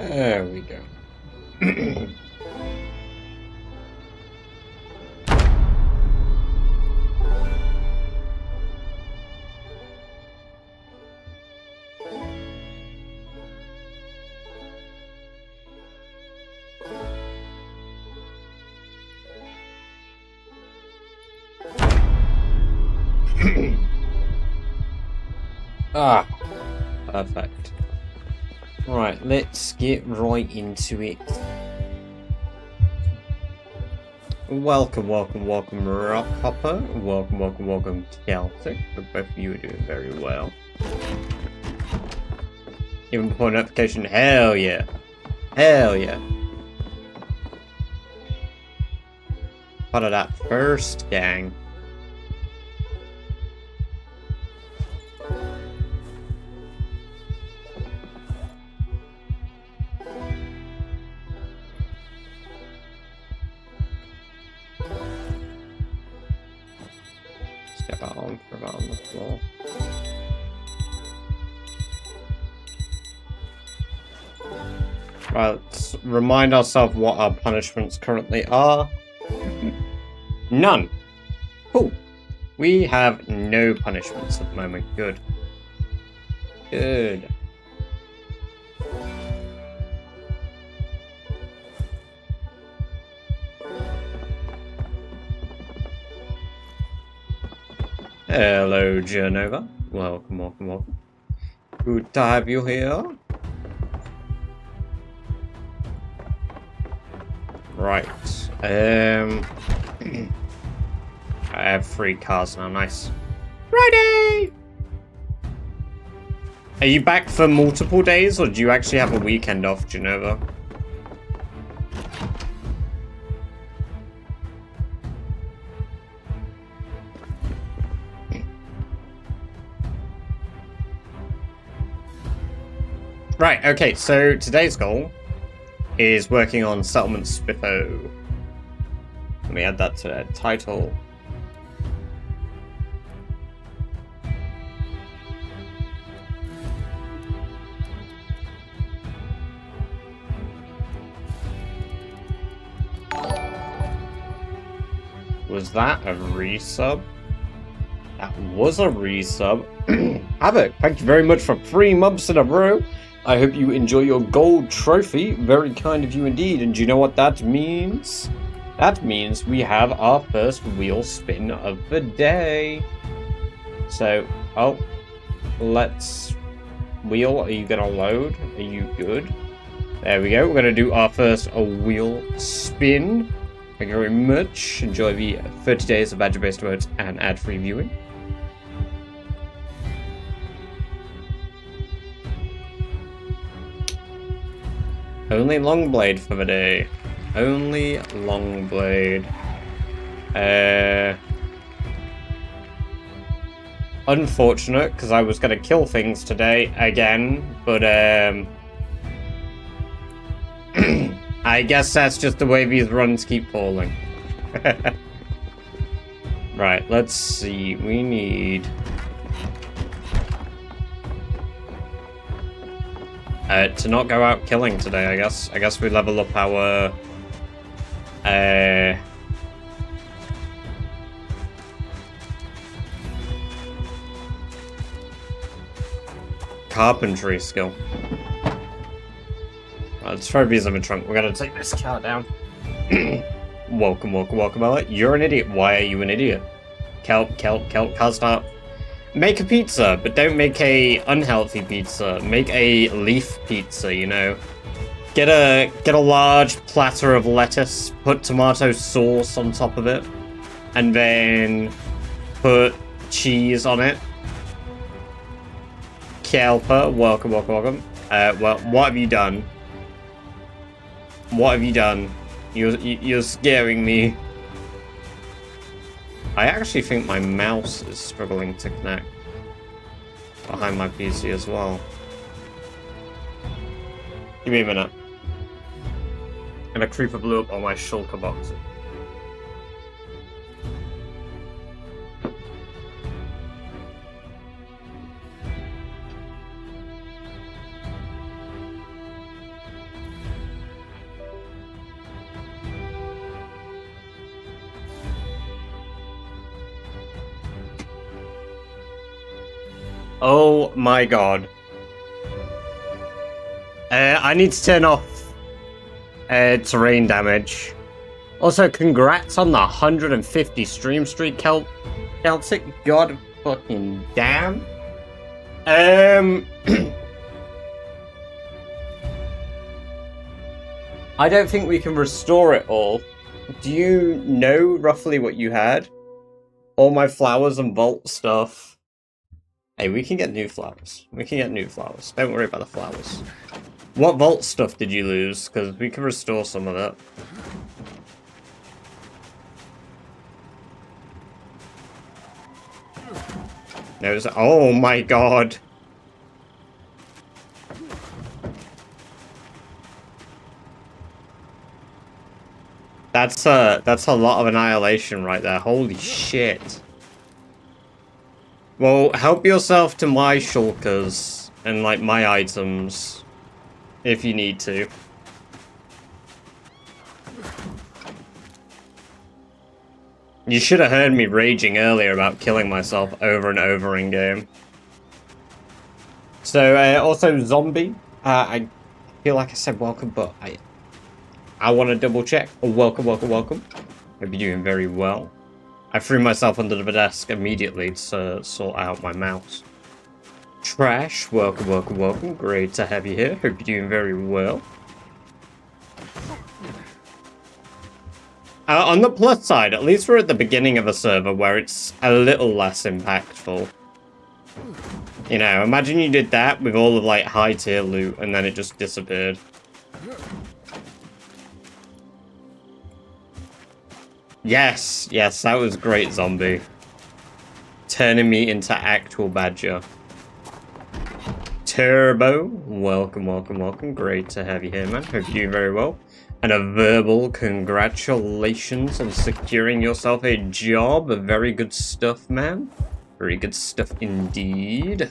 There we go. Ah, perfect. Right, let's get right into it. Welcome, Rock Hopper. Welcome, Celtic. Both of you are doing very well. Even before notification, hell yeah. Hell yeah. Part of that first gang. Step out on the floor. Right, let's remind ourselves what our punishments currently are. None. Cool. We have no punishments at the moment. Good. Good. Hello, Genova. Welcome. Good to have you here. Right. I have 3 cars now. Nice. Friday! Are you back for multiple days, or do you actually have a weekend off, Genova? Right, okay, so today's goal is working on Settlement Spiffo. Let me add that to the title. Was that a resub? That was a resub. Havoc, thank you very much for 3 months in a row. I hope you enjoy your gold trophy. Very kind of you indeed. And do you know what that means? That means we have our first wheel spin of the day. So, let's... Wheel, are you gonna load? Are you good? There we go. We're gonna do our first wheel spin. Thank you very much. Enjoy the 30 days of badger-based words and ad-free viewing. Only long blade for the day. Only long blade. Unfortunate, because I was gonna kill things today again, but I guess that's just the way these runs keep falling. Right, let's see. We need to not go out killing today, I guess. I guess we level up our carpentry skill. Right, let's throw these in the trunk. We're gonna take this car down. Welcome, Ella. You're an idiot. Why are you an idiot? Kelp, car start. Make a pizza, but don't make a unhealthy pizza. Make a leaf pizza, you know. Get a large platter of lettuce, put tomato sauce on top of it, and then put cheese on it. Kelper, welcome. Well, what have you done? What have you done? You're scaring me. I actually think my mouse is struggling to connect behind my PC as well. Give me a minute. And a creeper blew up on my shulker box. Oh my god. I need to turn off terrain damage. Also, congrats on the 150 stream streak, Celtic. God fucking damn. I don't think we can restore it all. Do you know roughly what you had? All my flowers and vault stuff. Hey, we can get new flowers. We can get new flowers. Don't worry about the flowers. What vault stuff did you lose? Because we can restore some of that. No, oh my god. That's a lot of annihilation right there. Holy shit. Well, help yourself to my shulkers and like my items if you need to. You should have heard me raging earlier about killing myself over and over in game. So also zombie. I feel like I said welcome, but I want to double check. Oh, welcome, welcome, welcome. Hope you're doing very well. I threw myself under the desk immediately to sort out my mouse. Trash, welcome, welcome, welcome. Great to have you here. Hope you're doing very well. On the plus side, at least we're at the beginning of a server where it's a little less impactful. You know, imagine you did that with all of like high tier loot and then it just disappeared. Yes, yes, that was great, zombie. Turning me into actual badger. Turbo, welcome, welcome, welcome. Great to have you here, man. Hope you're doing very well. And a verbal congratulations on securing yourself a job. Very good stuff, man. Very good stuff indeed.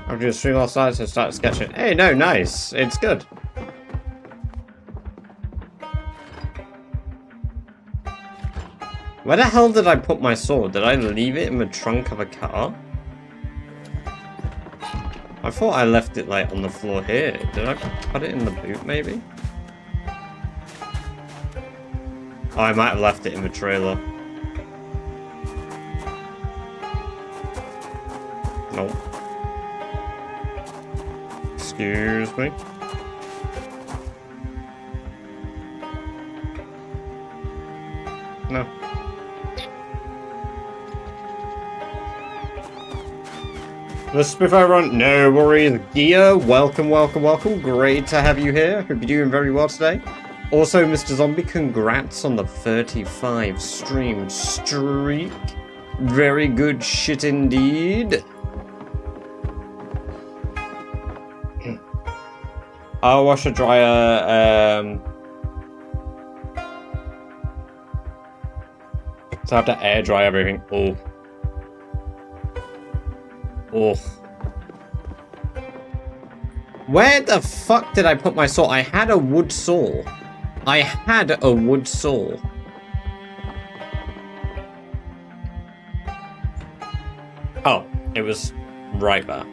I've just stream last night, so started sketching. Hey, no, nice. It's good. Where the hell did I put my sword? Did I leave it in the trunk of a car? I thought I left it, like, on the floor here. Did I put it in the boot, maybe? Oh, I might have left it in the trailer. Nope. Excuse me. No. The Spiffo run, no worries. Gia, welcome, welcome, welcome. Great to have you here. Hope you're doing very well today. Also, Mr. Zombie, congrats on the 35 stream streak. Very good shit indeed. I'll wash a dryer, so I have to air dry everything. Oh. Oh. Where the fuck did I put my saw? I had a wood saw. I had a wood saw. Oh, it was right there.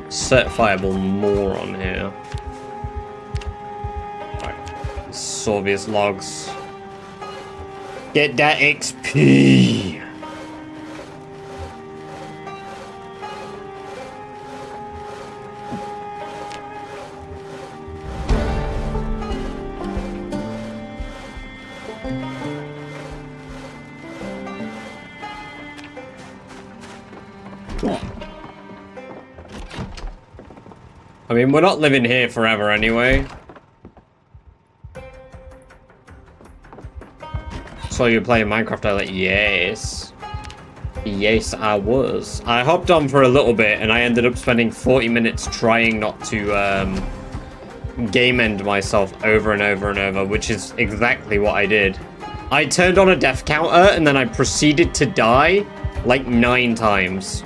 Certifiable moron here. Right. Soviet logs. Get that XP. I mean, we're not living here forever anyway. So you're playing Minecraft, I like, yes. Yes, I was. I hopped on for a little bit and I ended up spending 40 minutes trying not to game end myself over and over and over, which is exactly what I did. I turned on a death counter and then I proceeded to die like 9 times.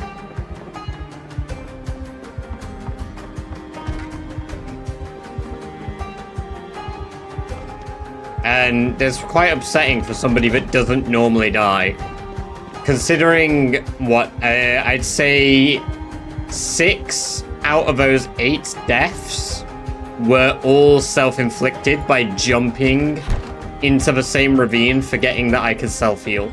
And that's quite upsetting for somebody that doesn't normally die. Considering what, I'd say 6 out of those 8 deaths were all self-inflicted by jumping into the same ravine, forgetting that I could self-heal.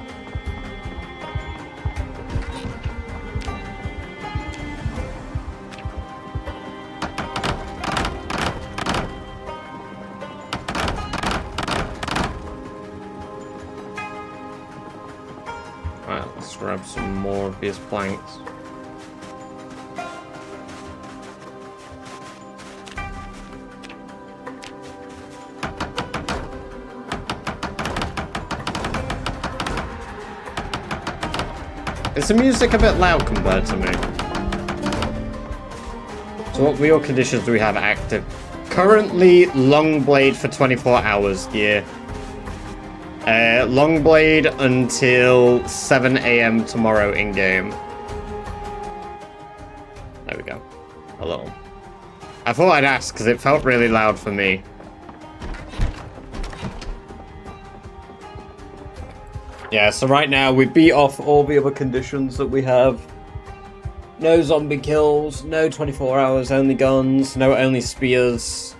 Alright, let's grab some more of these planks. Is the music a bit loud compared to me? So what wheel conditions do we have active? Currently, long blade for 24 hours gear. Long blade until 7 AM tomorrow in-game. There we go. Hello. I thought I'd ask because it felt really loud for me. Yeah, so right now we beat off all the other conditions that we have. No zombie kills, no 24 hours only guns, no only spears.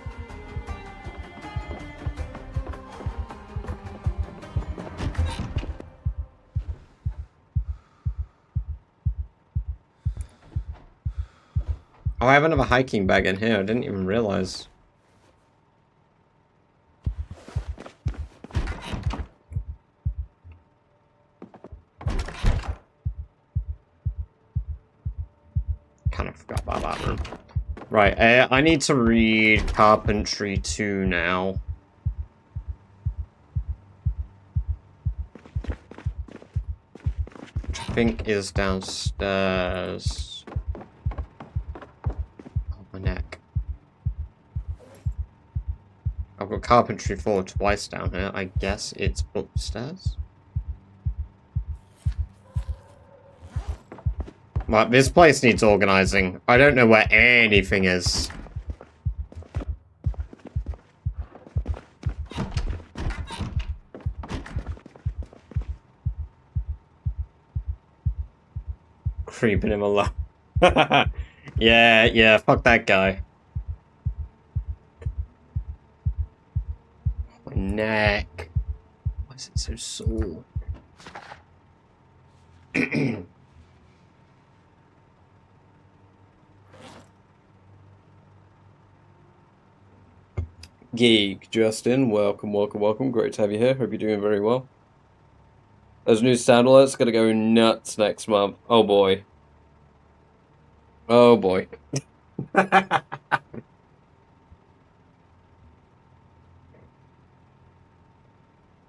Oh, I have another hiking bag in here, I didn't even realize. Kind of forgot about that one. Right, I need to read Carpentry 2 now. Which I think is downstairs. Oh, my neck. I've got Carpentry 4 twice down here. I guess it's upstairs. Well, this place needs organizing. I don't know where anything is. Creeping him along. Yeah, fuck that guy. My neck. Why is it so sore? Geek, Justin, welcome. Great to have you here. Hope you're doing very well. Those new sound alerts are gonna go nuts next month. Oh boy. Oh boy. I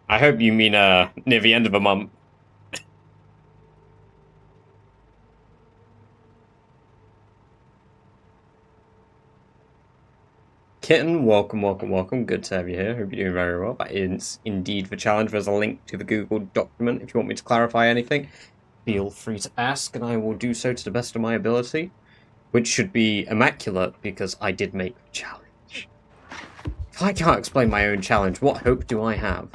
hope you mean near the end of the month. Kitten, welcome. Good to have you here. Hope you're doing very well. That is indeed the challenge. There's a link to the Google document if you want me to clarify anything. Feel free to ask, and I will do so to the best of my ability. Which should be immaculate, because I did make the challenge. If I can't explain my own challenge, what hope do I have?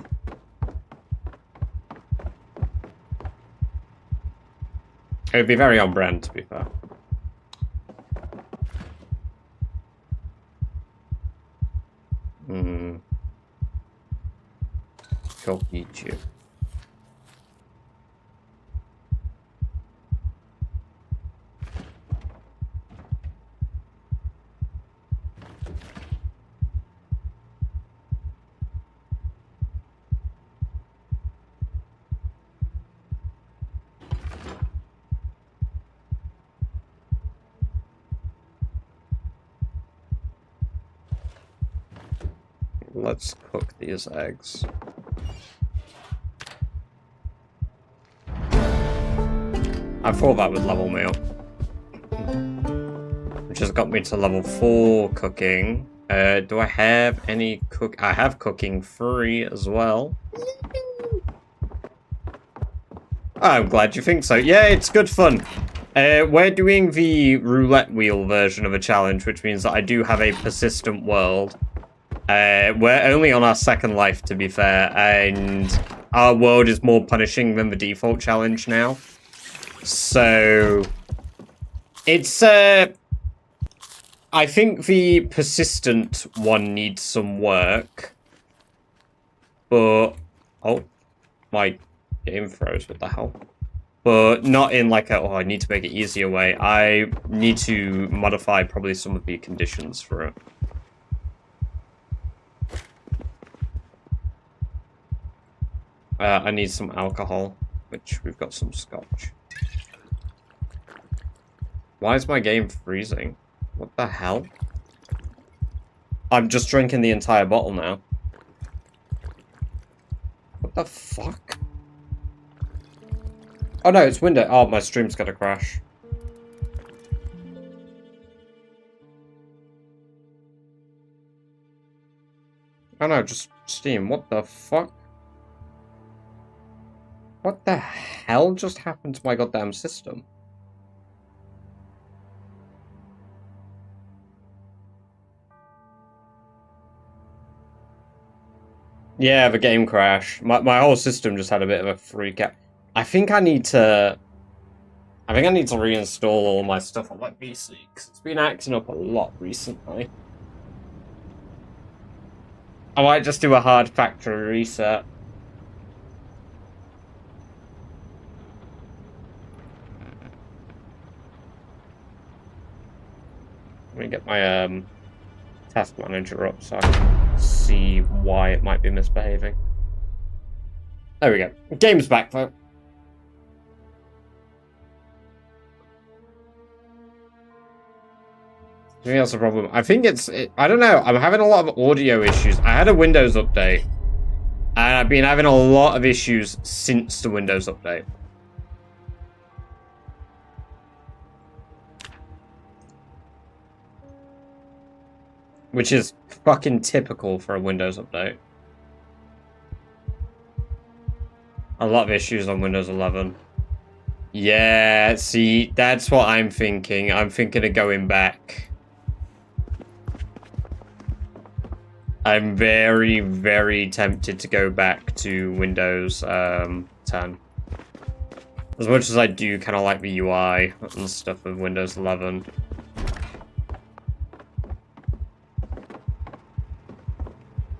It would be very on brand, to be fair. Go eat you. Let's cook these eggs. I thought that would level me up. Which has got me to level 4 cooking. Do I have any cook? I have cooking free as well. I'm glad you think so. Yeah, it's good fun. We're doing the roulette wheel version of a challenge, which means that I do have a persistent world. We're only on our second life, to be fair, and our world is more punishing than the default challenge now. So, it's, I think the persistent one needs some work. But, oh, my game froze, what the hell? But not in like a, oh, I need to make it easier way. I need to modify probably some of the conditions for it. I need some alcohol, which we've got some scotch. Why is my game freezing? What the hell? I'm just drinking the entire bottle now. What the fuck? Oh no, it's window. Oh, my stream's gonna crash. Oh no, just Steam. What the fuck? What the hell just happened to my goddamn system? Yeah, the game crashed. My whole system just had a bit of a freak out. I think I need to reinstall all my stuff on my PC, because it's been acting up a lot recently. I might just do a hard factory reset. Let me get my task manager up so I can see why it might be misbehaving. There we go. Game's back though. I think that's a problem. I think I don't know. I'm having a lot of audio issues. I had a Windows update. And I've been having a lot of issues since the Windows update. Which is fucking typical for a Windows update. A lot of issues on Windows 11. Yeah, see, that's what I'm thinking. I'm thinking of going back. I'm very, very tempted to go back to Windows 10. As much as I do kind of like the UI and stuff of Windows 11.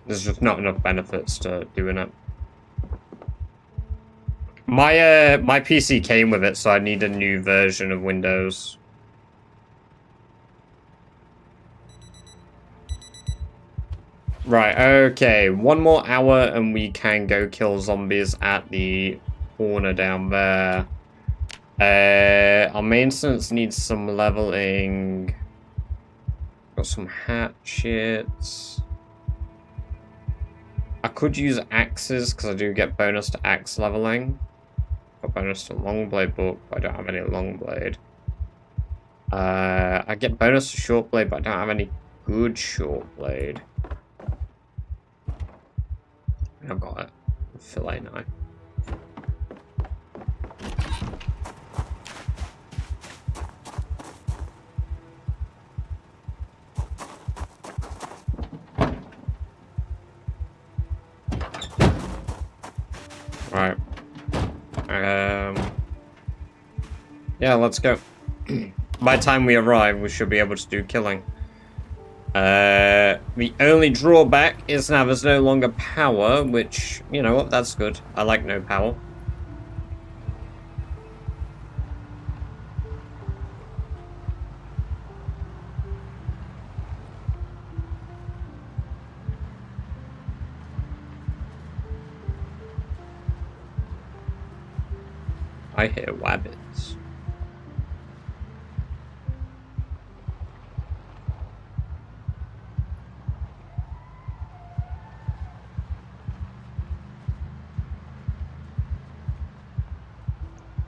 There's just not enough benefits to doing it. My PC came with it, so I need a new version of Windows. Right, okay. 1 more hour and we can go kill zombies at the corner down there. Our maintenance needs some leveling. Got some hatchets. I could use axes because I do get bonus to axe leveling. Got bonus to long blade book, but I don't have any long blade. I get bonus to short blade, but I don't have any good short blade. I've got it. Fillet knife. Right. Yeah, let's go. By the time we arrive, we should be able to do killing. The only drawback is now there's no longer power, which, you know what, that's good. I like no power. I hear wabbits.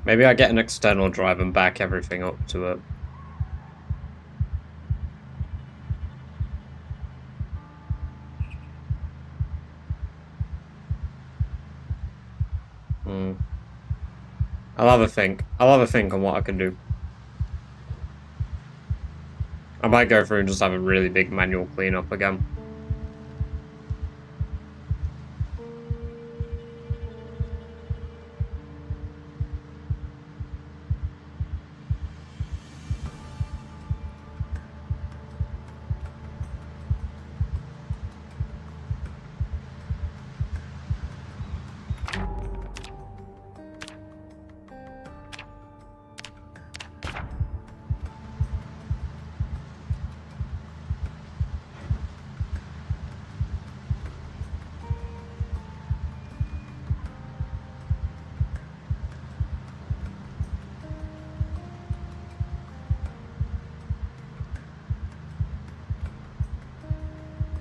Maybe I get an external drive and back everything up to it. I'll have a think. I'll have a think on what I can do. I might go through and just have a really big manual cleanup again.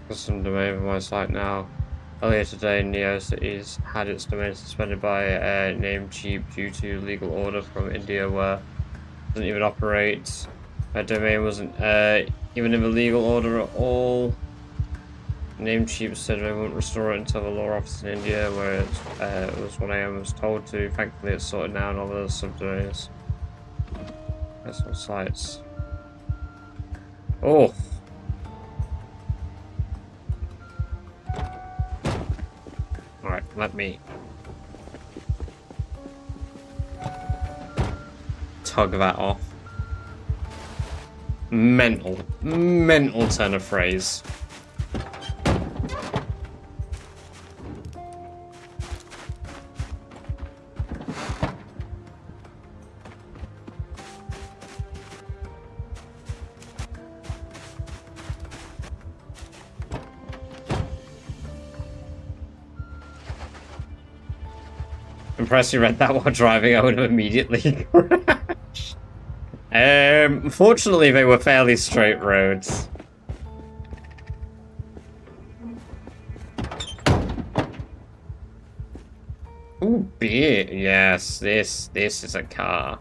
Custom domain for my site now. Earlier today, NeoCities had its domain suspended by Namecheap due to legal order from India where it doesn't even operate. My domain wasn't even in the legal order at all. Namecheap said they won't restore it until the law office in India where it was what I was told to. Thankfully it's sorted now and all the subdomains. Personal sites. Oh! Alright, let me tug that off. Mental turn of phrase. Impressed you read that while driving, I would have immediately crashed. Fortunately, they were fairly straight roads. Ooh, beer. Yes, this is a car.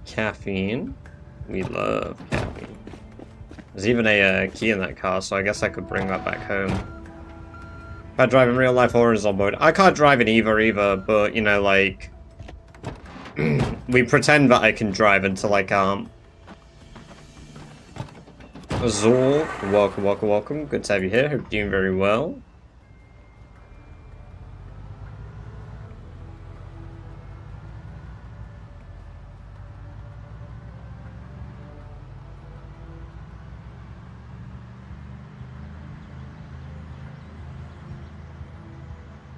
Caffeine. We love caffeine. There's even a key in that car, so I guess I could bring that back home. If I drive in real life horizontal mode, I can't drive in either, but, you know, like... we pretend that I can drive until I can't. Azul, welcome, welcome, welcome. Good to have you here. Hope you're doing very well.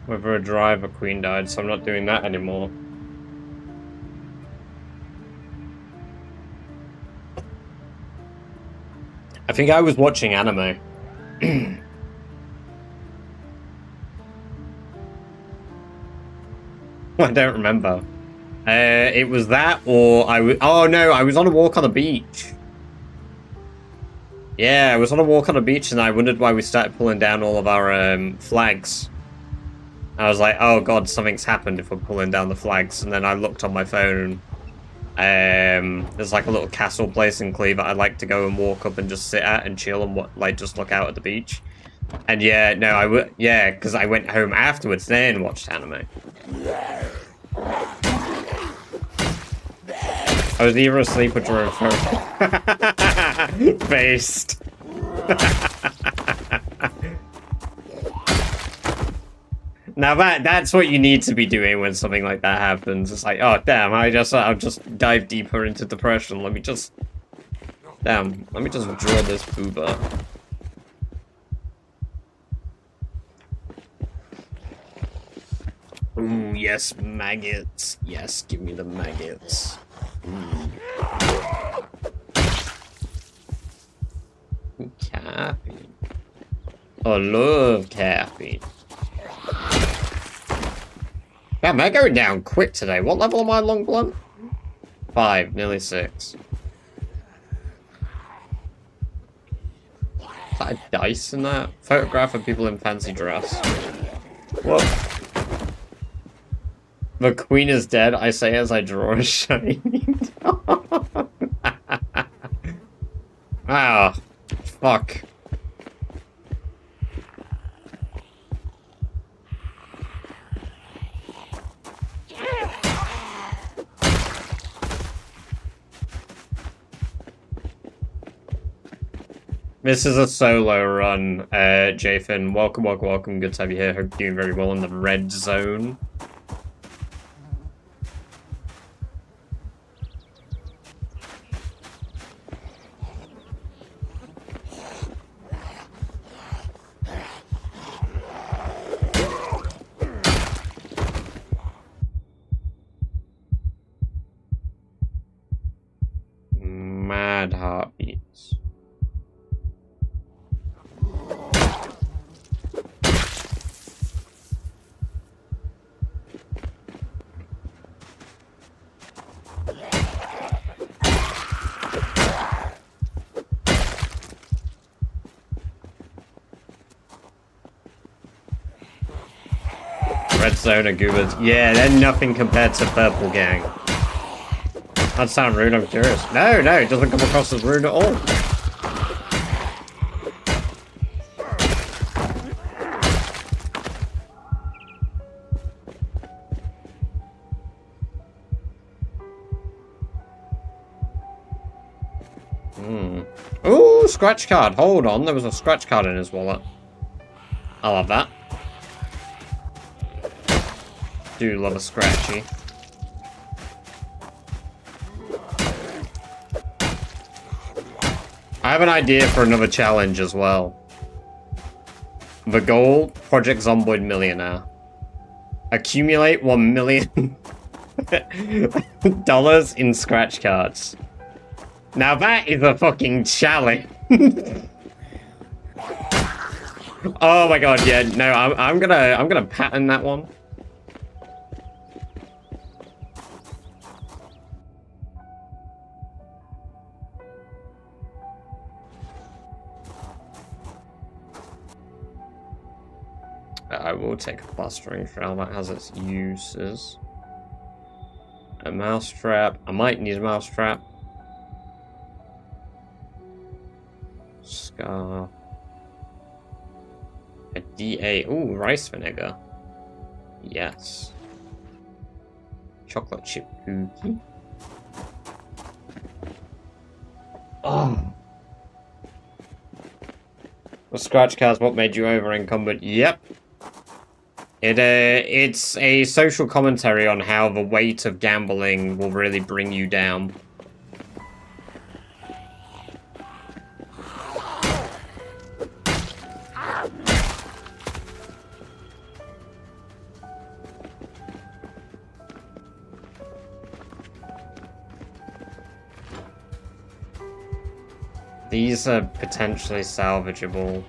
Whether a driver queen died, so I'm not doing that anymore. I think I was watching anime. I don't remember. It was that, or oh no, I was on a walk on the beach. Yeah, I was on a walk on the beach, and I wondered why we started pulling down all of our flags. I was like, oh god, something's happened if we're pulling down the flags. And then I looked on my phone. There's like a little castle place in Cleve that I like to go and walk up and just sit at and chill and like just look out at the beach. And yeah, no, yeah, because I went home afterwards then watched anime. I was either asleep or drove home. Based. Now that's what you need to be doing when something like that happens. It's like, oh damn, I'll just dive deeper into depression. Let me just draw this booba. Ooh, yes, maggots. Yes, give me the maggots. Ooh, caffeine. I love caffeine. Yeah, am I going down quick today? What level am I, long blunt? 5, nearly 6. Is that a dice in that? Photograph of people in fancy dress. What? The queen is dead, I say as I draw a shining dog. Ah, fuck. This is a solo run, Jathan. Welcome, welcome, welcome. Good to have you here. Hope you're doing very well in the red zone. Mad heartbeats. Red zone and goobers. Yeah, they're nothing compared to Purple Gang. That sound rude, I'm curious. No, no, it doesn't come across as rude at all. Ooh, scratch card. Hold on, there was a scratch card in his wallet. I love that. Do love a scratchy. I have an idea for another challenge as well. The goal, Project Zomboid Millionaire. Accumulate $1 million dollars in scratch cards. Now that is a fucking challenge. Oh my god, yeah, no, I'm gonna pattern that one. I will take a plastering shell, that has its uses. A mousetrap. I might need a mousetrap. Scar. A DA. Ooh, rice vinegar. Yes. Chocolate chip cookie. Oh. The scratch cards, what made you over encumbered? Yep. It's a social commentary on how the weight of gambling will really bring you down. These are potentially salvageable.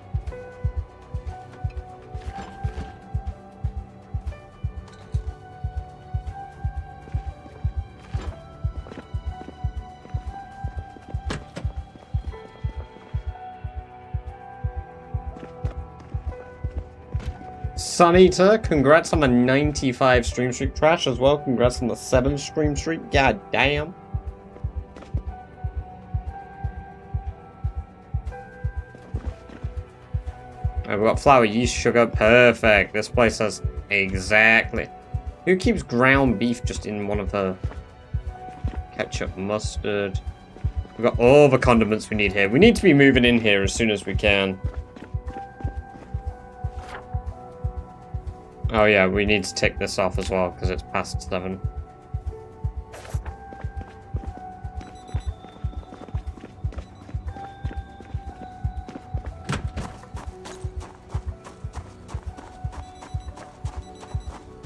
Suneater, congrats on the 95 stream streak. Trash as well, congrats on the 7 stream streak. God damn. We've got flour, yeast, sugar. Perfect. This place has exactly. Who keeps ground beef just in one of the ketchup, mustard? We've got all the condiments we need here. We need to be moving in here as soon as we can. Oh yeah, we need to tick this off as well because it's past 7.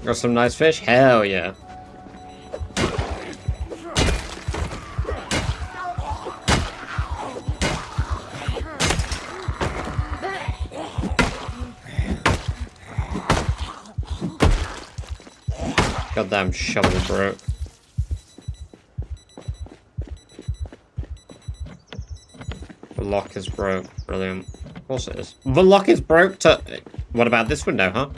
Got some nice fish? Hell yeah. Goddamn shovel broke. The lock is broke. Brilliant. Of course it is. The lock is broke to... What about this window, huh?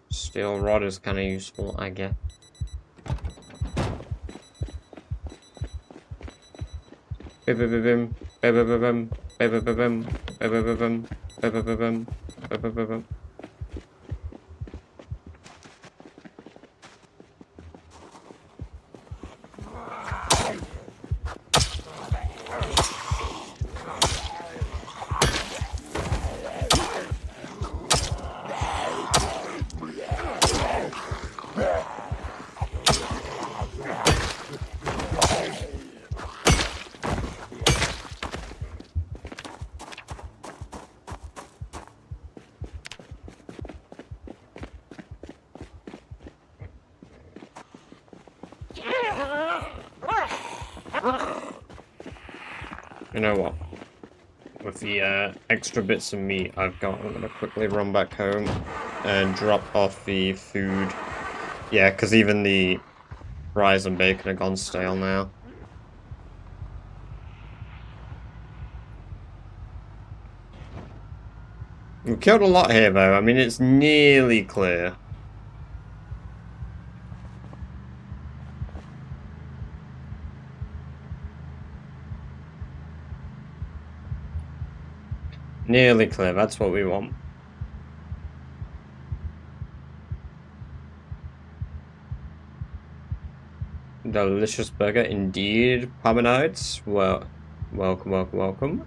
Steel rod is kind of useful, I guess. You know what? With the extra bits of meat I've got, I'm gonna quickly run back home and drop off the food. Yeah, because even the fries and bacon are gone stale now. We've killed a lot here, though. I mean, it's nearly clear. Nearly clear, that's what we want. Delicious burger indeed, Parmenides. Well, welcome, welcome, welcome.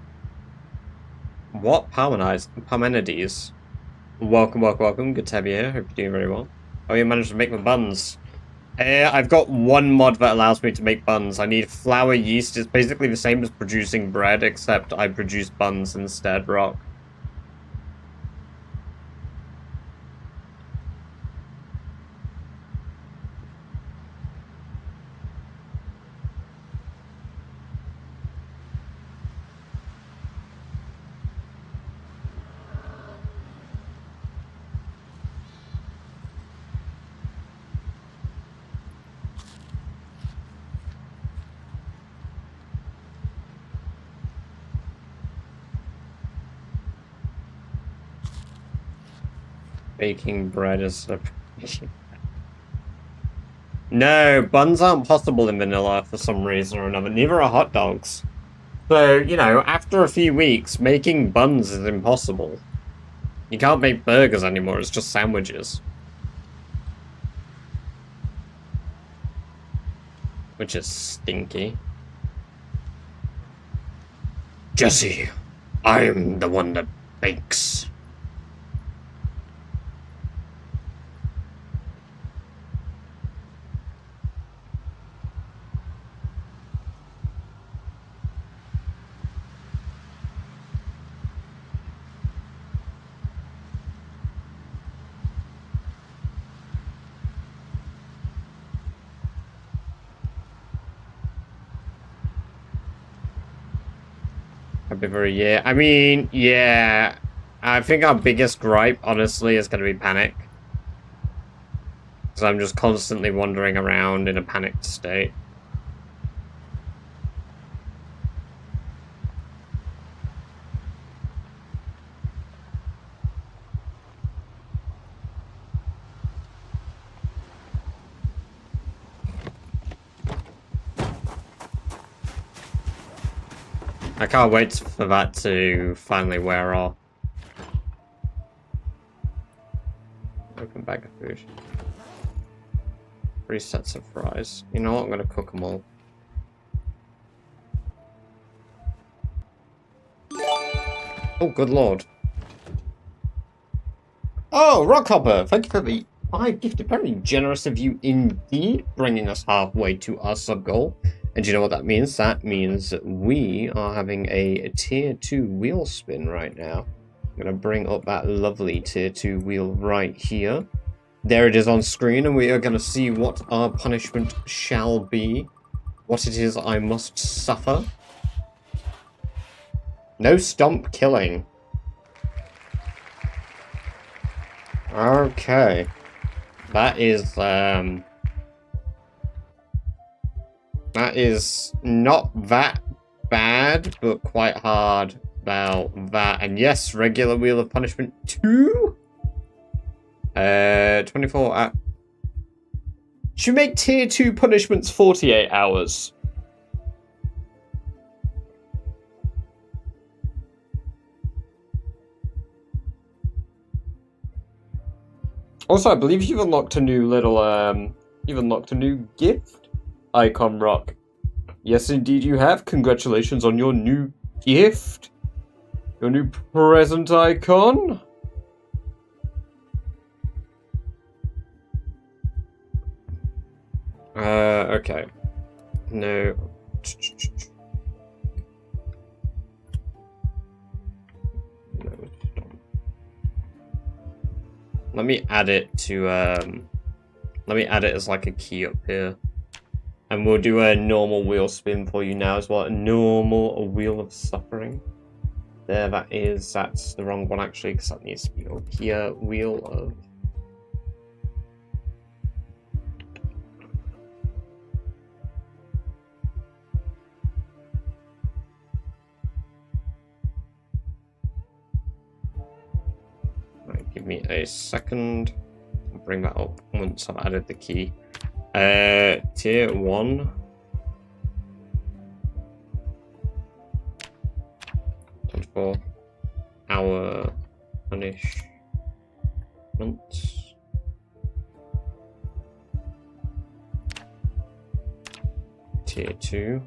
What? Parmenides? Welcome, welcome, welcome. Good to have you here. Hope you're doing very well. Oh, you managed to make the buns. I've got one mod that allows me to make buns. I need flour, yeast. It's basically the same as producing bread, except I produce buns instead, Rock. Baking bread is a... No, buns aren't possible in vanilla for some reason or another. Neither are hot dogs. So, you know, after a few weeks, making buns is impossible. You can't make burgers anymore, it's just sandwiches. Which is stinky. Jesse, I'm the one that bakes. Yeah, I mean, yeah. I think our biggest gripe, honestly, is going to be panic. Because I'm just constantly wandering around in a panicked state. I can't wait for that to finally wear off. Open bag of food. 3 sets of fries. You know what? I'm gonna cook them all. Oh, good lord. Oh, Rockhopper! Thank you for the 5 gifted. Very generous of you indeed, bringing us halfway to our sub-goal. And do you know what that means? That means that we are having a tier 2 wheel spin right now. I'm going to bring up that lovely tier 2 wheel right here. There it is on screen, and we are going to see what our punishment shall be. What it is I must suffer. No stomp killing. Okay. That is not that bad, but quite hard about that. And yes, regular Wheel of Punishment 2? 24 hours. Should make tier 2 punishments 48 hours. Also, I believe you've unlocked a new little, you've unlocked a new gift icon, Rock. Yes, indeed you have. Congratulations on your new gift. Your new present icon. Okay. No. Let me add it to, let me add it as like a key up here. And we'll do a normal wheel spin for you now as well. A normal wheel of suffering. There, that's the wrong one actually, because that needs to be over here. Wheel of... Right, give me a second. I'll bring that up once I've added the key. Tier 1. 24 hour punishment. Tier 2.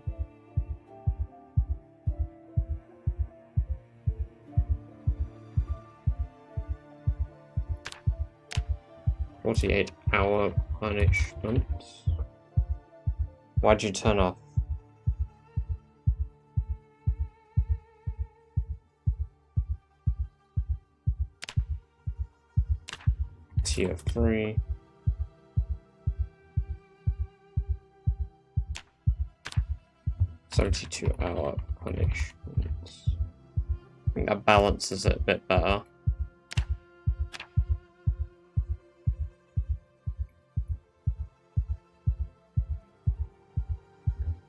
"48-hour punishment." Why'd you turn off? Tier 3. "72-hour punishment." I think that balances it a bit better.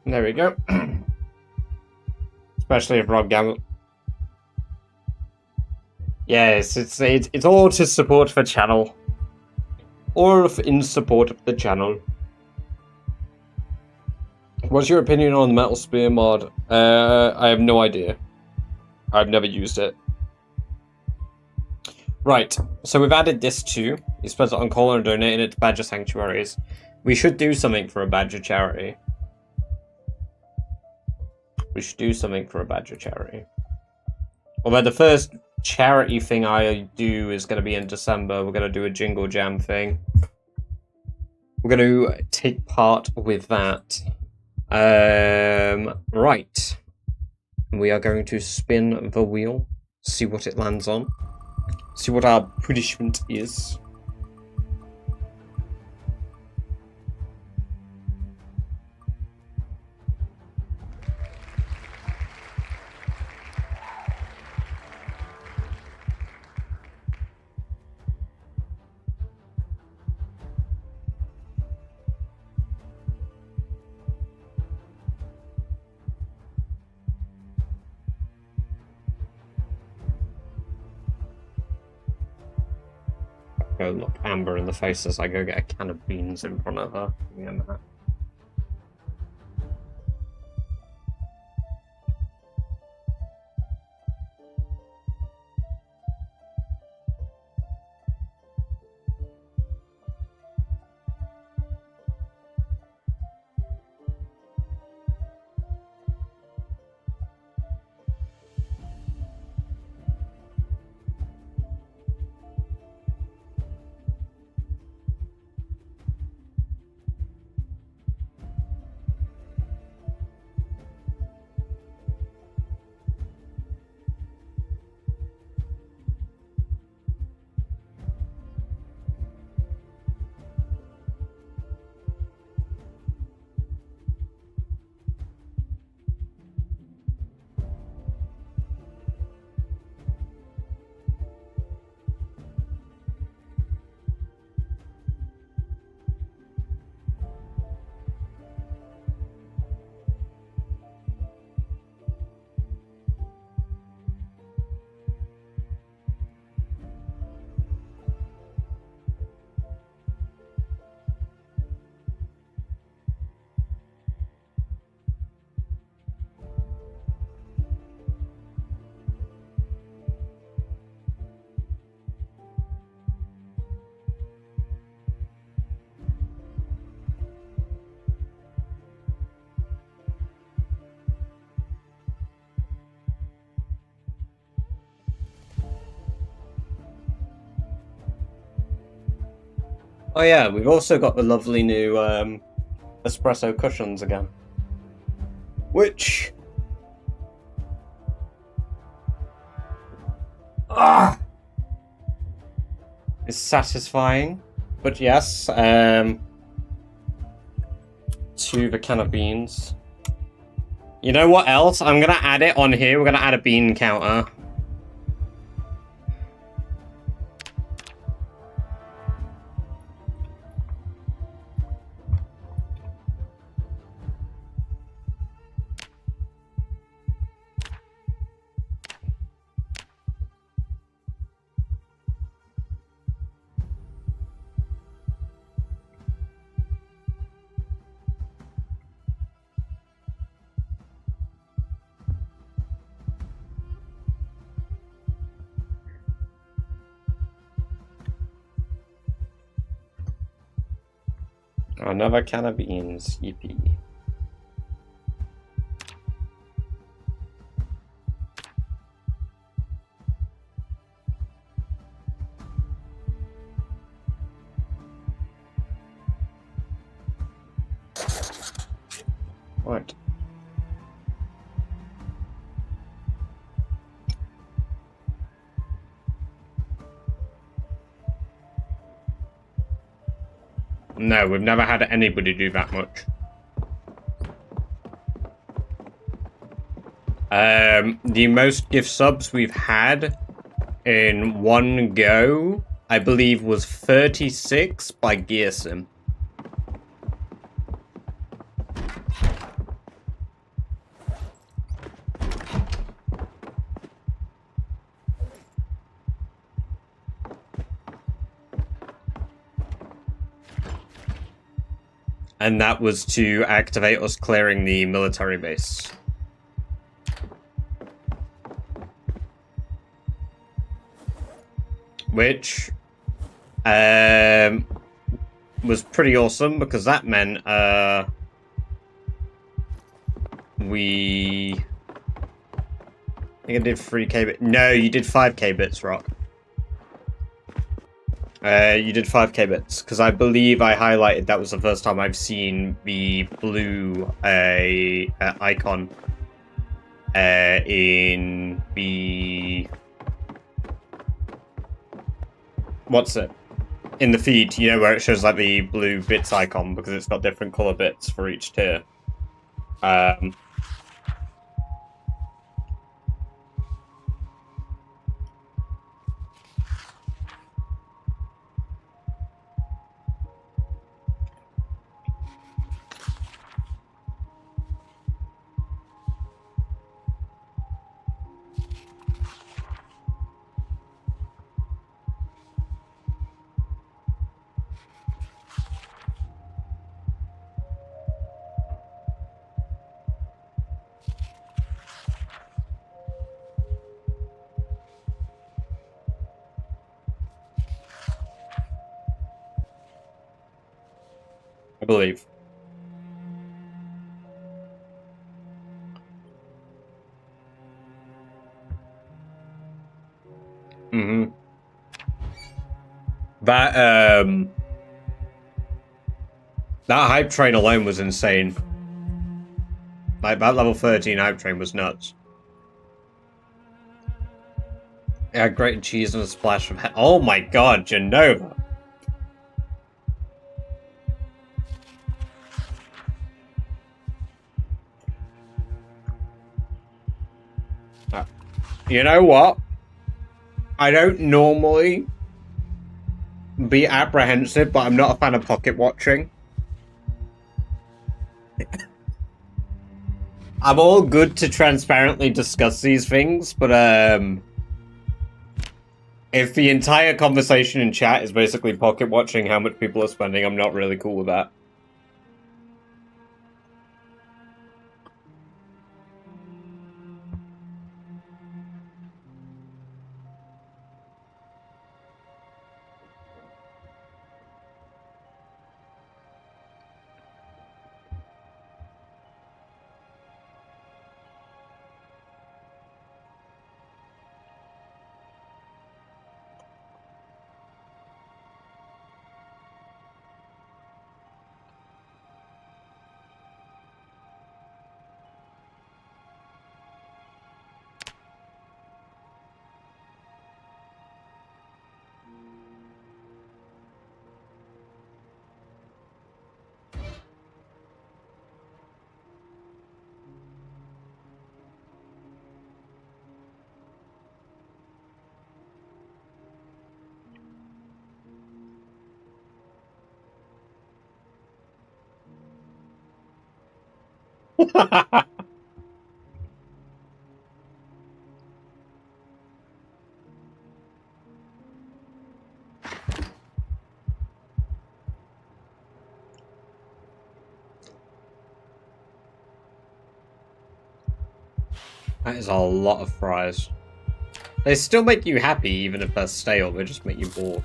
There we go. Especially if Rob Gamble. Yes, it's all to support the channel. Or in support of the channel. What's your opinion on the Metal Spear mod? I have no idea. I've never used it. Right, so we've added this too. You spent it on coal and donated it to Badger Sanctuaries. We should do something for a Badger charity. We should do something for a Badger charity. Although the first charity thing I do is going to be in December. We're going to do a Jingle Jam thing. We're going to take part with that. Right. We are going to spin the wheel. See what it lands on. See what our punishment is. Go look Amber in the face as I go get a can of beans in front of her. Give me a minute. Oh yeah, we've also got the lovely new espresso cushions again. Which... is satisfying. But yes, to the can of beans. You know what else? I'm gonna add it on here. We're gonna add a bean counter. Another can of beans, yippee. Right. No, we've never had anybody do that much. The most gift subs we've had in one go, I believe, was 36 by Gearsim. And that was to activate us clearing the military base. Which was pretty awesome because that meant we... I think I did 3k bits. No, you did 5k bits, Rock. You did 5k bits, because I believe I highlighted that was the first time I've seen the blue icon in the... What's it? In the feed, you know, where it shows like the blue bits icon, because it's got different color bits for each tier. I believe. Mm-hmm. That hype train alone was insane. Like, that level 13 hype train was nuts. Yeah, grated cheese and a splash of... Oh my god, Genova! You know what? I don't normally be apprehensive, but I'm not a fan of pocket watching. I'm all good to transparently discuss these things, but if the entire conversation in chat is basically pocket watching how much people are spending, I'm not really cool with that. That is a lot of fries. They still make you happy even if they're stale, they just make you bored.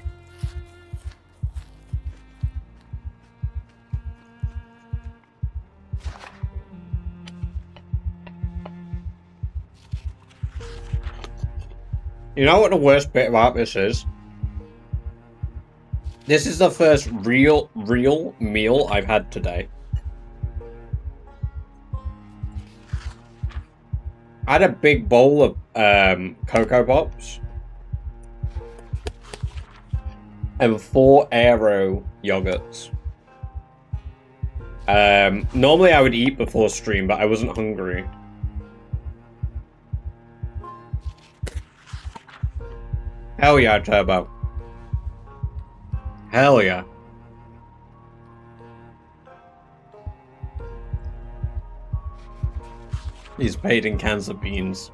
You know what the worst bit about this is? This is the first real meal I've had today. I had a big bowl of Cocoa Pops and 4 Aero yogurts. Normally I would eat before stream, but I wasn't hungry. Hell yeah, Turbo. Hell yeah. He's paid in cans of beans.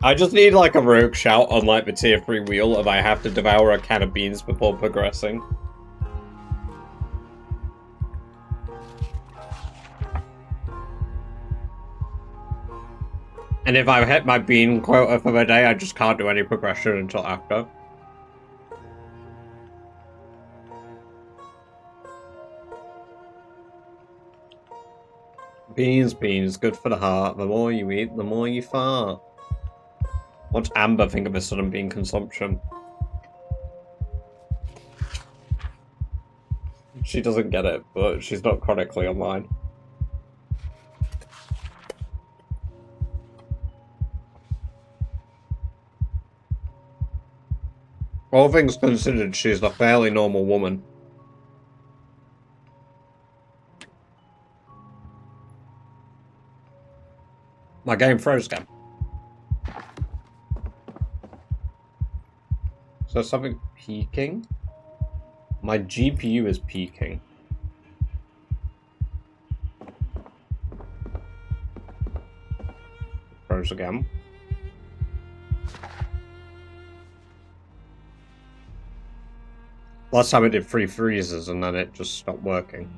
I just need like a rogue shout on like the tier 3 wheel if I have to devour a can of beans before progressing. And if I hit my bean quota for the day, I just can't do any progression until after. Beans, good for the heart. The more you eat, the more you fart. What's Amber think of a sudden bean consumption? She doesn't get it, but she's not chronically online. All things considered, she's a fairly normal woman. My game froze again. So something peaking? My GPU is peaking. Froze again. Last time it did 3 freezes and then it just stopped working.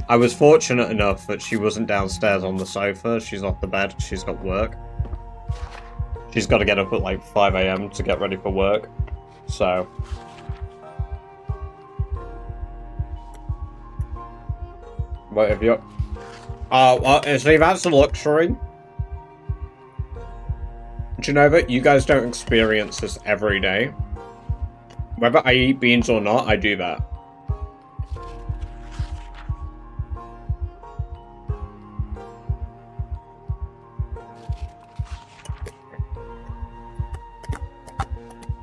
I was fortunate enough that she wasn't downstairs on the sofa. She's off the bed. She's got work. She's got to get up at like 5 AM to get ready for work. So... What have you... see, that's a luxury. Do you know that you guys don't experience this every day? Whether I eat beans or not, I do that.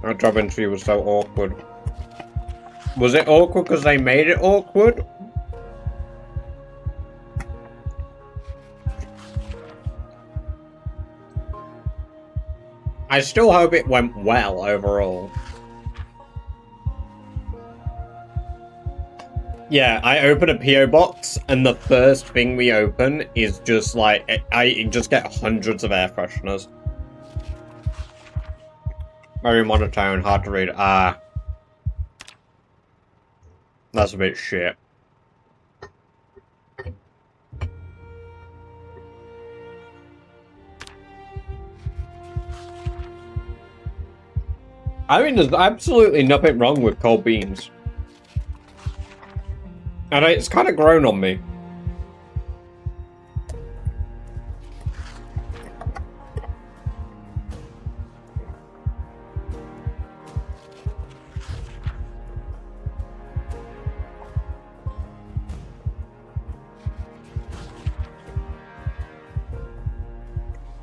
That job interview was so awkward. Was it awkward because they made it awkward? I still hope it went well overall. Yeah, I open a PO box and the first thing we open is just like, I just get hundreds of air fresheners. Very monotone, hard to read. Ah. That's a bit shit. I mean, there's absolutely nothing wrong with cold beans. And it's kind of grown on me.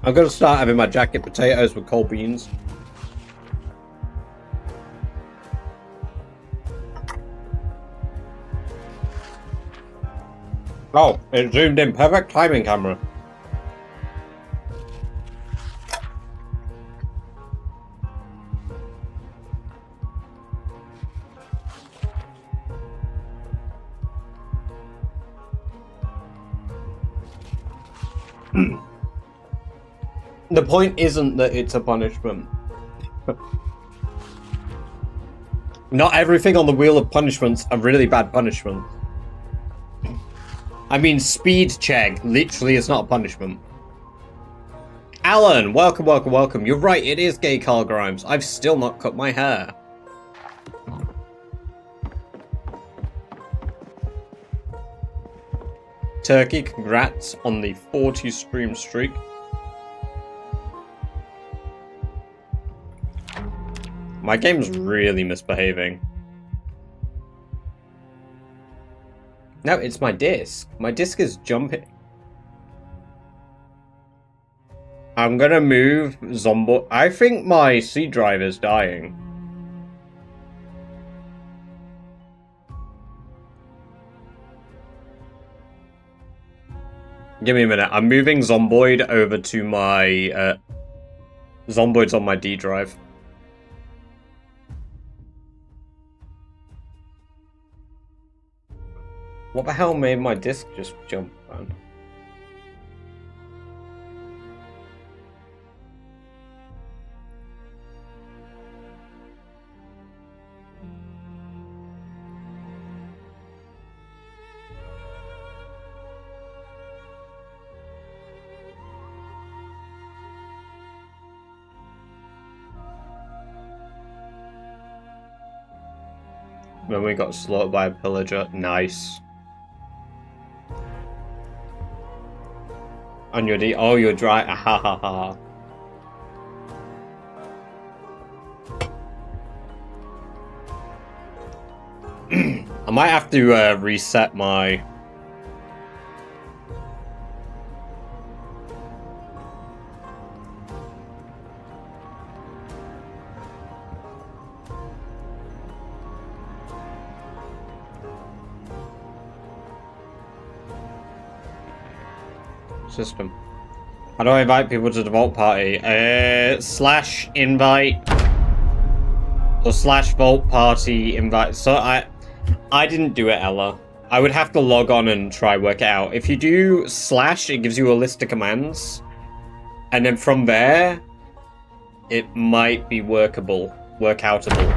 I'm gonna start having my jacket potatoes with cold beans. Oh, it zoomed in. Perfect timing, camera. The point isn't that it's a punishment. Not everything on the wheel of punishments are really bad punishment. I mean, speed check literally is not a punishment. Alan, welcome, welcome, welcome. You're right, it is gay Carl Grimes. I've still not cut my hair. Turkey, congrats on the 40 stream streak. My game's really misbehaving. No, it's my disc. My disc is jumping. I'm gonna move Zombo. I think my C drive is dying. Give me a minute. I'm moving Zomboid over to my... Zomboid's on my D drive. What the hell made my disc just jump, man? When we got slaughtered by a pillager. Nice. On your D. Oh, you're dry. Ha ha ha. I might have to reset my... system. How do I invite people to the Vault Party? Slash invite or slash Vault Party invite. So I didn't do it, Ella. I would have to log on and try work it out. If you do slash, it gives you a list of commands, and then from there, it might be workable, workoutable.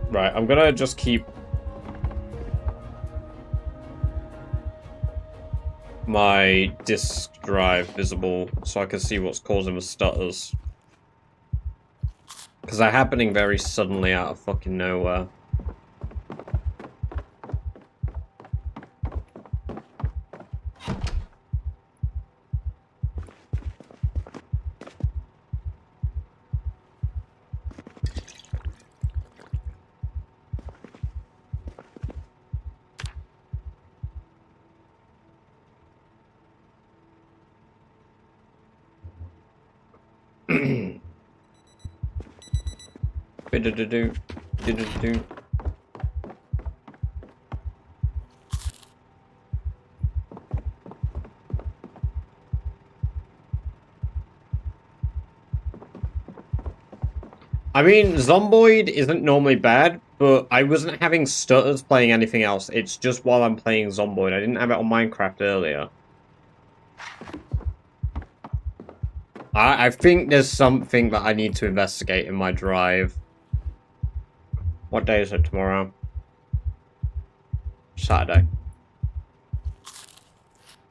Right, I'm gonna just keep my disk drive visible so I can see what's causing the stutters. Because they're happening very suddenly out of fucking nowhere. Do-do-do-do. I mean, Zomboid isn't normally bad, but I wasn't having stutters playing anything else. It's just while I'm playing Zomboid. I didn't have it on Minecraft earlier. I think there's something that I need to investigate in my drive. What day is it tomorrow? Saturday.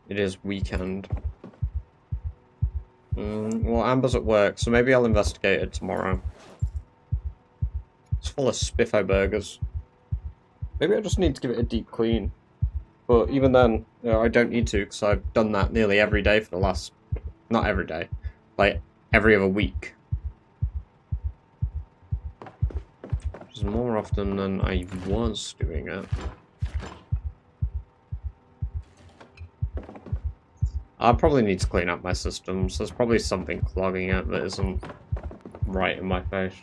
It is weekend. Well, Amber's at work, so maybe I'll investigate it tomorrow. It's full of Spiffo burgers. Maybe I just need to give it a deep clean. But even then, you know, I don't need to, because I've done that nearly every day for the last... Not every day. Like, every other week. Which is more often than I was doing it. I probably need to clean up my systems. There's probably something clogging it that isn't right in my face.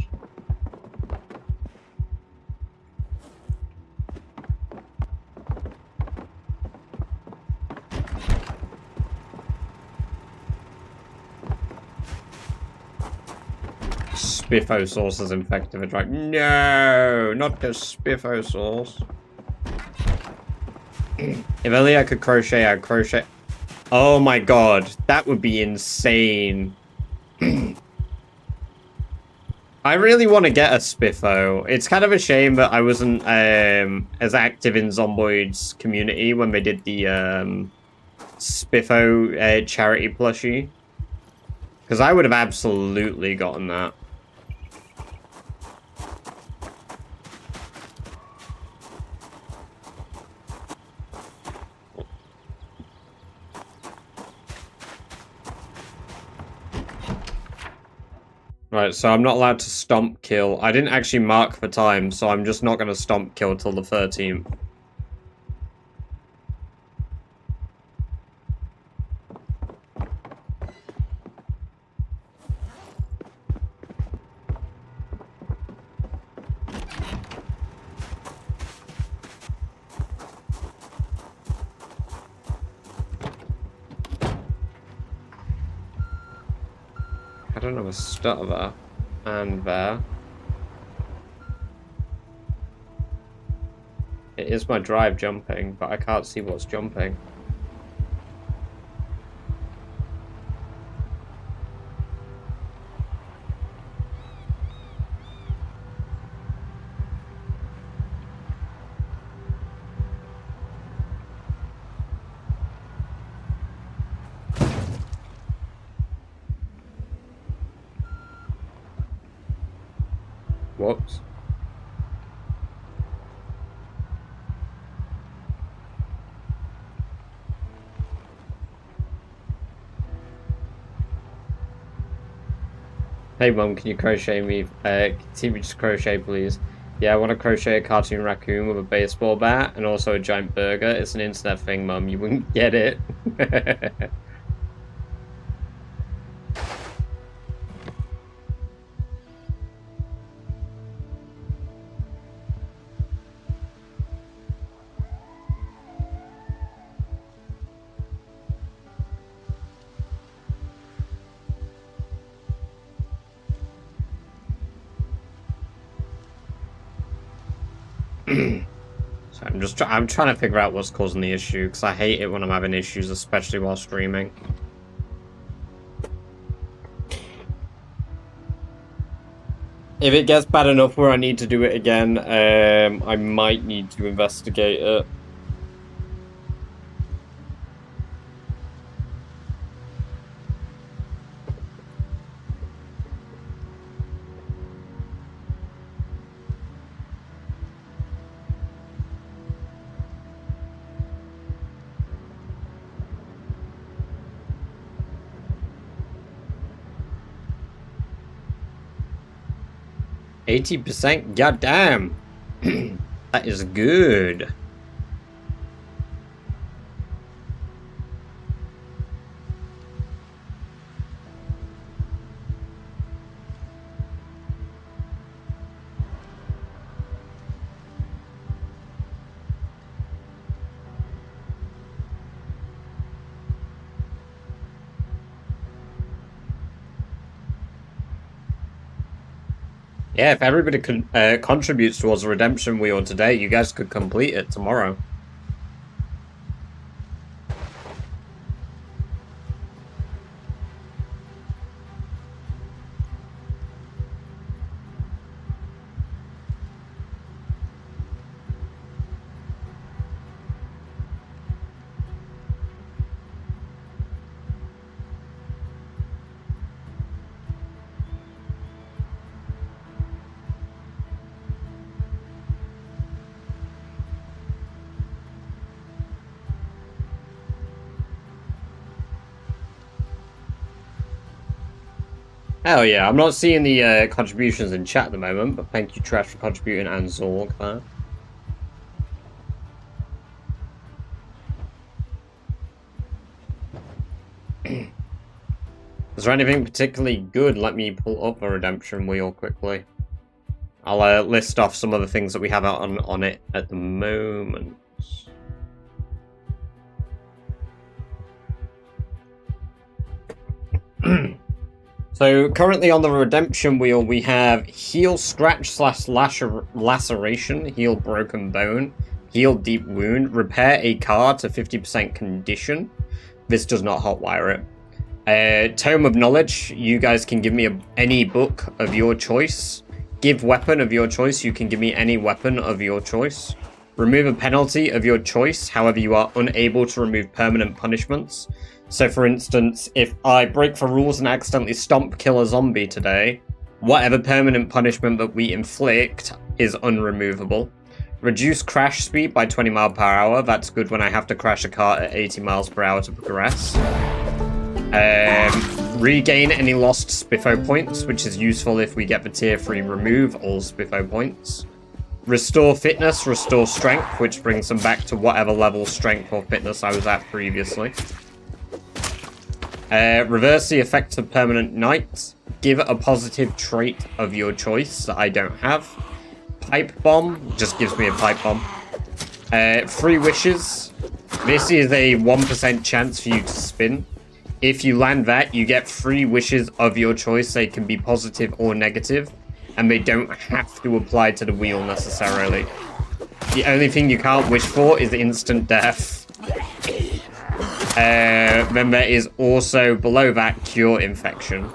Spiffo sauce is infected. It's like, no, not the Spiffo sauce. If only I could crochet, I'd crochet. Oh my god, that would be insane. I really want to get a Spiffo. It's kind of a shame that I wasn't as active in Zomboid's community when they did the Spiffo charity plushie. Because I would have absolutely gotten that. Right, so I'm not allowed to stomp kill. I didn't actually mark for time, so I'm just not going to stomp kill till the 13th. I don't know a stutter and there. It is my drive jumping, but I can't see what's jumping. Whoops. Hey mum, can you crochet me? Can you just crochet please? Yeah, I want to crochet a cartoon raccoon with a baseball bat and also a giant burger. It's an internet thing, mum. You wouldn't get it. So I'm trying to figure out what's causing the issue, because I hate it when I'm having issues, especially while streaming. If it gets bad enough where I need to do it again, I might need to investigate it. %? God damn. That is good. Yeah, if everybody contributes towards the redemption wheel today, you guys could complete it tomorrow. Hell yeah, I'm not seeing the contributions in chat at the moment, but thank you, Trash, for contributing, and Zorg there. Is there anything particularly good? Let me pull up a redemption wheel quickly. I'll list off some of the things that we have out on it at the moment. So currently on the redemption wheel, we have heal scratch slash laceration, heal broken bone, heal deep wound, repair a car to 50% condition. This does not hotwire it. Tome of knowledge, you guys can give me any book of your choice. Give weapon of your choice, you can give me any weapon of your choice. Remove a penalty of your choice, however you are unable to remove permanent punishments. So for instance, if I break the rules and accidentally stomp kill a zombie today, whatever permanent punishment that we inflict is unremovable. Reduce crash speed by 20 miles per hour. That's good when I have to crash a car at 80 miles per hour to progress. Regain any lost Spiffo points, which is useful if we get the tier 3 remove all Spiffo points. Restore fitness, restore strength, which brings them back to whatever level strength or fitness I was at previously. Reverse the effects of permanent night. Give a positive trait of your choice that I don't have. Pipe bomb just gives me a pipe bomb. 3 wishes. This is a 1% chance for you to spin. If you land that, you get 3 wishes of your choice. They can be positive or negative, and they don't have to apply to the wheel necessarily. The only thing you can't wish for is instant death. Then there is also, below that, cure infection.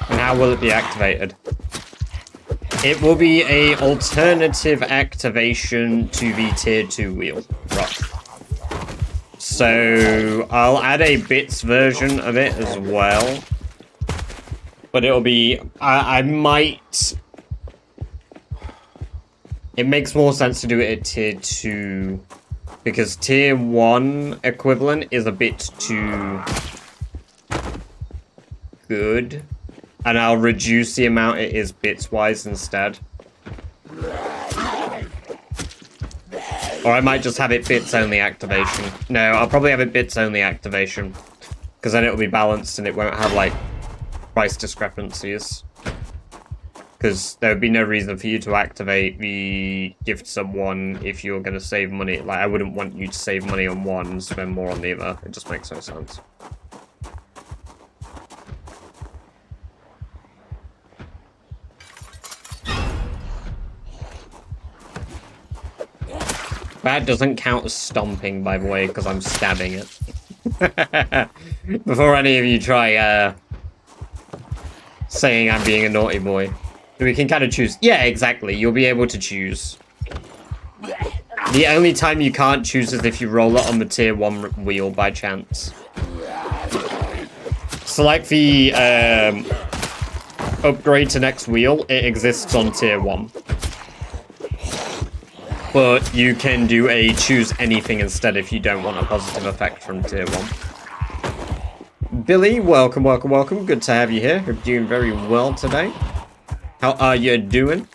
How will it be activated? It will be a alternative activation to the tier 2 wheel. Right. So I'll add a bits version of it as well. But it'll be... I might... It makes more sense to do it at tier 2. Because tier 1 equivalent is a bit too... good. And I'll reduce the amount it is bits-wise instead. Or I might just have it bits-only activation. No, I'll probably have it bits-only activation. Because then it'll be balanced and it won't have, like, price discrepancies. Because there would be no reason for you to activate the gift sub one if you're going to save money. Like, I wouldn't want you to save money on one and spend more on the other. It just makes no sense. That doesn't count as stomping, by the way, because I'm stabbing it. Before any of you try saying I'm being a naughty boy. We can kind of choose. Yeah, exactly. You'll be able to choose. The only time you can't choose is if you roll it on the tier 1 wheel by chance. So like the upgrade to next wheel, it exists on tier 1. But you can do a choose anything instead if you don't want a positive effect from tier 1. Billy, welcome, welcome, welcome. Good to have you here. Hope you're doing very well today. How are you doing?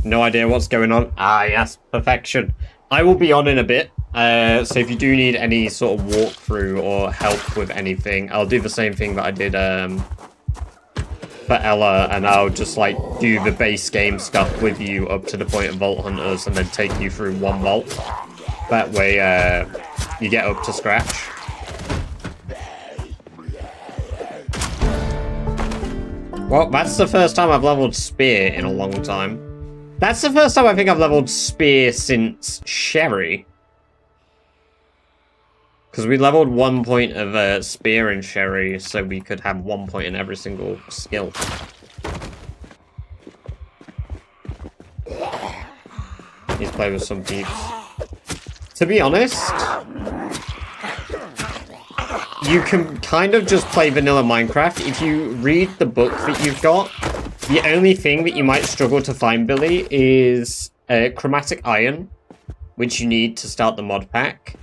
No idea what's going on. Ah, yes, perfection. I will be on in a bit. So if you do need any sort of walkthrough or help with anything, I'll do the same thing that I did for Ella, and I'll just like do the base game stuff with you up to the point of Vault Hunters and then take you through one vault. That way you get up to scratch. Well, that's the first time I've leveled Spear in a long time. That's the first time I think I've leveled Spear since Sherry. Because we leveled 1 point of Spear and Sherry, so we could have 1 point in every single skill. He's played with some peeps. To be honest, you can kind of just play vanilla Minecraft. If you read the book that you've got, the only thing that you might struggle to find, Billy, is chromatic iron, which you need to start the mod pack,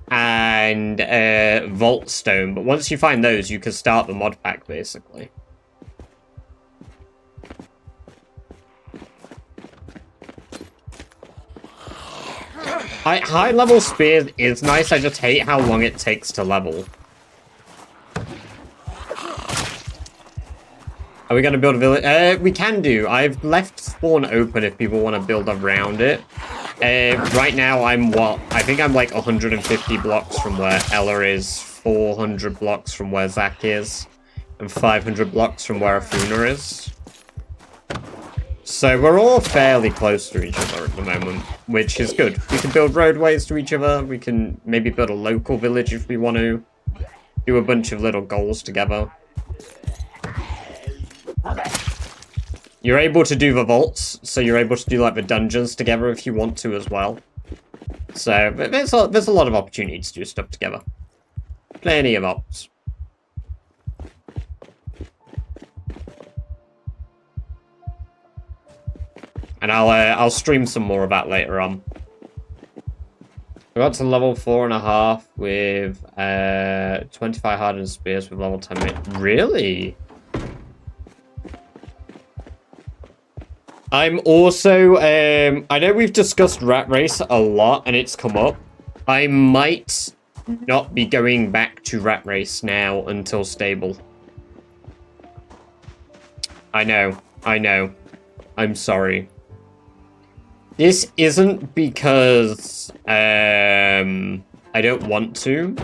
and vault stone. But once you find those, you can start the mod pack, basically. High level spears is nice, I just hate how long it takes to level. Are we going to build a village? We can do. I've left spawn open if people want to build around it. Right now, I think I'm like 150 blocks from where Ella is, 400 blocks from where Zach is, and 500 blocks from where Afuna is. So we're all fairly close to each other at the moment, which is good. We can build roadways to each other. We can maybe build a local village if we want to. Do a bunch of little goals together. You're able to do the vaults, so you're able to do like the dungeons together if you want to as well. So there's a lot of opportunity to do stuff together. Plenty of ops. And I'll stream some more of that later on. We got to level 4.5 with 25 hardened spears with level 10. Really? I'm also, I know we've discussed Rat Race a lot and it's come up. I might not be going back to Rat Race now until stable. I know. I'm sorry. This isn't because I don't want to.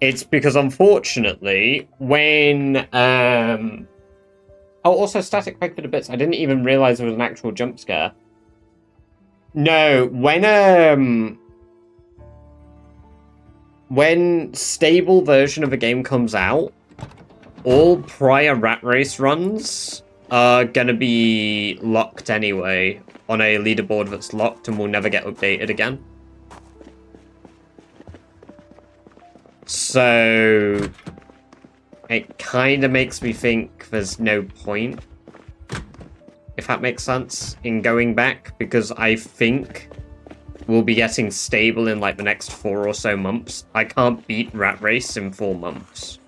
It's because, unfortunately, when... Oh, also static peg for the bits. I didn't even realize there was an actual jump scare. No, when stable version of a game comes out, all prior Rat Race runs are gonna be locked anyway on a leaderboard that's locked and will never get updated again. So it kind of makes me think there's no point, if that makes sense, in going back, because I think we'll be getting stable in like the next 4 or so months. I can't beat Rat Race in 4 months.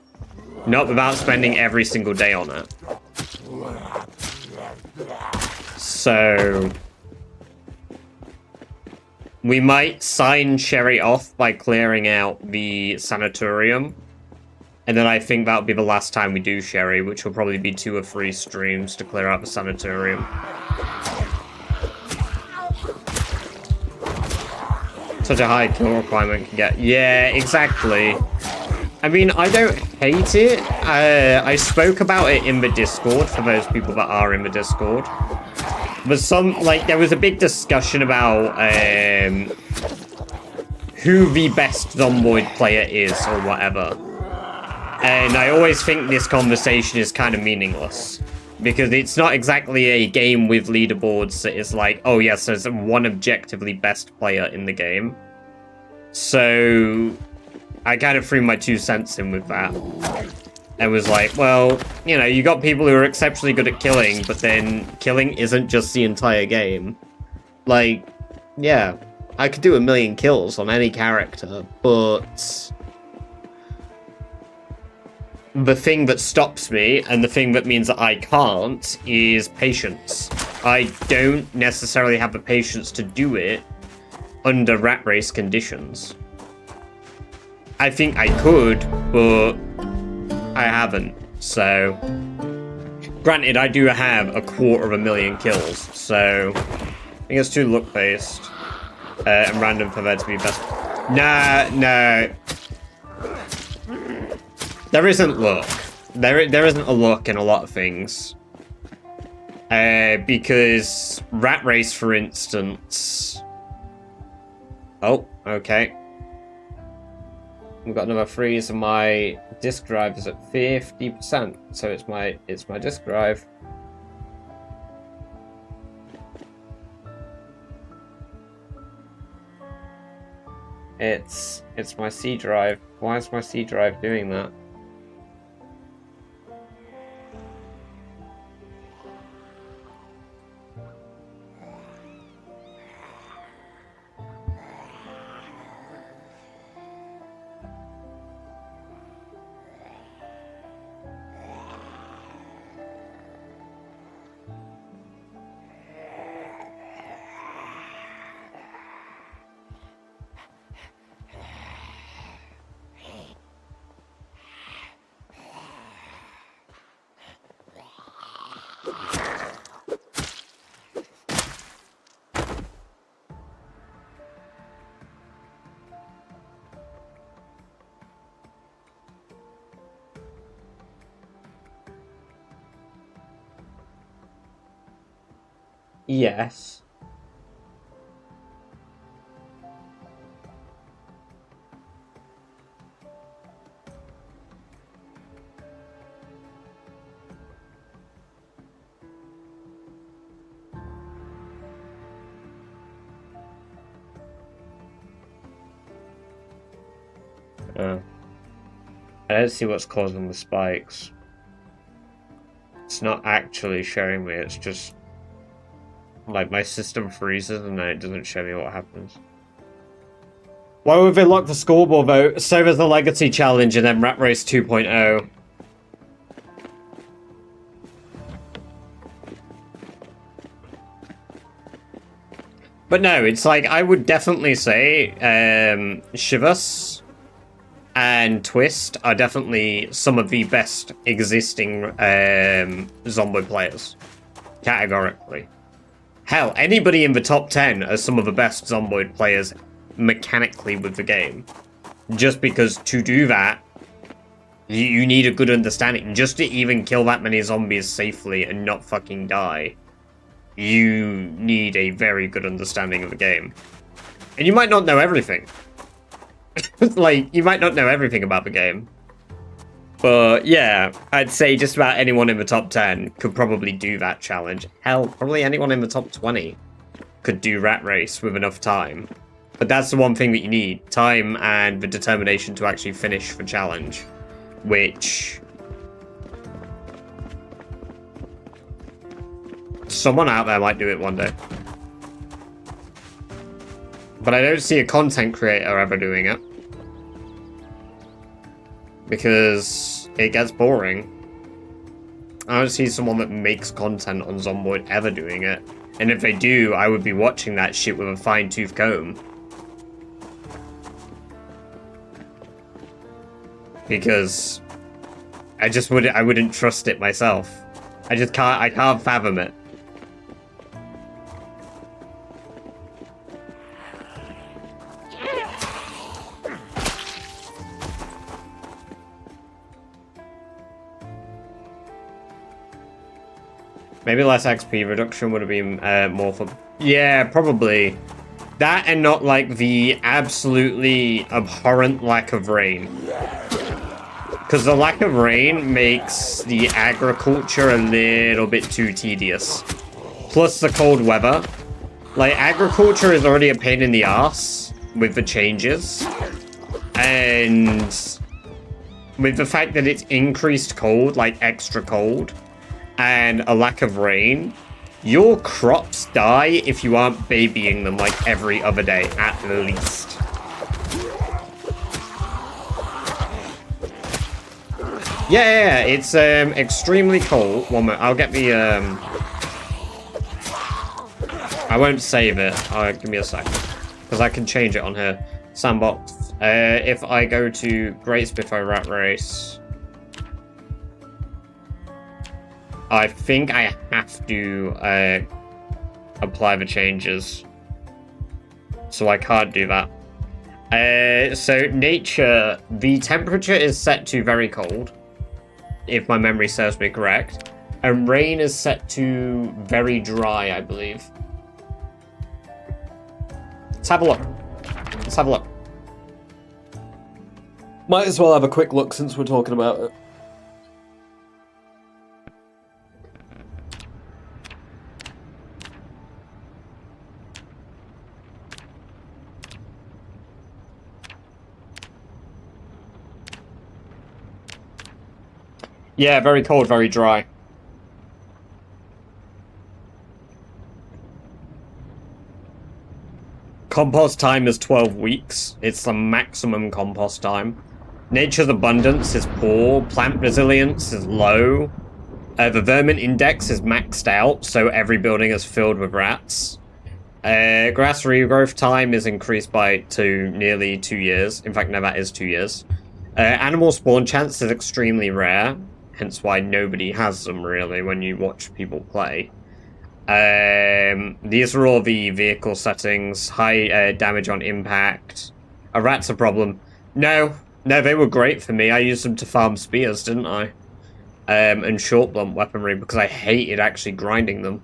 Not without spending every single day on it. So we might sign Sherry off by clearing out the sanatorium. And then I think that'll be the last time we do Sherry, which will probably be 2 or 3 streams to clear out the sanatorium. Such a high kill requirement can get. Yeah, exactly. I mean, I don't hate it. I spoke about it in the Discord for those people that are in the Discord. But there was a big discussion about who the best Zomboid player is or whatever. And I always think this conversation is kind of meaningless. Because it's not exactly a game with leaderboards that is like, oh yes, there's one objectively best player in the game. So I kind of threw my 2 cents in with that. And was like, well, you know, you got people who are exceptionally good at killing, but then killing isn't just the entire game. Like, yeah, I could do 1,000,000 kills on any character, but the thing that stops me, and the thing that means that I can't, is patience. I don't necessarily have the patience to do it under Rat Race conditions. I think I could, but I haven't, so... Granted, I do have 250,000 kills, so... I think it's too luck-based. And random for there to be best... No. There isn't luck. There isn't a luck in a lot of things. Because Rat Race, for instance... Oh, okay. We've got another freeze, and my disk drive is at 50%. So it's my disk drive. It's my C drive. Why is my C drive doing that? Yes. I don't see what's causing the spikes. It's not actually showing me, it's just like my system freezes and then it doesn't show me what happens. Why would they lock the scoreboard vote? So there's the Legacy Challenge and then Rat Race 2.0. But no, it's like, I would definitely say Shivas and Twist are definitely some of the best existing Zomboid players. Categorically. Hell, anybody in the top 10 are some of the best Zomboid players mechanically with the game. Just because to do that, you need a good understanding. Just to even kill that many zombies safely and not fucking die, you need a very good understanding of the game. And you might not know everything. Like, you might not know everything about the game. But yeah, I'd say just about anyone in the top 10 could probably do that challenge. Hell, probably anyone in the top 20 could do Rat Race with enough time. But that's the one thing that you need. Time and the determination to actually finish the challenge. Which... someone out there might do it one day. But I don't see a content creator ever doing it. Because it gets boring. I don't see someone that makes content on Zomboid ever doing it. And if they do, I would be watching that shit with a fine-tooth comb. Because I wouldn't trust it myself. I can't fathom it. Maybe less XP reduction would have been more for... Yeah, probably. That and not, like, the absolutely abhorrent lack of rain. Because the lack of rain makes the agriculture a little bit too tedious. Plus the cold weather. Like, agriculture is already a pain in the ass with the changes. And with the fact that it's increased cold, like extra cold, and a lack of rain, your crops die if you aren't babying them like every other day, at least. Yeah, it's extremely cold. One moment, I'll get the I won't save it. Give me a second, because I can change it on here. Sandbox. If I go to Great Spiffo Rat Race, I think I have to apply the changes, so I can't do that. So nature, the temperature is set to very cold, if my memory serves me correct, and rain is set to very dry, I believe. Let's have a look. Let's have a look. Might as well have a quick look since we're talking about it. Yeah, very cold, very dry. Compost time is 12 weeks. It's the maximum compost time. Nature's abundance is poor. Plant resilience is low. The vermin index is maxed out, so every building is filled with rats. Grass regrowth time is increased to nearly 2 years. In fact, no, that is 2 years. Animal spawn chance is extremely rare, hence why nobody has them, really, when you watch people play. These are all the vehicle settings. High damage on impact. A rat's a problem. No, they were great for me. I used them to farm spears, didn't I? And short blunt weaponry, because I hated actually grinding them.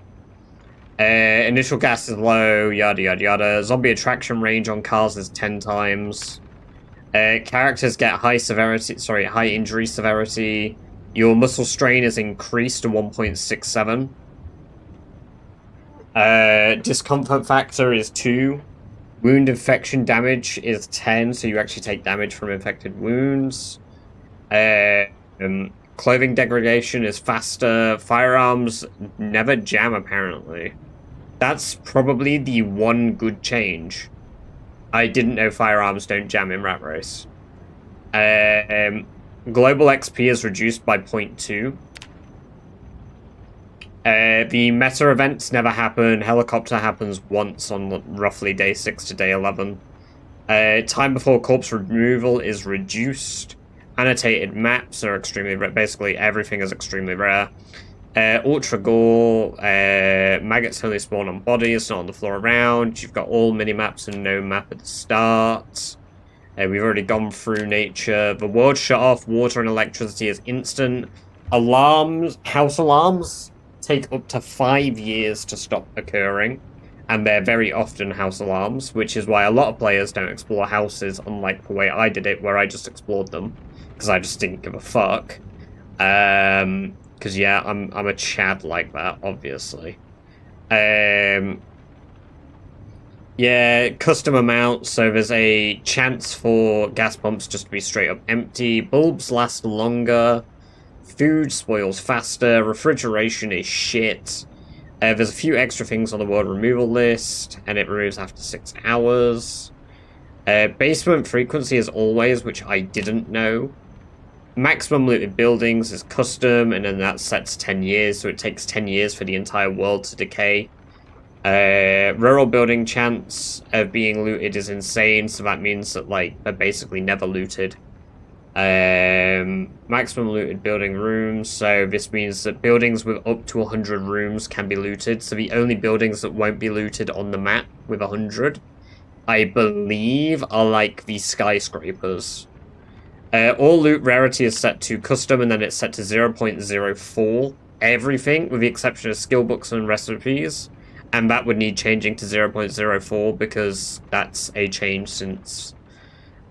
Initial gas is low, yada yada yada. Zombie attraction range on cars is 10 times. Characters get high injury severity. Your muscle strain is increased to 1.67. Discomfort factor is 2. Wound infection damage is 10, so you actually take damage from infected wounds. Clothing degradation is faster. Firearms never jam, apparently. That's probably the one good change. I didn't know firearms don't jam in Rat Race. Global XP is reduced by 0.2. The meta events never happen. Helicopter happens once on roughly day 6 to day 11. Time before corpse removal is reduced. Annotated maps are extremely rare. Basically, everything is extremely rare. Ultra gore. Maggots only spawn on bodies, not on the floor around. You've got all mini-maps and no map at the start. We've already gone through nature. The world shut off. Water and electricity is instant. Alarms, house alarms, take up to 5 years to stop occurring. And they're very often house alarms, which is why a lot of players don't explore houses, unlike the way I did it, where I just explored them. Because I just didn't give a fuck. Because, yeah, I'm a Chad like that, obviously. Yeah, custom amounts. So there's a chance for gas pumps just to be straight up empty. Bulbs last longer. Food spoils faster. Refrigeration is shit. There's a few extra things on the world removal list, and it removes after 6 hours. Basement frequency is always, which I didn't know. Maximum looted buildings is custom, and then that sets 10 years, so it takes 10 years for the entire world to decay. Rural building chance of being looted is insane, so that means that, like, they're basically never looted. Maximum looted building rooms, so this means that buildings with up to 100 rooms can be looted, so the only buildings that won't be looted on the map with 100, I believe, are like the skyscrapers. All loot rarity is set to custom, and then it's set to 0.04 everything, with the exception of skill books and recipes, and that would need changing to 0.04 because that's a change since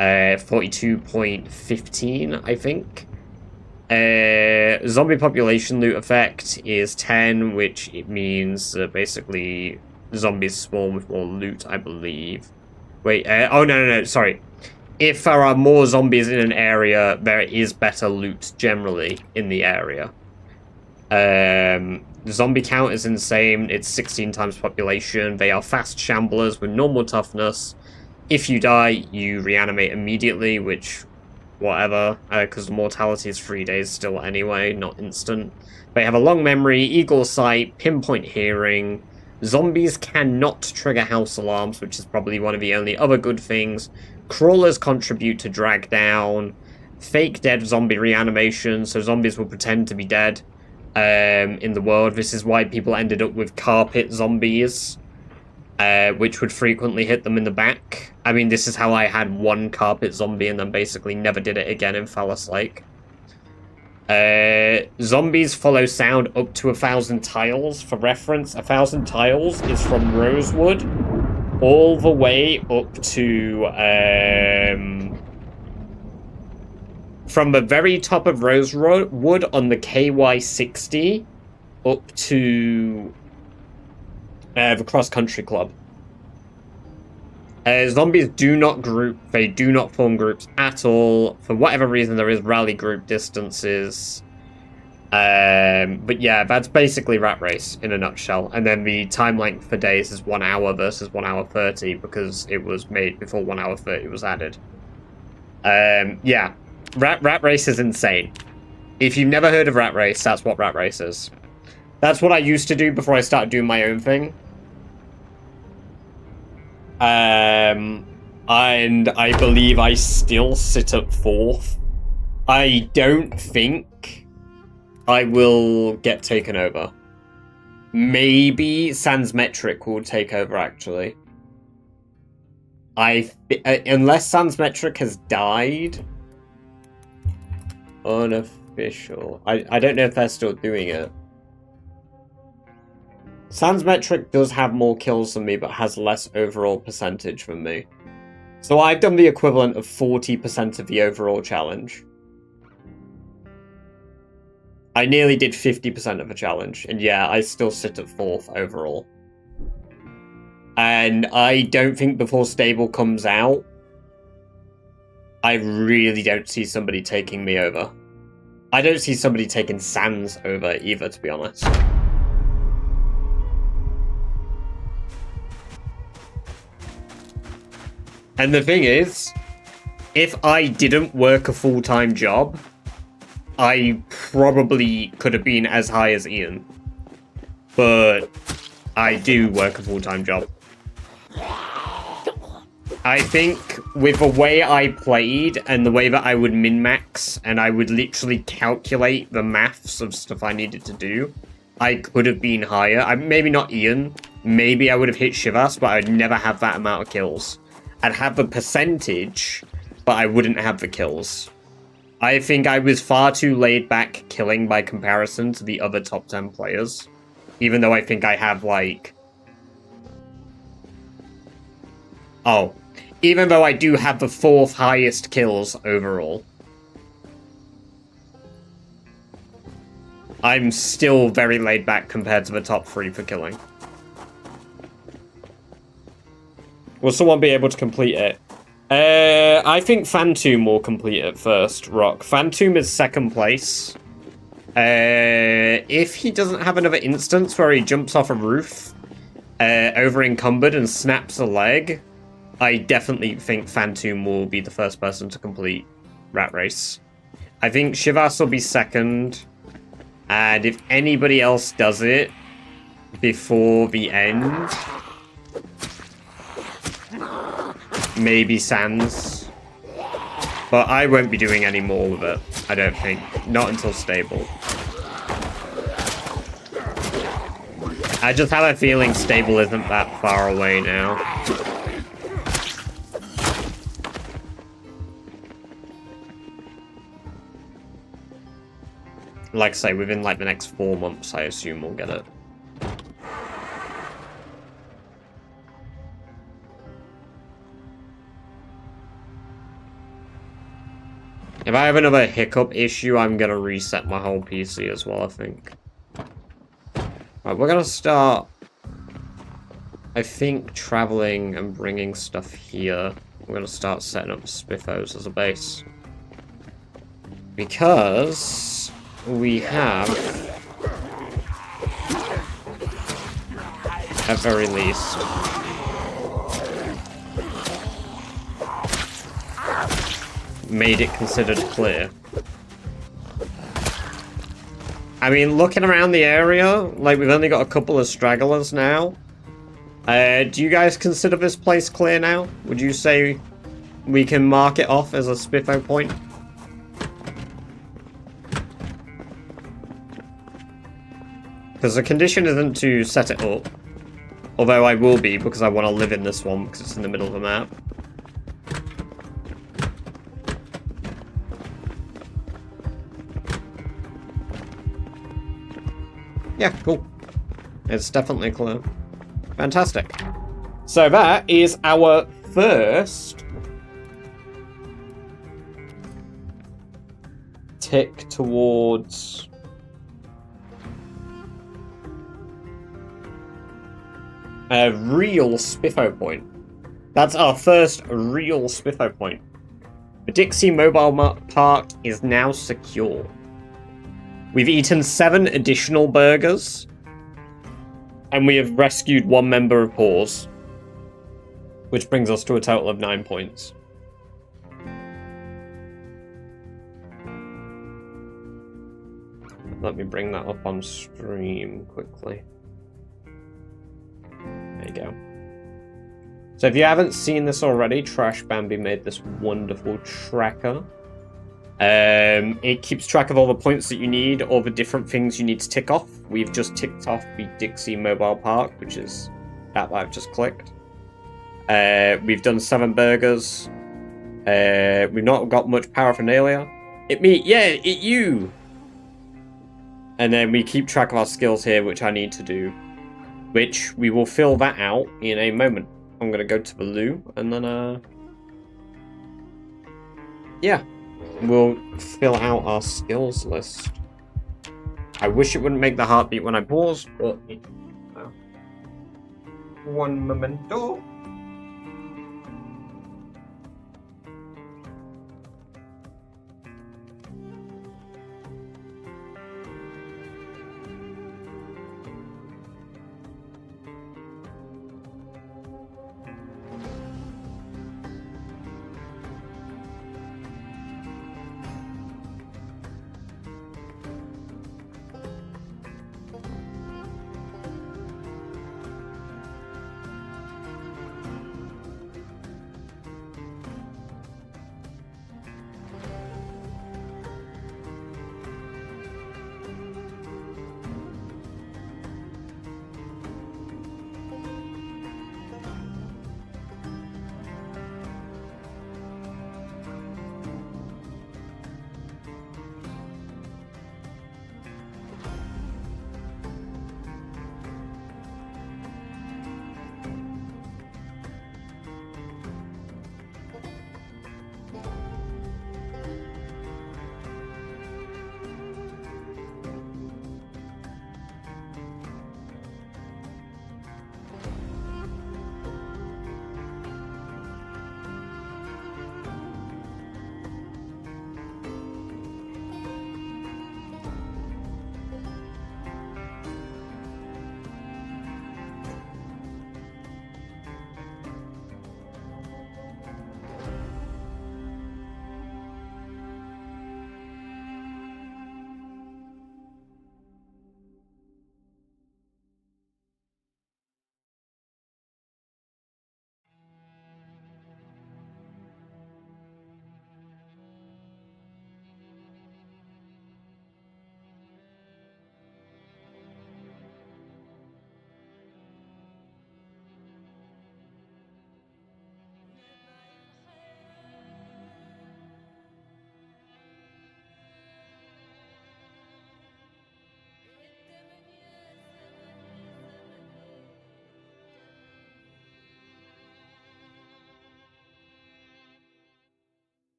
42.15, I think. Zombie population loot effect is 10, which it means that basically zombies spawn with more loot, I believe. Wait, oh no, sorry. If there are more zombies in an area, there is better loot generally in the area. The zombie count is insane. It's 16 times population. They are fast shamblers with normal toughness. If you die, you reanimate immediately, which, whatever, because the mortality is 3 days still anyway, not instant. They have a long memory, eagle sight, pinpoint hearing. Zombies cannot trigger house alarms, which is probably one of the only other good things. Crawlers contribute to drag down. Fake dead zombie reanimation, so zombies will pretend to be dead in the world. This is why people ended up with carpet zombies, which would frequently hit them in the back. I mean, this is how I had one carpet zombie and then basically never did it again in Phallus Lake. Zombies follow sound up to 1,000 tiles. For reference, 1,000 tiles is from Rosewood all the way up to from the very top of Rosewood on the KY60 up to the Cross Country Club. Zombies do not group. They do not form groups at all. For whatever reason, there is rally group distances. But yeah, that's basically Rat Race in a nutshell. And then the time length for days is 1 hour versus 1 hour 30 because it was made before 1 hour 30 was added. Yeah, Rat Race is insane. If you've never heard of Rat Race, that's what Rat Race is. That's what I used to do before I started doing my own thing. And I believe I still sit at 4th. I don't think I will get taken over. Maybe Sans Metric will take over, actually. Unless Sans Metric has died. Unofficial. I don't know if they're still doing it. Sans Metric does have more kills than me, but has less overall percentage than me. So I've done the equivalent of 40% of the overall challenge. I nearly did 50% of a challenge, and yeah, I still sit at 4th overall. And I don't think before Stable comes out, I really don't see somebody taking me over. I don't see somebody taking Sans over either, to be honest. And the thing is, if I didn't work a full-time job, I probably could have been as high as Ian. But I do work a full-time job. I think with the way I played and the way that I would min-max and I would literally calculate the maths of stuff I needed to do, I could have been higher. Maybe not Ian. Maybe I would have hit Shivas, but I'd never have that amount of kills. I'd have the percentage, but I wouldn't have the kills. I think I was far too laid back killing by comparison to the other top 10 players. Even though I think I have, like... Oh. Even though I do have the 4th highest kills overall. I'm still very laid back compared to the top 3 for killing. Will someone be able to complete it? I think Phantom will complete it first, Rock. Phantom is 2nd place. If he doesn't have another instance where he jumps off a roof, over encumbered and snaps a leg, I definitely think Phantom will be the first person to complete Rat Race. I think Shivas will be 2nd, and if anybody else does it before the end, maybe Sans. But I won't be doing any more with it, I don't think. Not until Stable. I just have a feeling Stable isn't that far away now. Like I say, within like the next 4 months, I assume we'll get it. If I have another hiccup issue, I'm gonna reset my whole PC as well, I think. Right, we're gonna start, I think, traveling and bringing stuff here. We're gonna start setting up Spiffos as a base. Because we have, at very least, made it considered clear. I mean, looking around the area, like, we've only got a couple of stragglers now. Do you guys consider this place clear now? Would you say we can mark it off as a Spiffo point? Because the condition isn't to set it up. Although I will be, because I want to live in this one, because it's in the middle of the map. Yeah, cool. It's definitely clear. Fantastic. So that is our first tick towards a real Spiffo point. That's our first real Spiffo point. The Dixie Mobile Park is now secure. We've eaten 7 additional burgers. And we have rescued 1 member of Paws. Which brings us to a total of 9 points. Let me bring that up on stream quickly. There you go. So if you haven't seen this already, Trash Bambi made this wonderful tracker. It keeps track of all the points that you need, all the different things you need to tick off. We've just ticked off the Dixie Mobile Park, which is that I've just clicked. We've done 7 burgers. We've not got much paraphernalia. It me, yeah, it you! And then we keep track of our skills here, which I need to do. Which we will fill that out in a moment. I'm gonna go to the loo, and then, yeah. We'll fill out our skills list. I wish it wouldn't make the heartbeat when I pause, but... One momento.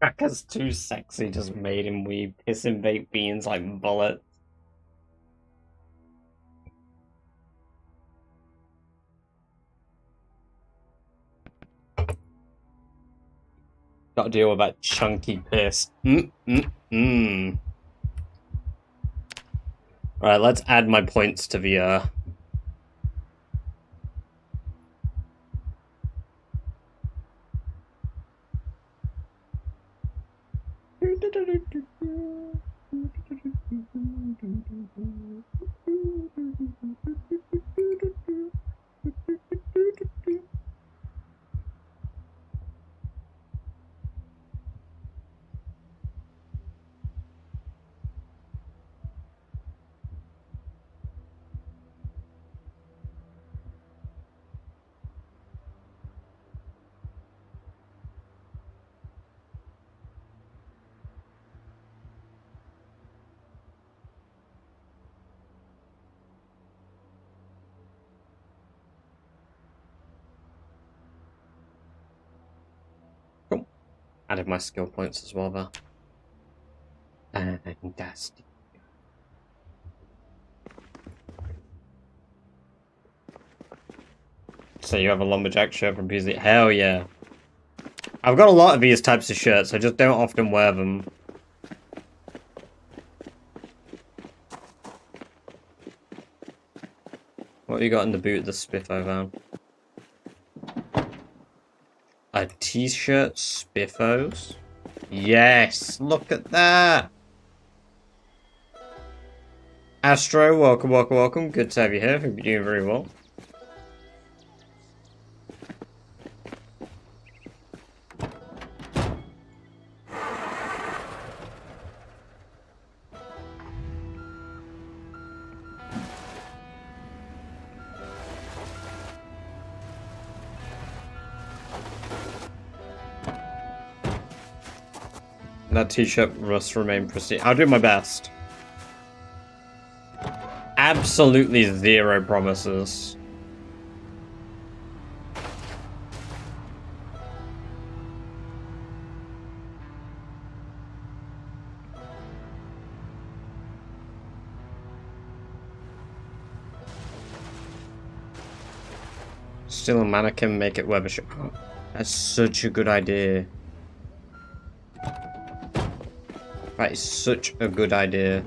Cracker's too sexy just made him weep. Pissing baked beans like bullets. Gotta deal with that chunky piss. Alright, let's add my points to the, Cool. Added my skill points as well there. Fantastic. So you have a lumberjack shirt from PZ? Hell yeah. I've got a lot of these types of shirts, I just don't often wear them. What have you got in the boot of the Spiffo van? A t-shirt Spiffos? Yes, look at that! Astro, welcome, welcome, welcome. Good to have you here. Hope you're doing very well. That t-shirt must remain pristine. I'll do my best. Absolutely zero promises. Still a mannequin, make it weather shirt. That's such a good idea. That is such a good idea.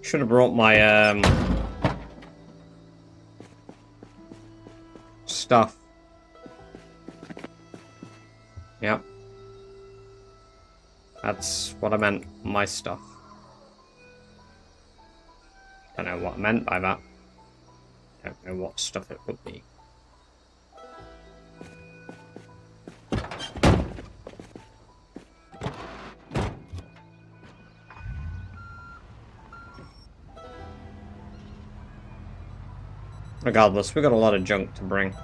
Should have brought my stuff. Yep. That's what I meant, my stuff. Don't know what I meant by that. Don't know what stuff it would be. Regardless, we got a lot of junk to bring.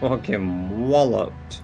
Fucking walloped.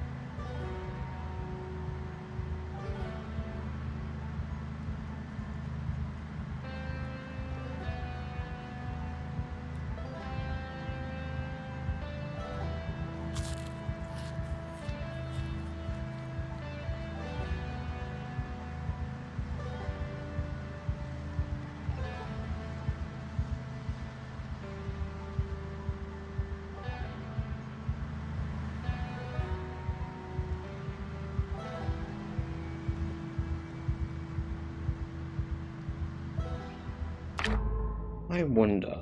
I wonder.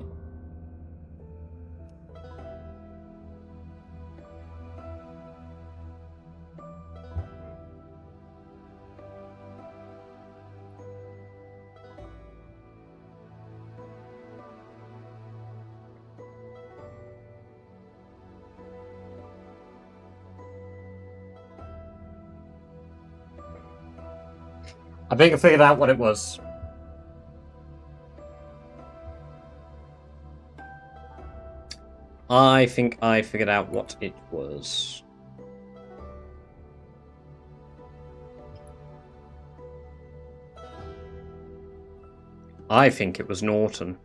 I think I figured out what it was. I think I figured out what it was. I think it was Norton.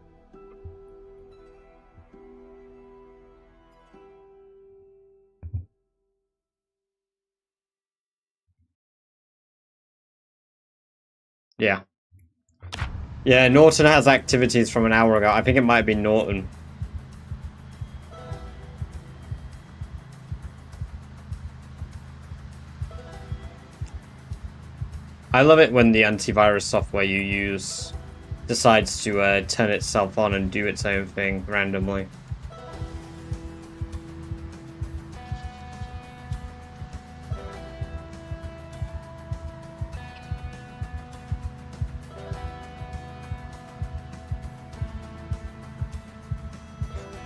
Yeah. Yeah, Norton has activities from an hour ago. I think it might have been Norton. I love it when the antivirus software you use decides to turn itself on and do its own thing randomly.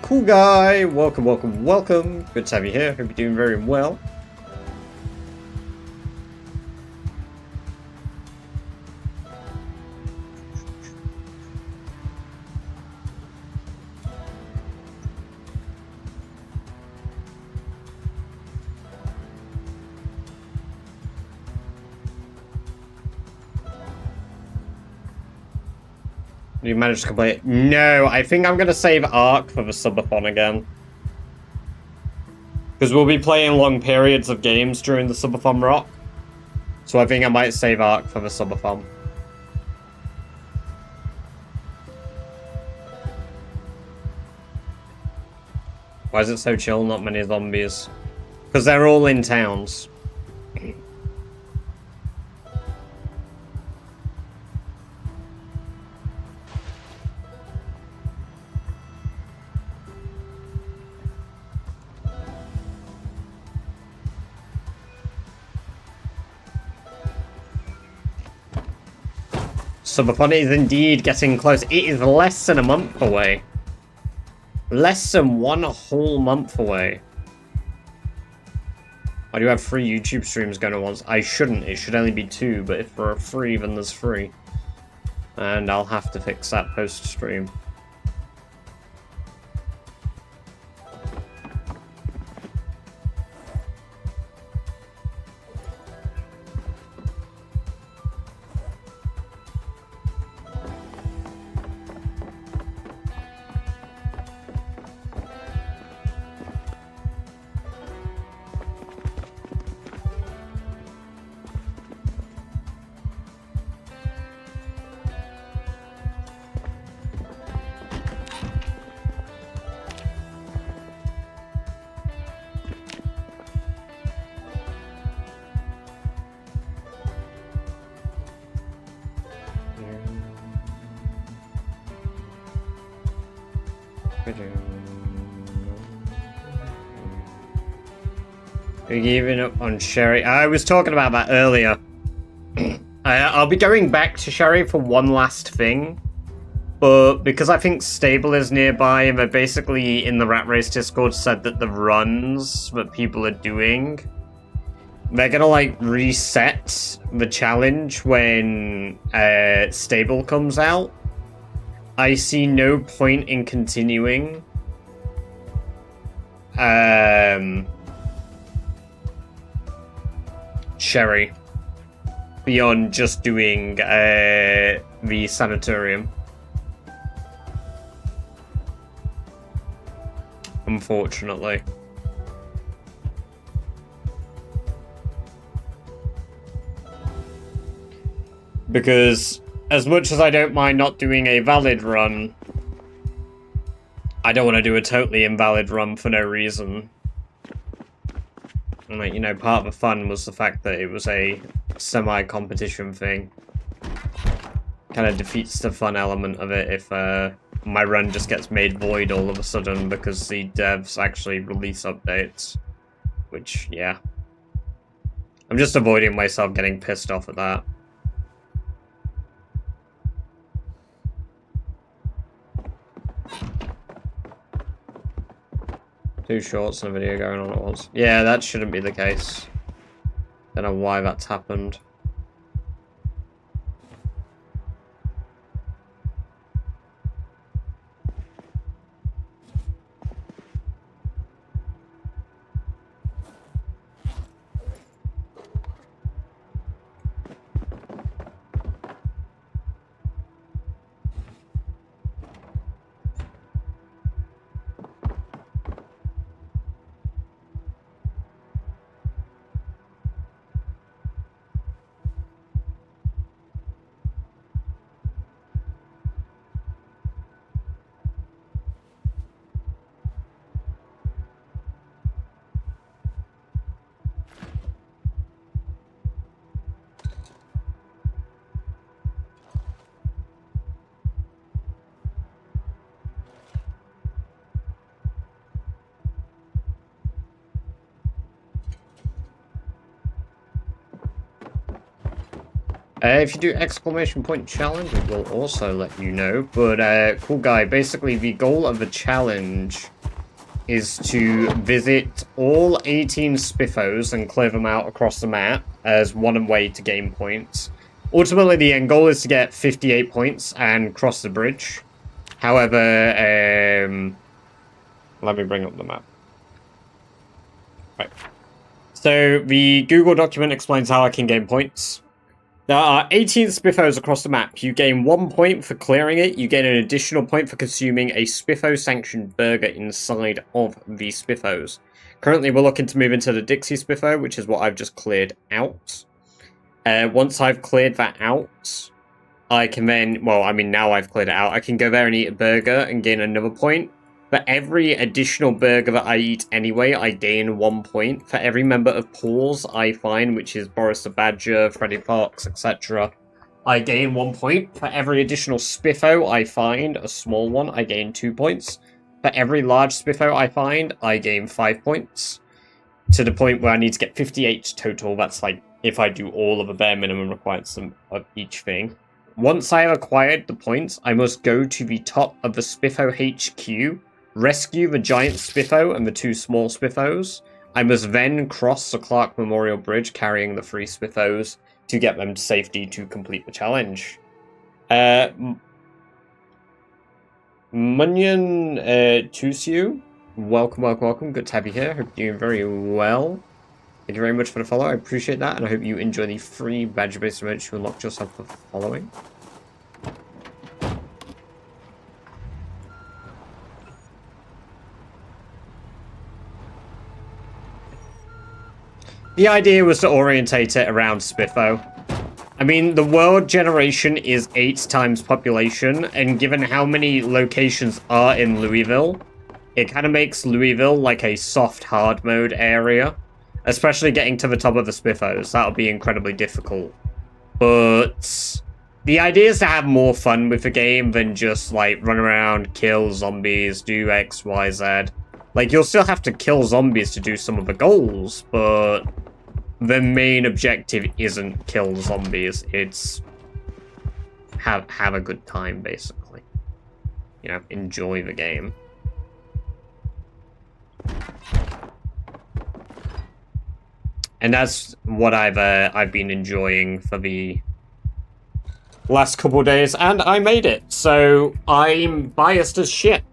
Cool guy! Welcome, welcome, welcome. Good to have you here. Hope you're doing very well. You managed to complete it? No, I think I'm going to save Ark for the subathon again. Because we'll be playing long periods of games during the subathon rock. So I think I might save Ark for the subathon. Why is it so chill? Not many zombies. Because they're all in towns. Subathon is indeed getting close. It is less than a month away. Less than one whole month away. I do have 3 YouTube streams going on once. I shouldn't. It should only be 2, but if there are 3, then there's 3. And I'll have to fix that post-stream. You're giving up on Sherry. I was talking about that earlier. I'll be going back to Sherry for one last thing. But because I think Stable is nearby, and they're basically in the Rat Race Discord said that the runs that people are doing, they're gonna like reset the challenge when Stable comes out. I see no point in continuing. Sherry beyond just doing the Sanitarium. Unfortunately. Because as much as I don't mind not doing a valid run, I don't want to do a totally invalid run for no reason. And, like, you know, part of the fun was the fact that it was a semi-competition thing. Kind of defeats the fun element of it if my run just gets made void all of a sudden because the devs actually release updates. Which, yeah. I'm just avoiding myself getting pissed off at that. Two shorts and a video going on at once. Yeah, that shouldn't be the case. Don't know why that's happened. If you do exclamation point challenge, it will also let you know. But, cool guy, basically the goal of the challenge is to visit all 18 Spiffos and clear them out across the map as one way to gain points. Ultimately, the end goal is to get 58 points and cross the bridge. However, let me bring up the map. Right. So, the Google document explains how I can gain points. There are 18 Spiffos across the map. You gain 1 point for clearing it. You gain an additional point for consuming a Spiffo-sanctioned burger inside of the Spiffos. Currently, we're looking to move into the Dixie Spiffo, which is what I've just cleared out. Once I've cleared that out, I can then... Well, I mean, now I've cleared it out. I can go there and eat a burger and gain another point. For every additional burger that I eat anyway, I gain 1 point. For every member of Paws I find, which is Boris the Badger, Freddy Fox, etc., I gain 1 point. For every additional Spiffo I find, a small one, I gain 2 points. For every large Spiffo I find, I gain 5 points. To the point where I need to get 58 total. That's like, if I do all of the bare minimum requirements of each thing. Once I have acquired the points, I must go to the top of the Spiffo HQ, rescue the giant Spiffo and the 2 small Spiffos. I must then cross the Clark Memorial Bridge carrying the 3 Spiffos to get them to safety to complete the challenge. Munyon Tusiu, welcome. Good to have you here. Hope you're doing very well. Thank you very much for the follow. I appreciate that, and I hope you enjoy the free badge-based merch you unlocked yourself for following. The idea was to orientate it around Spiffo. I mean, the world generation is 8 times population, and given how many locations are in Louisville, it kind of makes Louisville like a soft hard mode area. Especially getting to the top of the Spiffos. That'll be incredibly difficult. But the idea is to have more fun with the game than just, like, run around, kill zombies, do X, Y, Z. Like, you'll still have to kill zombies to do some of the goals, but the main objective isn't kill zombies. It's have a good time, basically. You know, enjoy the game. And that's what I've been enjoying for the last couple of days, and I made it, so I'm biased as shit.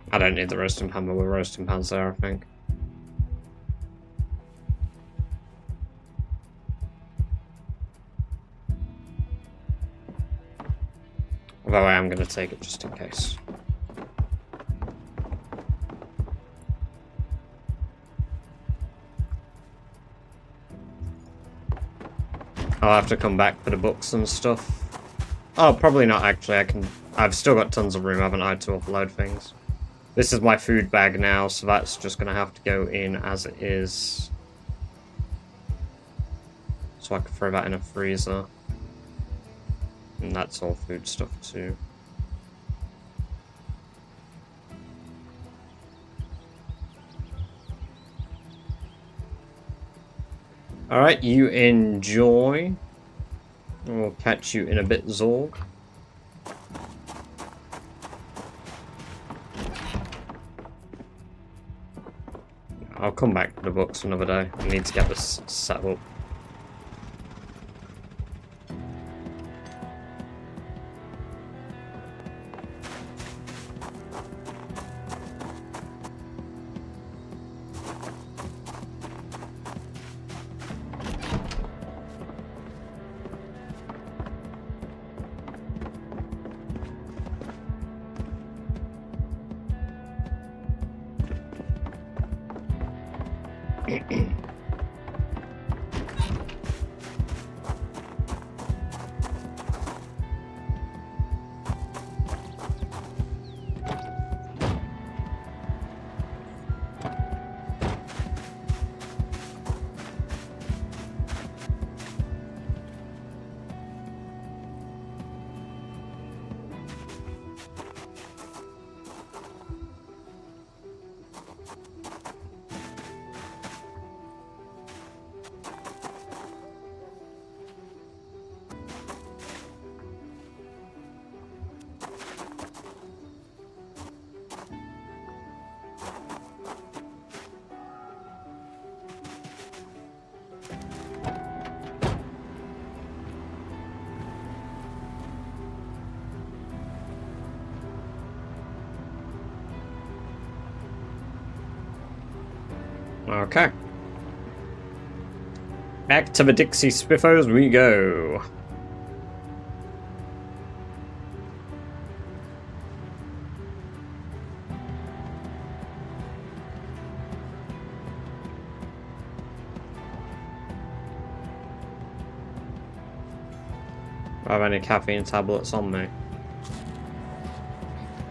I don't need the roasting pan, but we're roasting pans there, I think. Although I am going to take it just in case. I'll have to come back for the books and stuff. Oh, probably not actually. I've still got tons of room, haven't I, to offload things. This is my food bag now, so that's just going to have to go in as it is. So I can throw that in a freezer. And that's all food stuff too. Alright, you enjoy. We'll catch you in a bit, Zorg. I'll come back to the books another day. I need to get this set up. Okay. Back to the Dixie Spiffos we go. Do I have any caffeine tablets on me?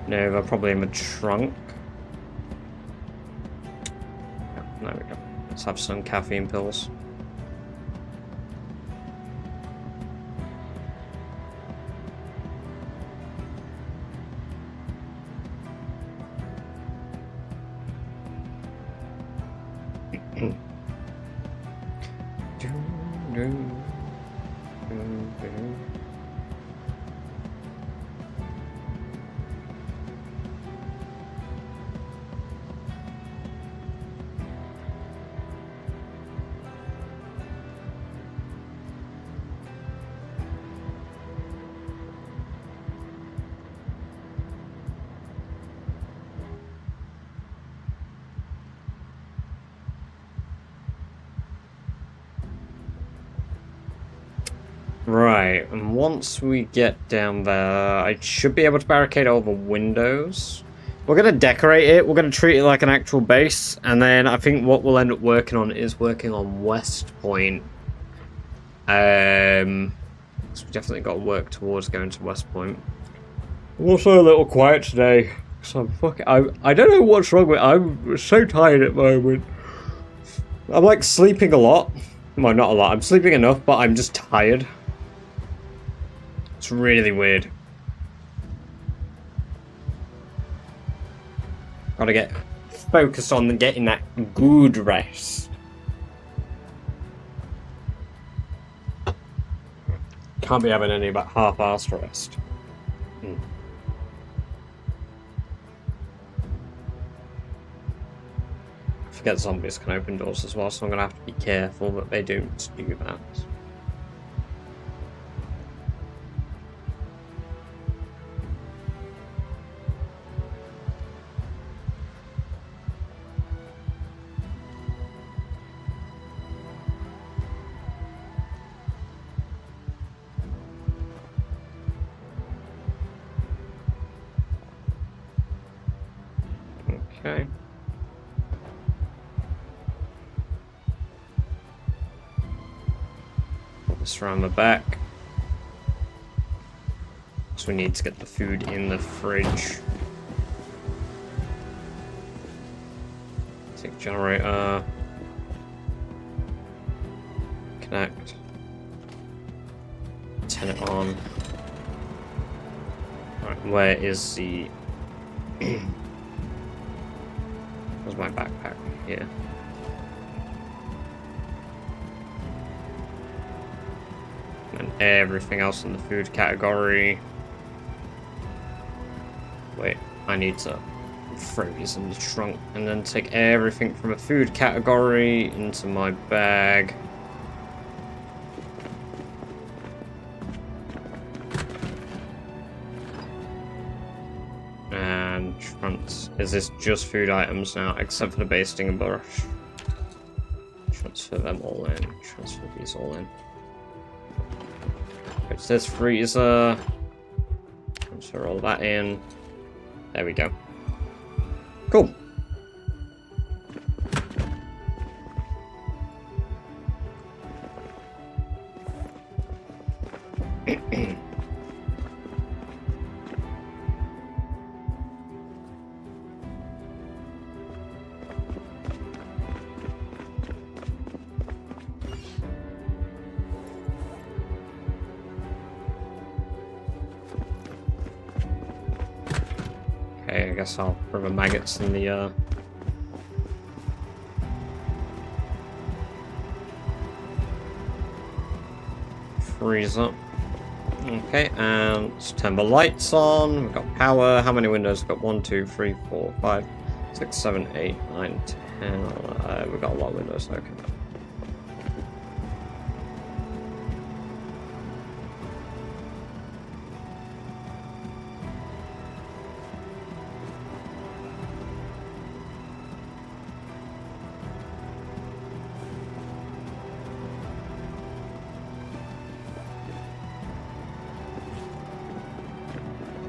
No, they're probably in the trunk. There we go. Let's have some caffeine pills. Right, and once we get down there, I should be able to barricade all the windows. We're going to decorate it, we're going to treat it like an actual base, and then I think what we'll end up working on is working on West Point. So we definitely got to work towards going to West Point. I'm also a little quiet today, so I don't know what's wrong with me. I'm so tired at the moment. I'm like sleeping a lot. Well, not a lot, I'm sleeping enough, but I'm just tired. It's really weird. Gotta get focused on getting that good rest. Can't be having any about half-assed rest. Forget zombies can open doors as well, so I'm gonna have to be careful that they don't do that. Okay. Put this around the back. So we need to get the food in the fridge. Take generator. Connect. Turn it on. Right, where is the... Where's my backpack? Here. And everything else in the food category. Wait, I need to freeze in the trunk and then take everything from a food category into my bag. And is this just food items now, except for the basting and brush? Transfer them all in. Transfer these all in. It's this freezer. Transfer all that in. There we go. Cool. Okay, I guess I'll put the maggots in the freezer. Okay, and let's turn the lights on. We've got power. How many windows? We've got 1, 2, 3, 4, 5, 6, 7, 8, 9, 10. We've got a lot of windows. Okay.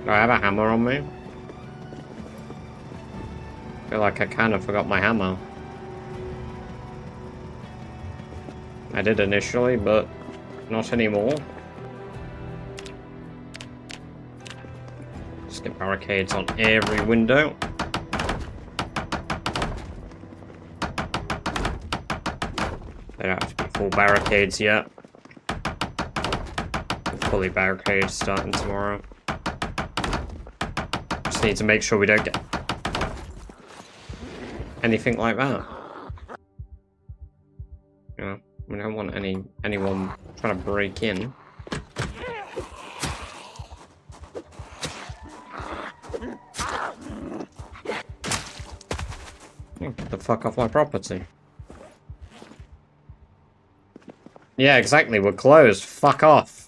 Do I have a hammer on me? I feel like I kind of forgot my hammer. I did initially, but not anymore. Just get barricades on every window. They don't have to be full barricades yet. Fully barricades starting tomorrow. Just need to make sure we don't get anything like that. Yeah, we don't want anyone trying to break in. Get the fuck off my property. Yeah, exactly, we're closed. Fuck off.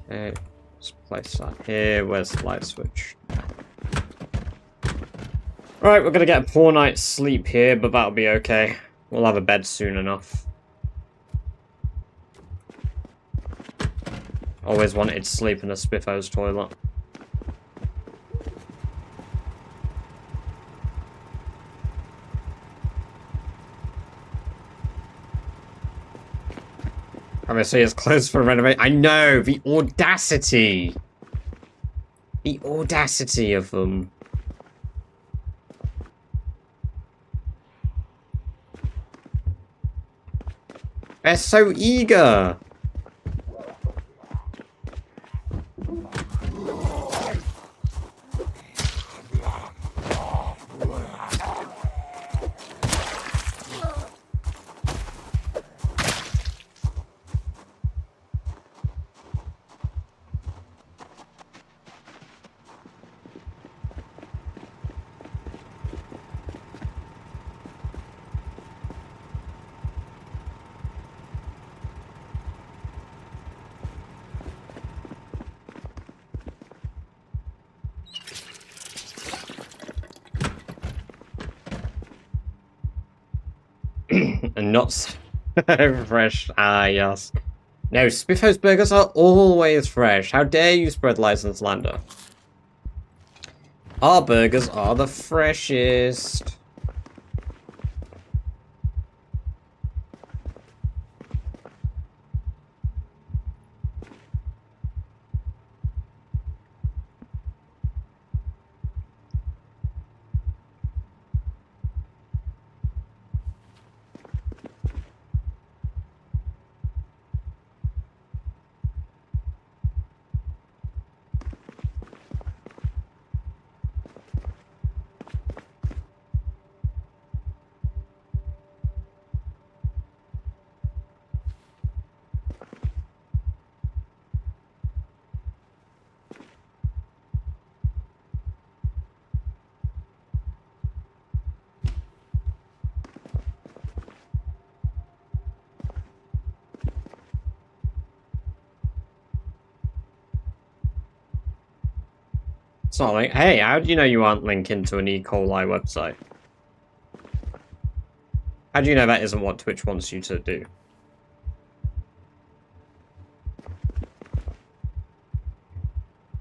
Okay, let's place that here. Where's the light switch? Right, we're gonna get a poor night's sleep here, but that'll be okay. We'll have a bed soon enough. Always wanted to sleep in a Spiffo's toilet. Obviously, it's closed for renovation. I know! The audacity! The audacity of them. They're so eager! And not so fresh. Ah, yes. No, Spiffo's burgers are always fresh. How dare you spread lies and slander? Our burgers are the freshest. It's not like, hey, how do you know you aren't linking to an E. coli website? How do you know that isn't what Twitch wants you to do?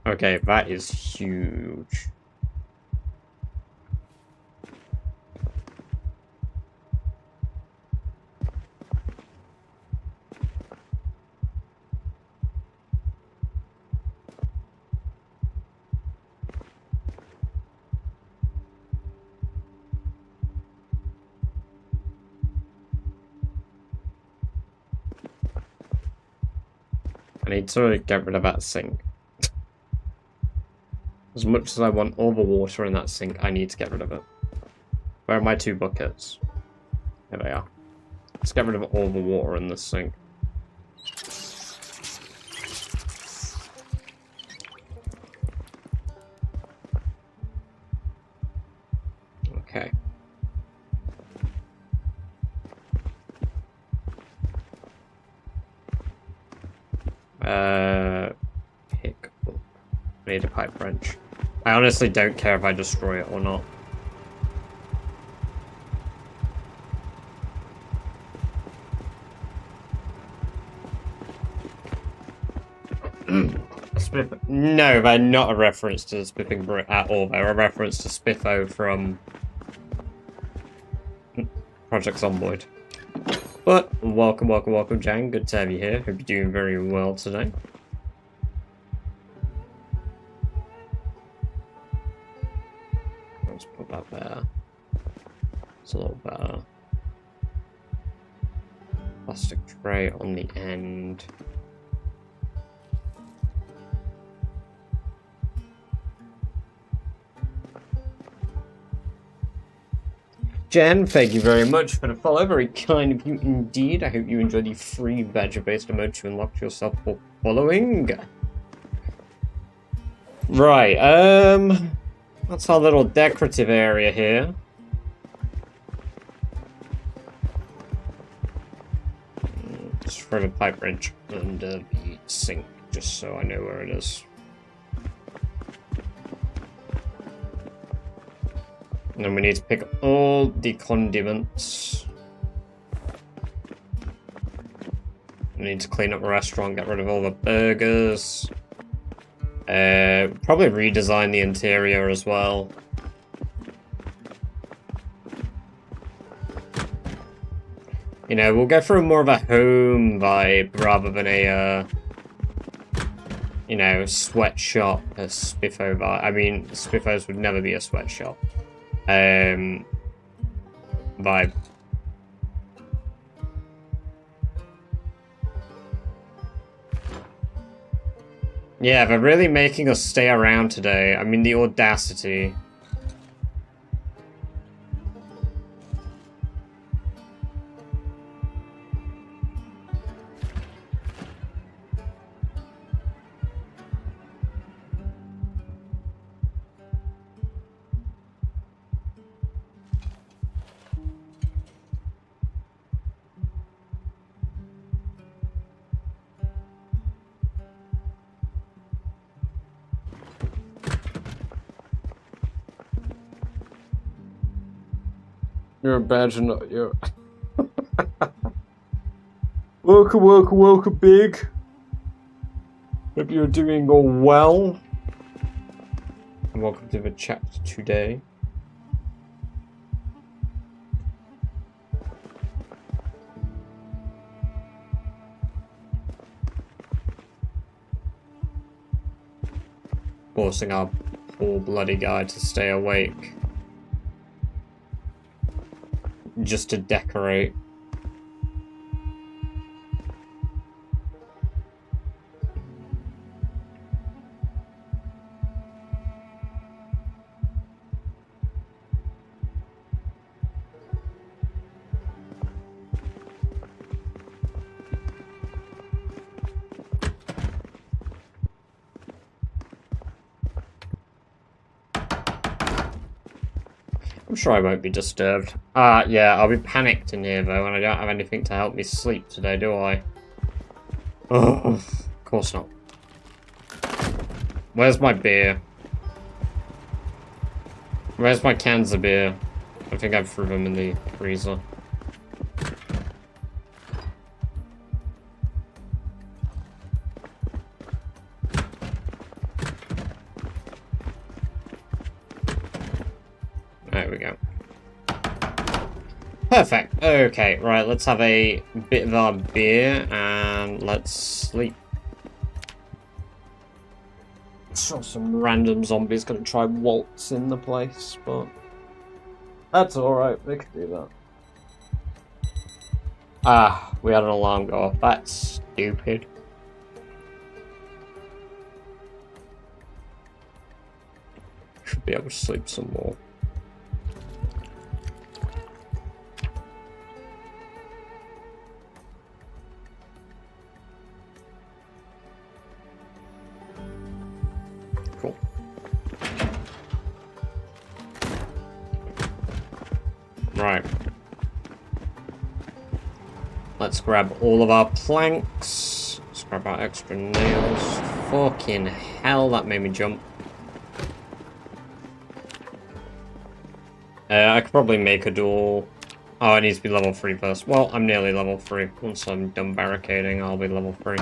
Okay, that is huge. I need to get rid of that sink. As much as I want all the water in that sink, I need to get rid of it. Where are my 2 buckets? Here they are. Let's get rid of all the water in this sink. Okay. Pick up. Need a pipe wrench. I honestly don't care if I destroy it or not. No, they're not a reference to the Spiffing Brit at all. They're a reference to Spiffo from Project Zomboid. But welcome, welcome, welcome, Jan. Good to have you here. Hope you're doing very well today. Let's put that there. It's a little better. Plastic tray on the end. Jen, thank you very much for the follow. Very kind of you indeed. I hope you enjoyed the free badger-based emote you unlocked yourself for following. Right, that's our little decorative area here. Just throw the pipe wrench under the sink, just so I know where it is. And then we need to pick up all the condiments. We need to clean up the restaurant, get rid of all the burgers. Probably redesign the interior as well. You know, we'll go for more of a home vibe rather than a, you know, sweatshop, a Spiffo vibe. I mean, Spiffos would never be a sweatshop. Vibe. Yeah, they're really making us stay around today. I mean, the audacity. You're a badger, not you're. Welcome, welcome, welcome, Big. Hope you're doing all well. And welcome to the chat today. Forcing our poor bloody guy to stay awake. Just to decorate. I'm sure I won't be disturbed. Yeah, I'll be panicked in here though, and I don't have anything to help me sleep today, do I? Oh, of course not. Where's my beer? Where's my cans of beer? I think I threw them in the freezer. There we go. Perfect. Okay, right, let's have a bit of our beer and let's sleep. Sure, some random zombies gonna try waltz in the place, but that's alright, they can do that. Ah, we had an alarm go off. That's stupid. Should be able to sleep some more. Cool. Right. Let's grab all of our planks. Let's Grab out extra nails. Fucking hell, that made me jump. I could probably make a door. Oh, it needs to be level 3 first. Well, I'm nearly level 3. Once I'm done barricading, I'll be level 3.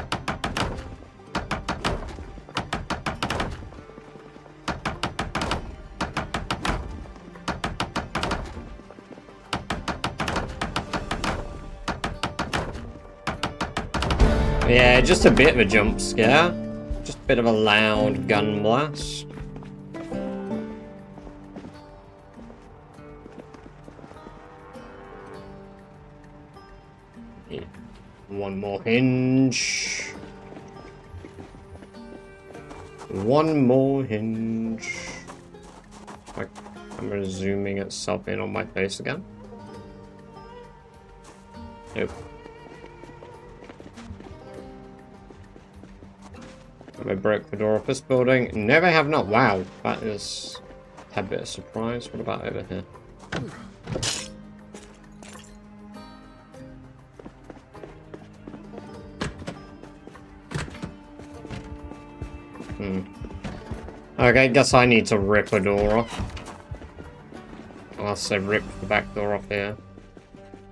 Yeah, just a bit of a jump scare. Just a bit of a loud gun blast. Yeah. One more hinge. One more hinge. My camera zooming itself in on my face again. Nope. I broke the door off this building. No, they have not. Wow, that is a bit of surprise. What about over here? Okay, guess I need to rip a door off. I'll say rip the back door off here.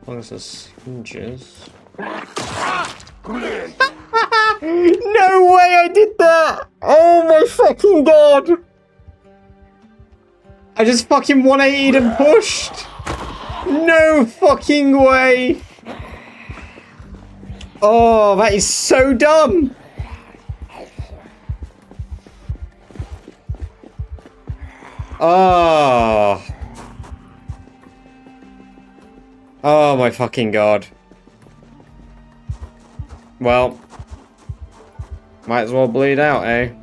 As long as there's hinges. No way I did that! Oh my fucking god! I just fucking 180'd and pushed! No fucking way! Oh, that is so dumb! Oh. Oh my fucking god. Well. Might as well bleed out, eh?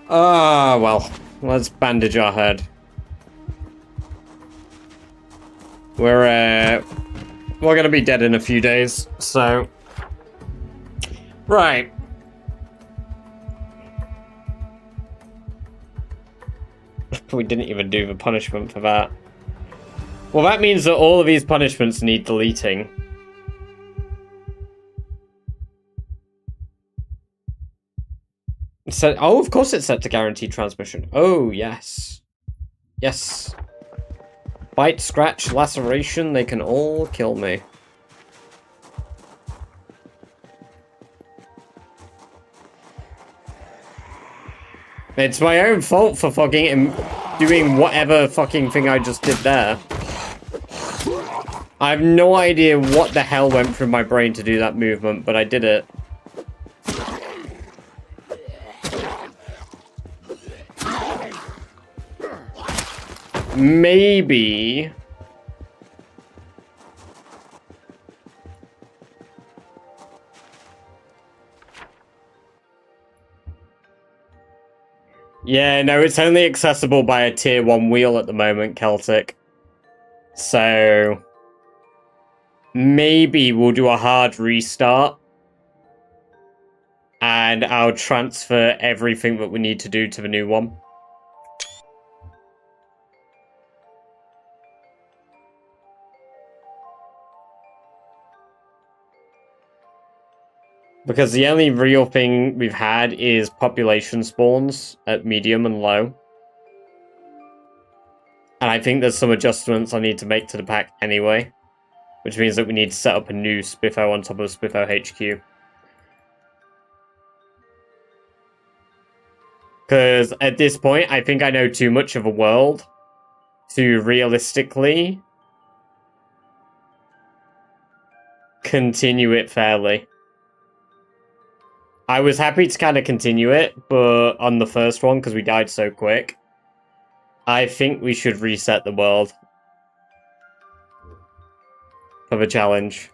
Ah, well. Let's bandage our head. We're gonna be dead in a few days, so... Right. We didn't even do the punishment for that. Well, that means that all of these punishments need deleting. So, oh, of course it's set to guaranteed transmission. Oh, yes. Yes. Bite, scratch, laceration, they can all kill me. It's my own fault for fucking doing whatever fucking thing I just did there. I have no idea what the hell went through my brain to do that movement, but I did it. Maybe... Yeah, no, it's only accessible by a tier 1 wheel at the moment, Celtic. So... maybe we'll do a hard restart. And I'll transfer everything that we need to do to the new one. Because the only real thing we've had is population spawns at medium and low. And I think there's some adjustments I need to make to the pack anyway. Which means that we need to set up a new Spiffo on top of Spiffo HQ. Because at this point, I think I know too much of a world to realistically continue it fairly. I was happy to kind of continue it, but on the first one, because we died so quick, I think we should reset the world for the challenge.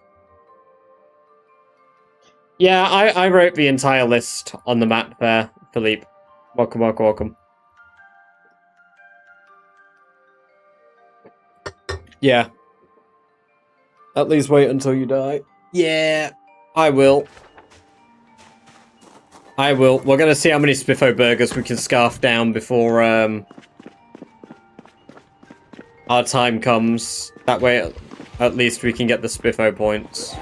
Yeah, I wrote the entire list on the map there, Philippe. Welcome, welcome, welcome. Yeah. At least wait until you die. Yeah, I will. I will. We're going to see how many Spiffo burgers we can scarf down before our our time comes. That way, at least we can get the Spiffo points.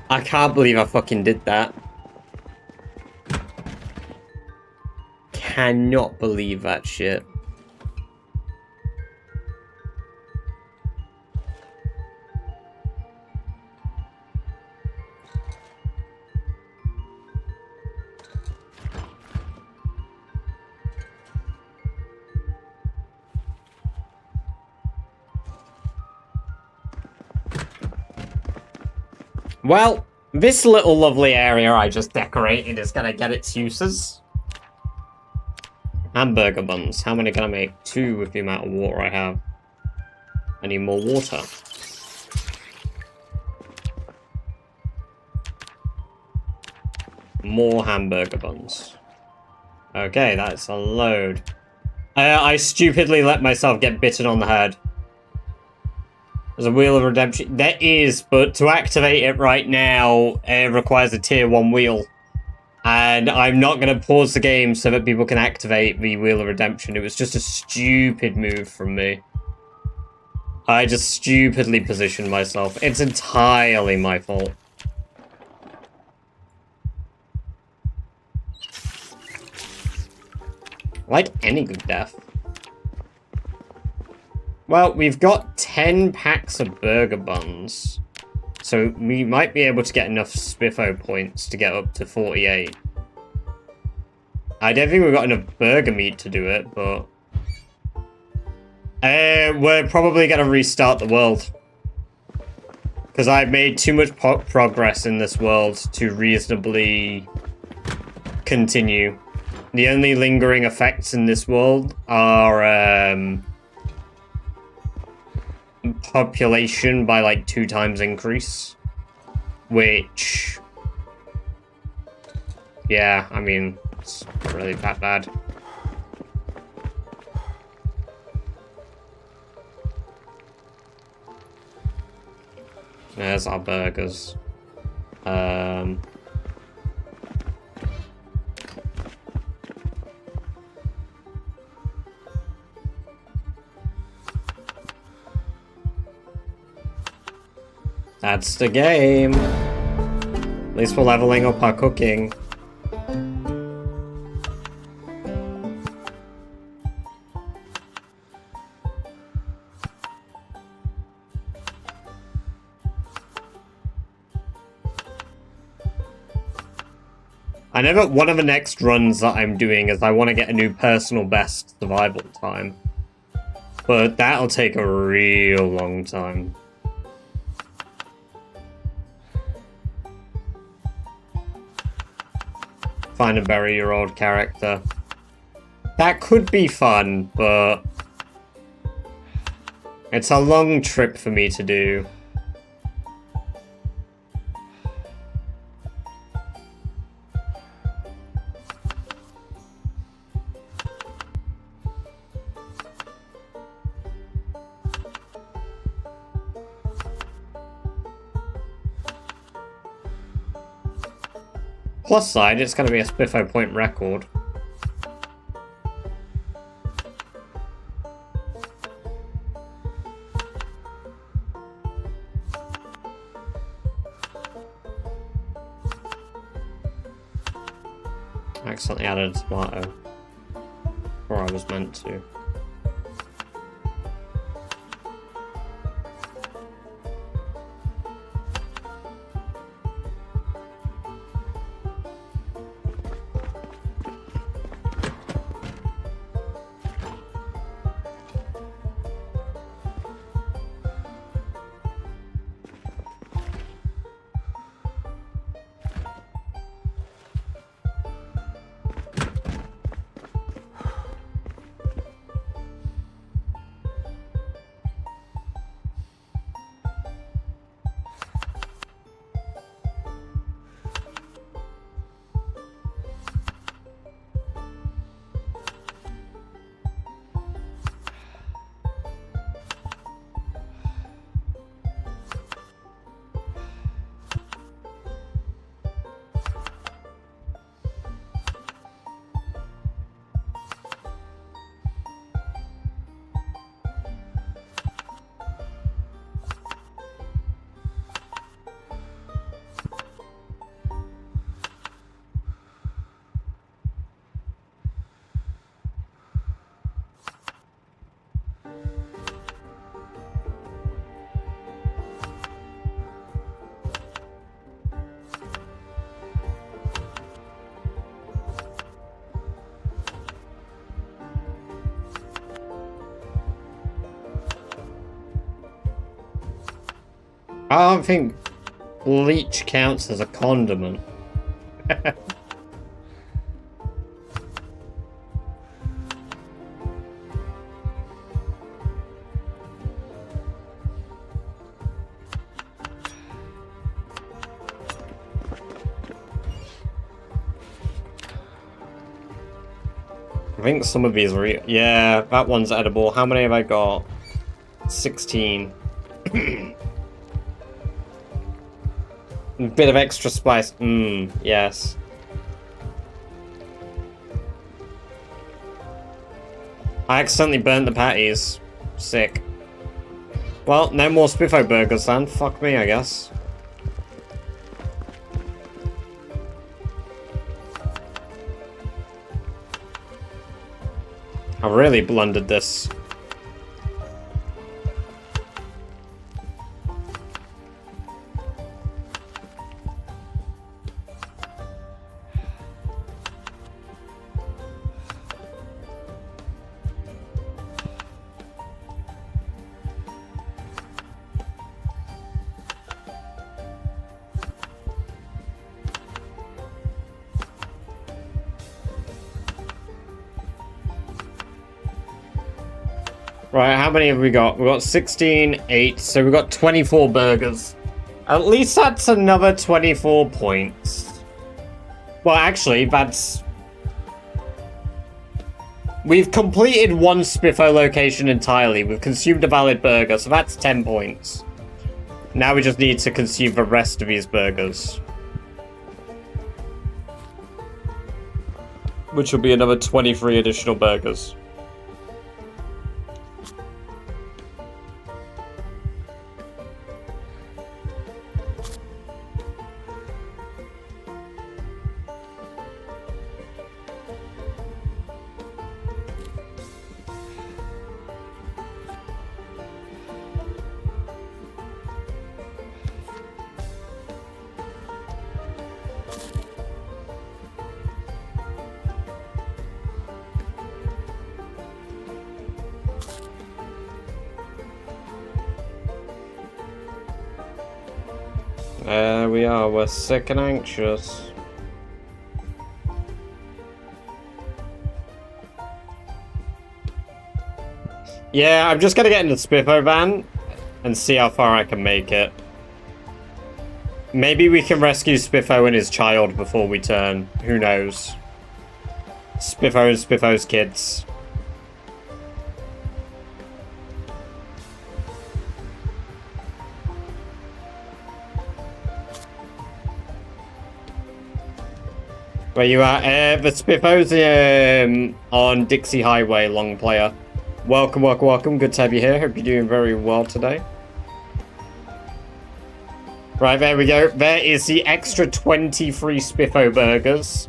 I can't believe I fucking did that. Cannot believe that shit. Well, this little lovely area I just decorated is gonna get its uses. Hamburger buns. How many can I make? 2 with the amount of water I have. I need more water. More hamburger buns. Okay, that's a load. I stupidly let myself get bitten on the head. There's a Wheel of Redemption. There is, but to activate it right now, it requires a tier 1 wheel. And I'm not going to pause the game so that people can activate the Wheel of Redemption. It was just a stupid move from me. I just stupidly positioned myself. It's entirely my fault. Like any good death. Well, we've got 10 packs of burger buns. So we might be able to get enough Spiffo points to get up to 48. I don't think we've got enough burger meat to do it, but... we're probably going to restart the world. Because I've made too much progress in this world to reasonably continue. The only lingering effects in this world are... population by like 2 times increase, which, yeah, I mean, it's not really that bad. There's our burgers. That's the game. At least we're leveling up our cooking. I know that one of the next runs that I'm doing is I want to get a new personal best survival time. But that'll take a real long time. Find and bury your old character. That could be fun, but it's a long trip for me to do. Plus side, it's going to be a Spiffo point record. I accidentally added a tomato. Or I was meant to. I don't think bleach counts as a condiment. I think some of these are... Yeah, that one's edible. How many have I got? 16. Bit of extra spice. Yes. I accidentally burnt the patties. Sick. Well, no more Spiffo burgers then. Fuck me, I guess. I really blundered this. Right, how many have we got? We've got 16, 8, so we've got 24 burgers. At least that's another 24 points. Well, actually, that's... We've completed one Spiffo location entirely. We've consumed a valid burger, so that's 10 points. Now we just need to consume the rest of these burgers. Which will be another 23 additional burgers. There we are, we're sick and anxious. Yeah, I'm just gonna get into the Spiffo van and see how far I can make it. Maybe we can rescue Spiffo and his child before we turn. Who knows? Spiffo and Spiffo's kids. Where you at? The Spiffo's on Dixie Highway, long player. Welcome, welcome, welcome. Good to have you here. Hope you're doing very well today. Right, there we go. There is the extra 23 Spiffo burgers,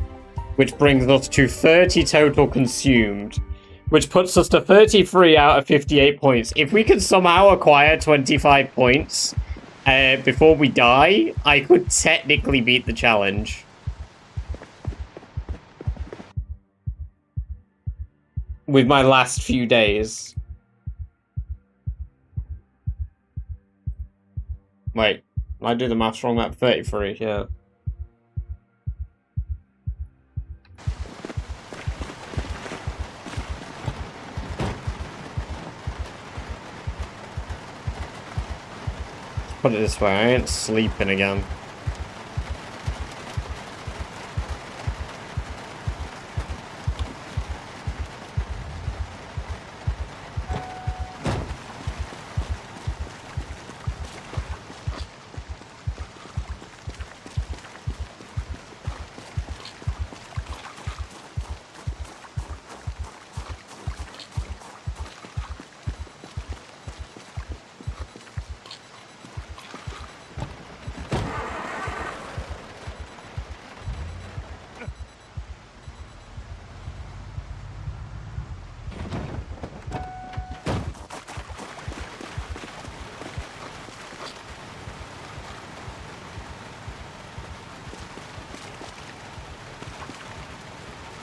which brings us to 30 total consumed, which puts us to 33 out of 58 points. If we could somehow acquire 25 points before we die, I could technically beat the challenge. With my last few days. Wait, I do the maths wrong. That 33, yeah. Put it this way, I ain't sleeping again.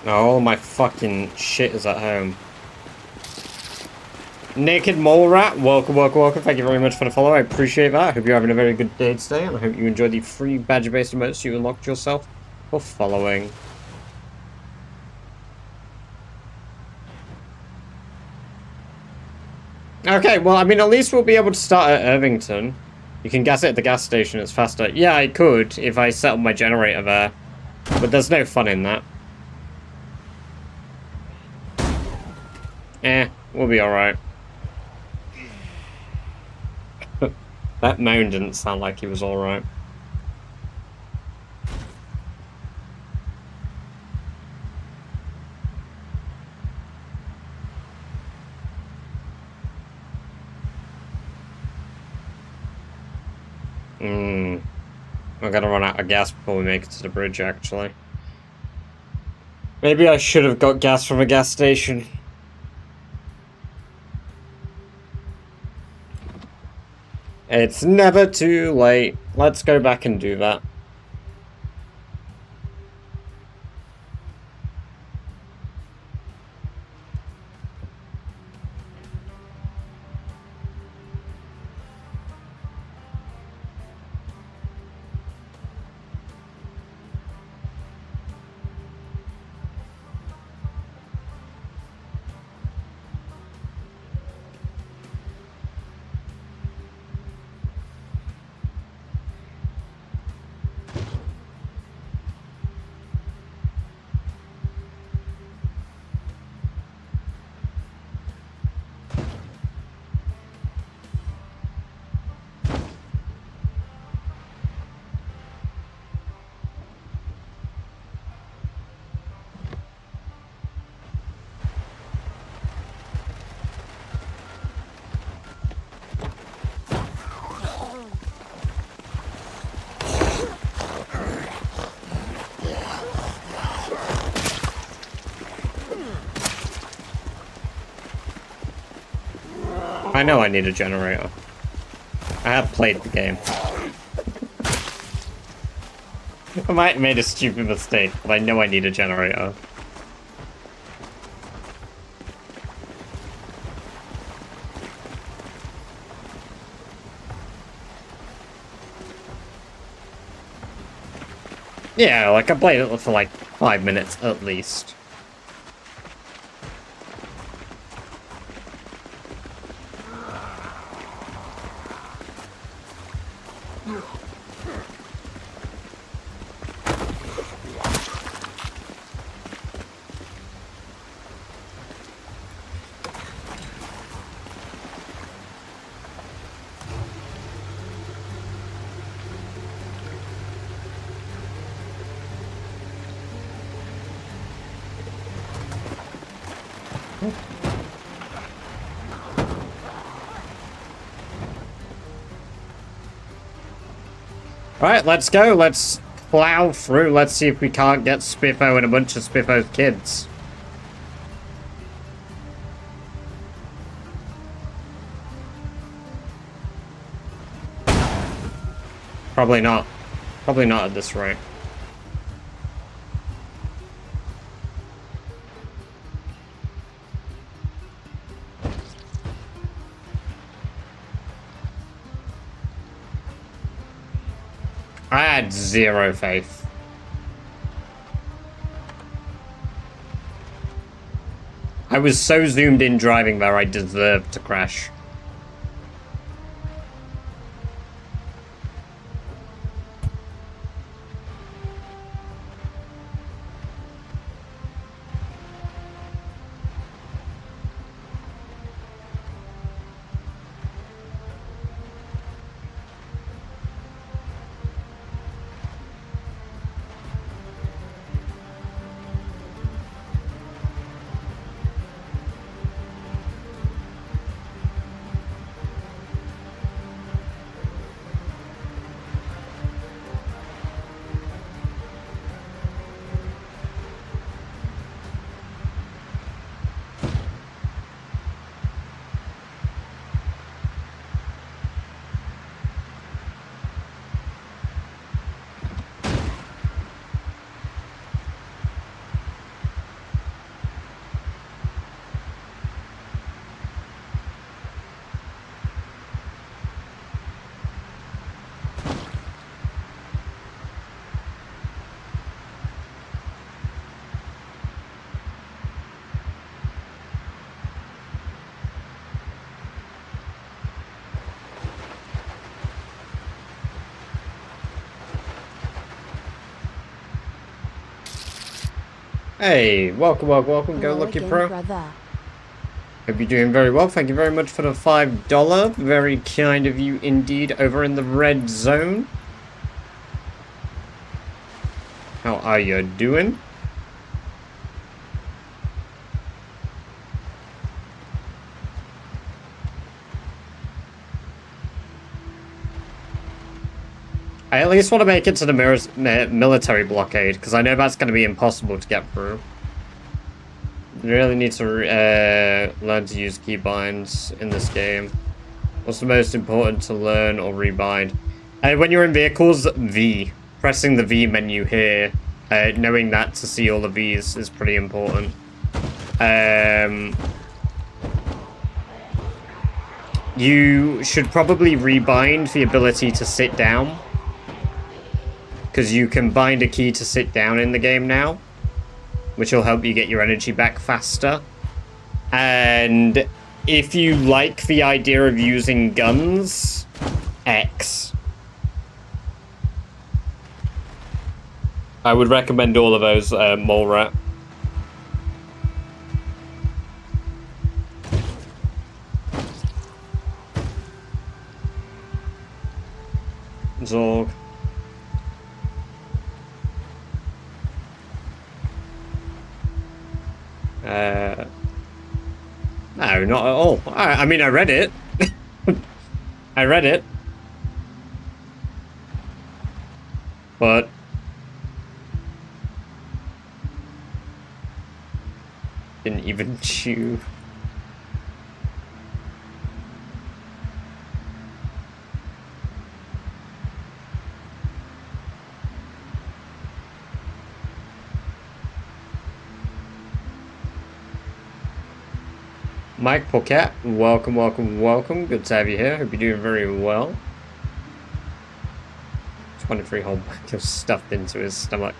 Oh, all my fucking shit is at home. Naked Mole Rat, welcome, welcome, welcome. Thank you very much for the follow. I appreciate that. I hope you're having a very good day today, and I hope you enjoyed the free badger-based emotes you unlocked yourself for following. Okay, well, I mean, at least we'll be able to start at Irvington. You can gas it at the gas station, it's faster. Yeah, I could if I set up my generator there, but there's no fun in that. We'll be alright. That moan didn't sound like he was alright. We're gonna run out of gas before we make it to the bridge, actually. Maybe I should have got gas from a gas station. It's never too late. Let's go back and do that. I know I need a generator. I have played the game. I might have made a stupid mistake, but I know I need a generator. Yeah, like I played it for like 5 minutes at least. Alright, let's go. Let's plow through. Let's see if we can't get Spiffo and a bunch of Spiffo's kids. Probably not. Probably not at this rate. I had zero faith. I was so zoomed in driving there, I deserved to crash. Hey, welcome, welcome, welcome. Go Lucky Pro. Brother. Hope you're doing very well. Thank you very much for the $5. Very kind of you indeed over in the red zone. How are you doing? I at least want to make it to the military blockade, because I know that's going to be impossible to get through. You really need to learn to use keybinds in this game. What's the most important to learn or rebind? When you're in vehicles, V. Pressing the V menu here, knowing that to see all the Vs is pretty important. You should probably rebind the ability to sit down, because you can bind a key to sit down in the game now, which will help you get your energy back faster. And if you like the idea of using guns, X. I would recommend all of those, Mole Rat. Zorg. No, not at all. I mean, I read it. I read it. But... didn't even chew. Mike Pocket, welcome, welcome, welcome. Good to have you here. Hope you're doing very well. 23 whole bag of stuffed into his stomach.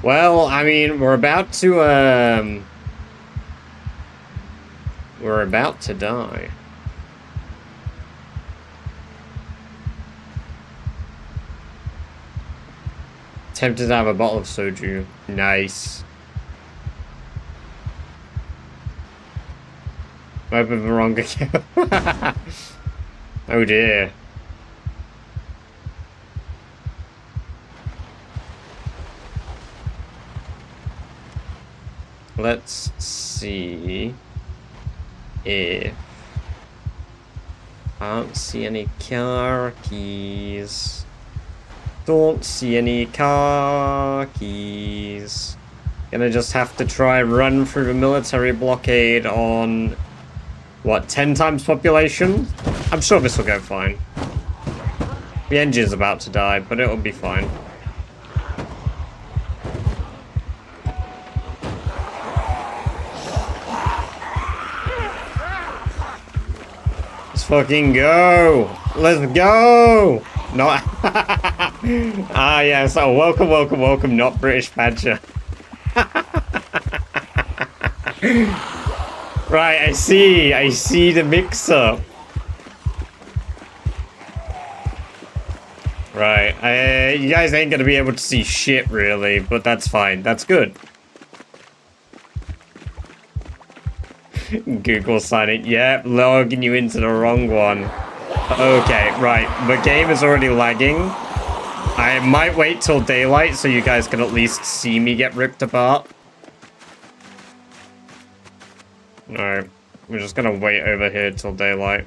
Well, I mean, we're about to die. Tempted to have a bottle of soju. Nice. Open the wrong account. Oh dear. Let's see if I don't see any car keys. Don't see any car keys. Gonna just have to try run through the military blockade on what, 10 times population? I'm sure this will go fine. The engine's about to die, but it'll be fine. Let's fucking go! Let's go! Not ah yes, oh welcome, welcome, welcome, not British Badger. Right, I see the mix-up. Right, you guys ain't gonna be able to see shit really, but that's fine, that's good. Google signing, yep, logging you into the wrong one. Okay, right, the game is already lagging. I might wait till daylight so you guys can at least see me get ripped apart. Alright, we're just gonna wait over here till daylight.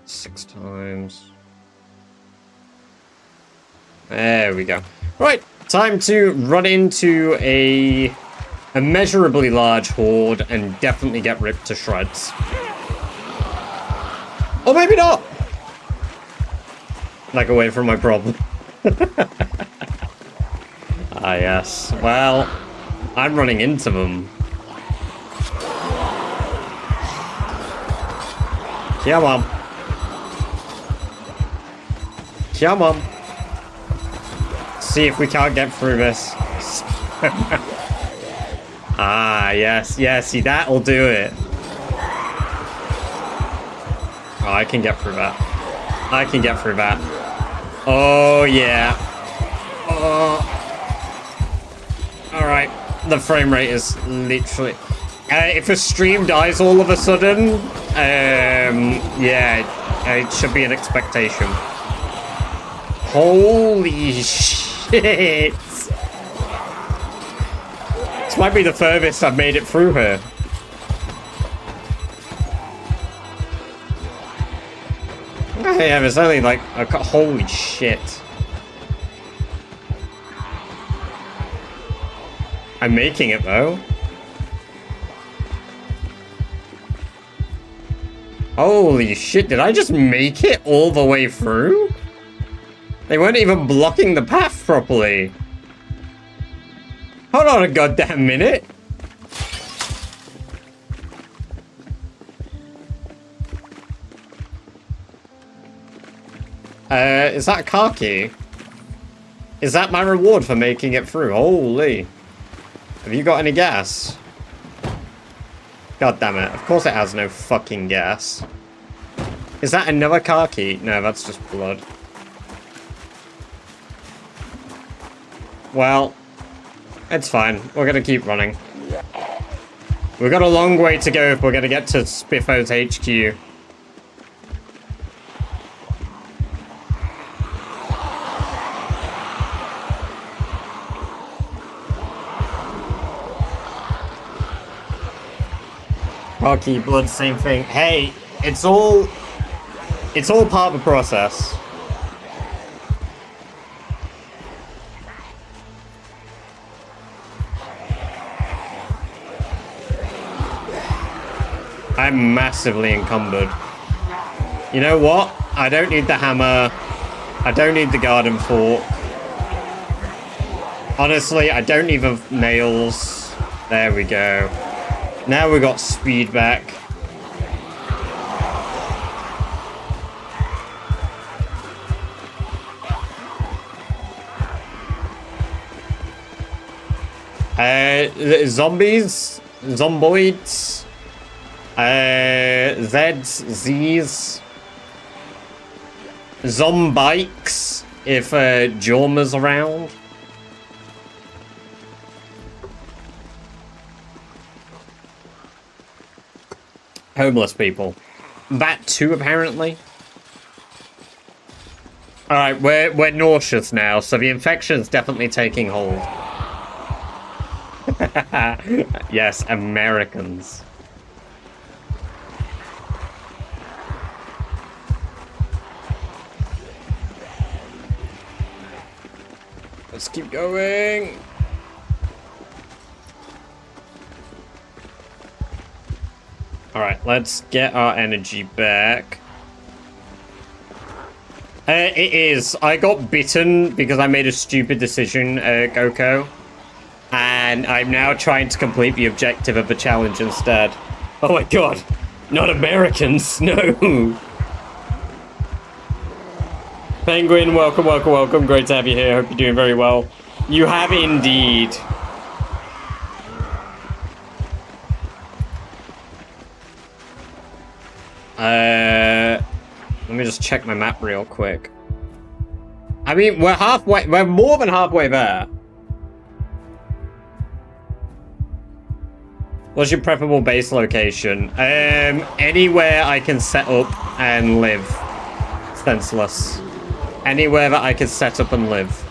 Six times. There we go. Right, time to run into a immeasurably large horde and definitely get ripped to shreds. Or maybe not! Like away from my problem. Ah, yes. Well, I'm running into them. Come on. Come on. See if we can't get through this. Ah, yes. Yeah, see, that'll do it. Oh, I can get through that. I can get through that. Oh, yeah. Alright. The frame rate is literally... if a stream dies all of a sudden, yeah, it should be an expectation. Holy shit! This might be the furthest I've made it through here. Yeah, there's only like a... Holy shit. I'm making it though. Holy shit, did I just make it all the way through? They weren't even blocking the path properly. Hold on a goddamn minute. Is that a car key? Is that my reward for making it through? Holy. Have you got any gas? God damn it. Of course it has no fucking gas. Is that another car key? No, that's just blood. Well, it's fine. We're gonna keep running. We've got a long way to go if we're gonna get to Spiffo's HQ. Rocky, blood, same thing. Hey, it's all part of the process. I'm massively encumbered. You know what? I don't need the hammer. I don't need the garden fork. Honestly, I don't need the nails. There we go. Now we got speed back. Zombies, zomboids, Zeds, Zs, zombikes, if Jorma's around. Homeless people. That too, apparently. Alright, we're nauseous now, so the infection's definitely taking hold. Yes, Americans. Let's keep going. Alright, let's get our energy back. It is. I got bitten because I made a stupid decision, Goko. And I'm now trying to complete the objective of the challenge instead. Oh my god. Not Americans, no. Penguin, welcome, welcome, welcome. Great to have you here. Hope you're doing very well. You have indeed. Let me just check my map real quick. I mean, we're halfway, we're more than halfway there. What's your preferable base location? Anywhere I can set up and live. Senseless. Anywhere that I can set up and live.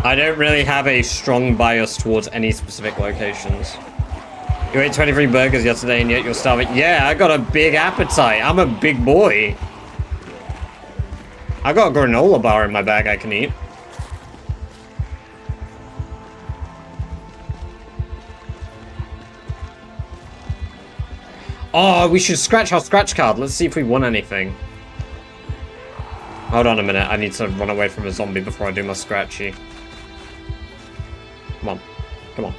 I don't really have a strong bias towards any specific locations. You ate 23 burgers yesterday and yet you're starving. Yeah, I got a big appetite. I'm a big boy. I got a granola bar in my bag I can eat. Oh, we should scratch our scratch card. Let's see if we won anything. Hold on a minute. I need to run away from a zombie before I do my scratchy. Come on. Come on.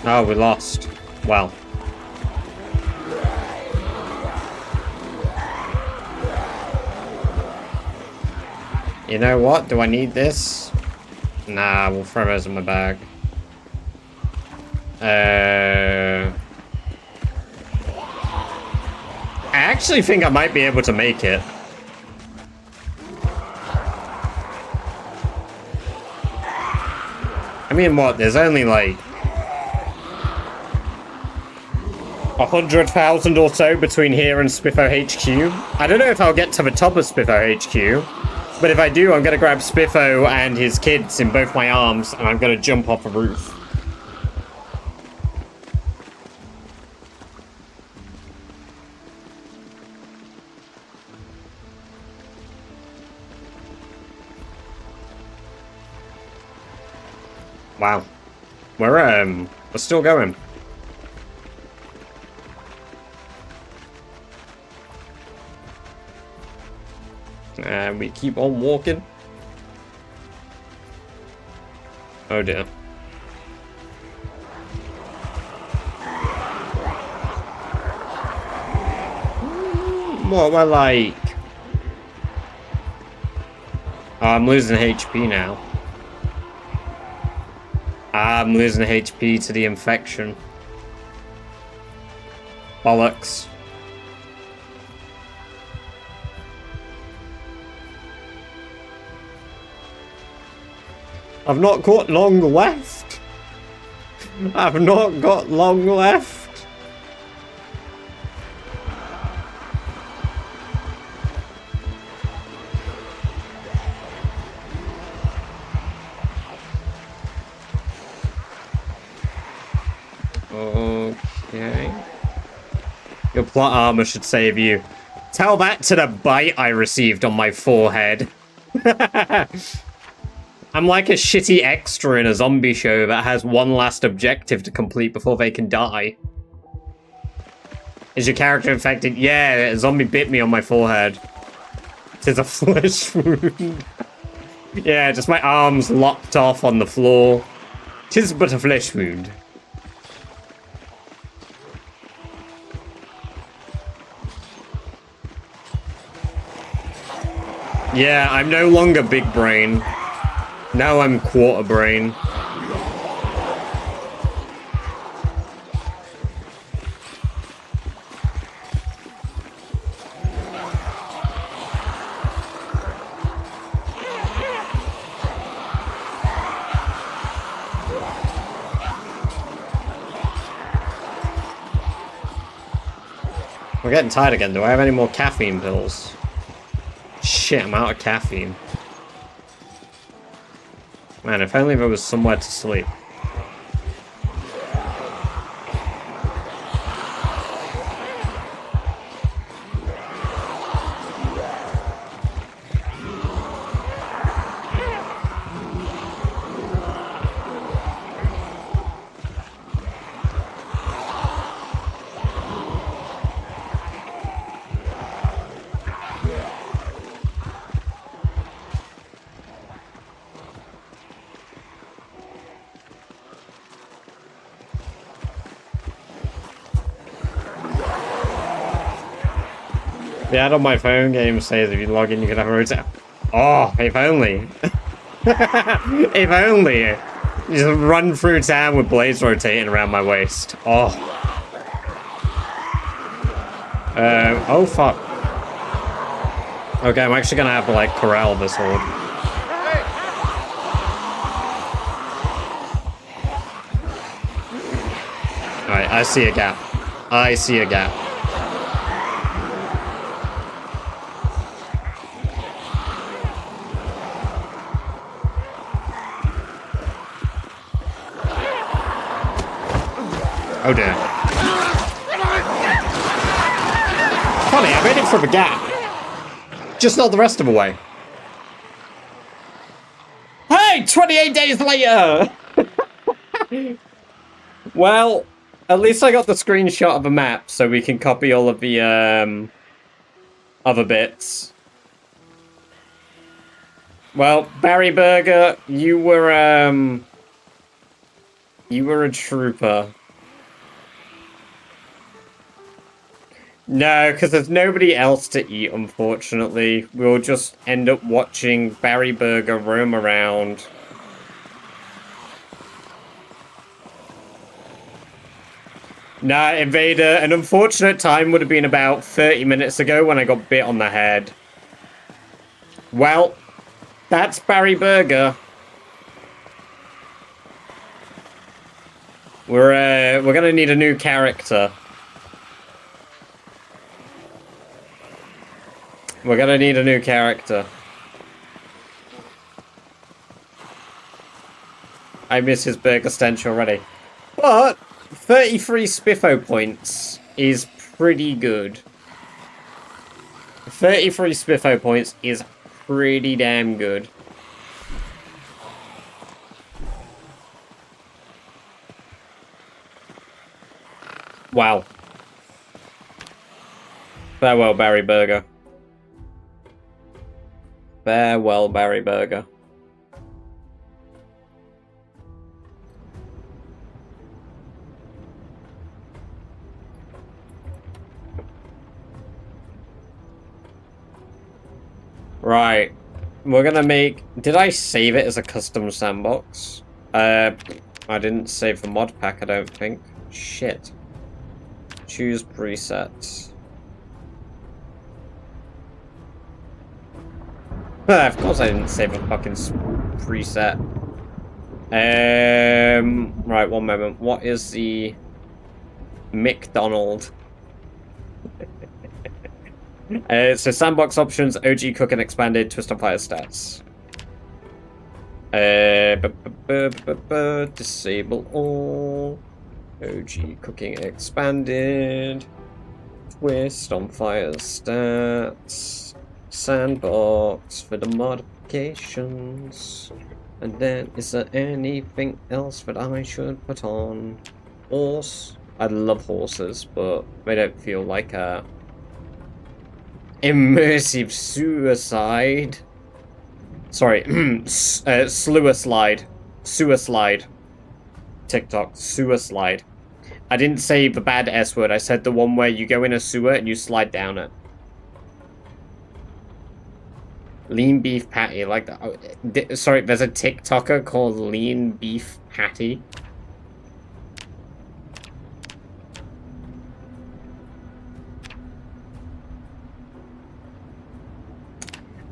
Oh, we lost. Well. You know what? Do I need this? Nah, we'll throw those in my bag. I actually think I might be able to make it. I mean, what? There's only like 100,000 or so between here and Spiffo HQ. I don't know if I'll get to the top of Spiffo HQ, but if I do, I'm gonna grab Spiffo and his kids in both my arms, and I'm gonna jump off the roof. Wow. We're still going. And we keep on walking. Oh dear. What we're like? Oh, I'm losing HP now. I'm losing HP to the infection. Bollocks. I've not got long left. I've not got long left. Okay. Your plot armor should save you. Tell that to the bite I received on my forehead. I'm like a shitty extra in a zombie show that has one last objective to complete before they can die. Is your character infected? Yeah, a zombie bit me on my forehead. Tis a flesh wound. Yeah, just my arms locked off on the floor. Tis but a flesh wound. Yeah, I'm no longer big brain. Now I'm quarter brain. We're getting tired again. Do I have any more caffeine pills? Shit, I'm out of caffeine. Man, if only there was somewhere to sleep. The ad on my phone game says if you log in, you can have a rotate. Oh, if only. If only. Just run through town with blades rotating around my waist. Oh. Oh, fuck. Okay, I'm actually gonna have to, like, corral this horde. Alright, I see a gap. I see a gap. Oh dear. Funny, I made it for the gap. Just not the rest of the way. Hey, 28 days later! Well, at least I got the screenshot of a map, so we can copy all of the, other bits. Well, Barry Burger, you were a trooper. No, because there's nobody else to eat, unfortunately. We'll just end up watching Barry Burger roam around. Nah, Invader, an unfortunate time would have been about 30 minutes ago when I got bit on the head. Well, that's Barry Burger. We're gonna need a new character. We're gonna need a new character. I miss his burger stench already. But 33 Spiffo points is pretty good. 33 Spiffo points is pretty damn good. Wow. Farewell, Barry Burger. Farewell, Barry Burger. Right. We're gonna make... Did I save it as a custom sandbox? I didn't save the mod pack, I don't think. Shit. Choose presets. Of course I didn't save a fucking preset. Right, one moment. What is the... McDonald? So sandbox options, OG cooking expanded, twist on fire stats. Disable all. OG cooking expanded. Twist on fire stats. Sandbox for the modifications. And then, is there anything else that I should put on? Horse. I love horses, but they don't feel like a immersive suicide. Sorry, sewer slide. Sewer slide. TikTok, sewer slide. I didn't say the bad S word, I said the one where you go in a sewer and you slide down it. Lean beef patty, like that. Oh, sorry, there's a TikToker called Lean Beef Patty.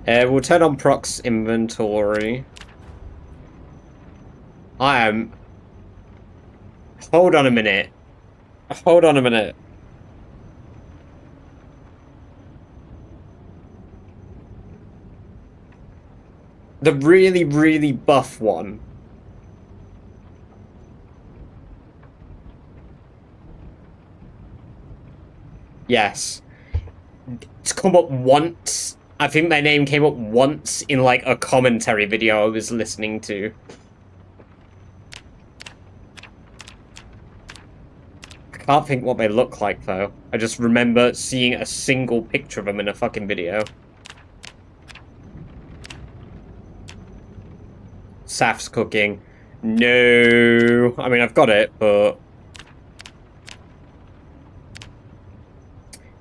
We'll turn on Proc's inventory. I am... Hold on a minute. Hold on a minute. The really, really buff one. Yes. It's come up once. I think their name came up once in, like, a commentary video I was listening to. I can't think what they look like, though. I just remember seeing a single picture of them in a fucking video. Saf's cooking. No. I mean, I've got it, but...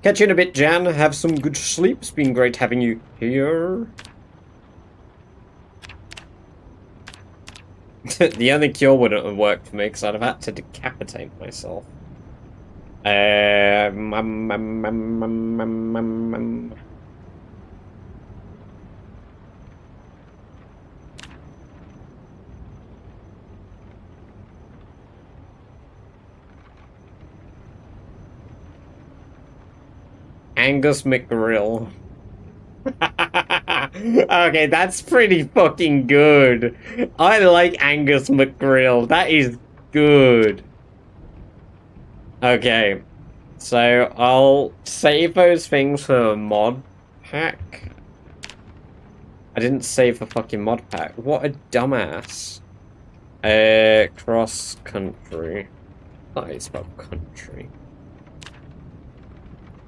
Catch you in a bit, Jan. Have some good sleep. It's been great having you here. The only cure wouldn't have worked for me because I'd have had to decapitate myself. Angus McGrill. Okay, that's pretty fucking good. I like Angus McGrill. That is good. Okay, so I'll save those things for mod pack. I didn't save the fucking mod pack. What a dumbass. Cross country. That is about country.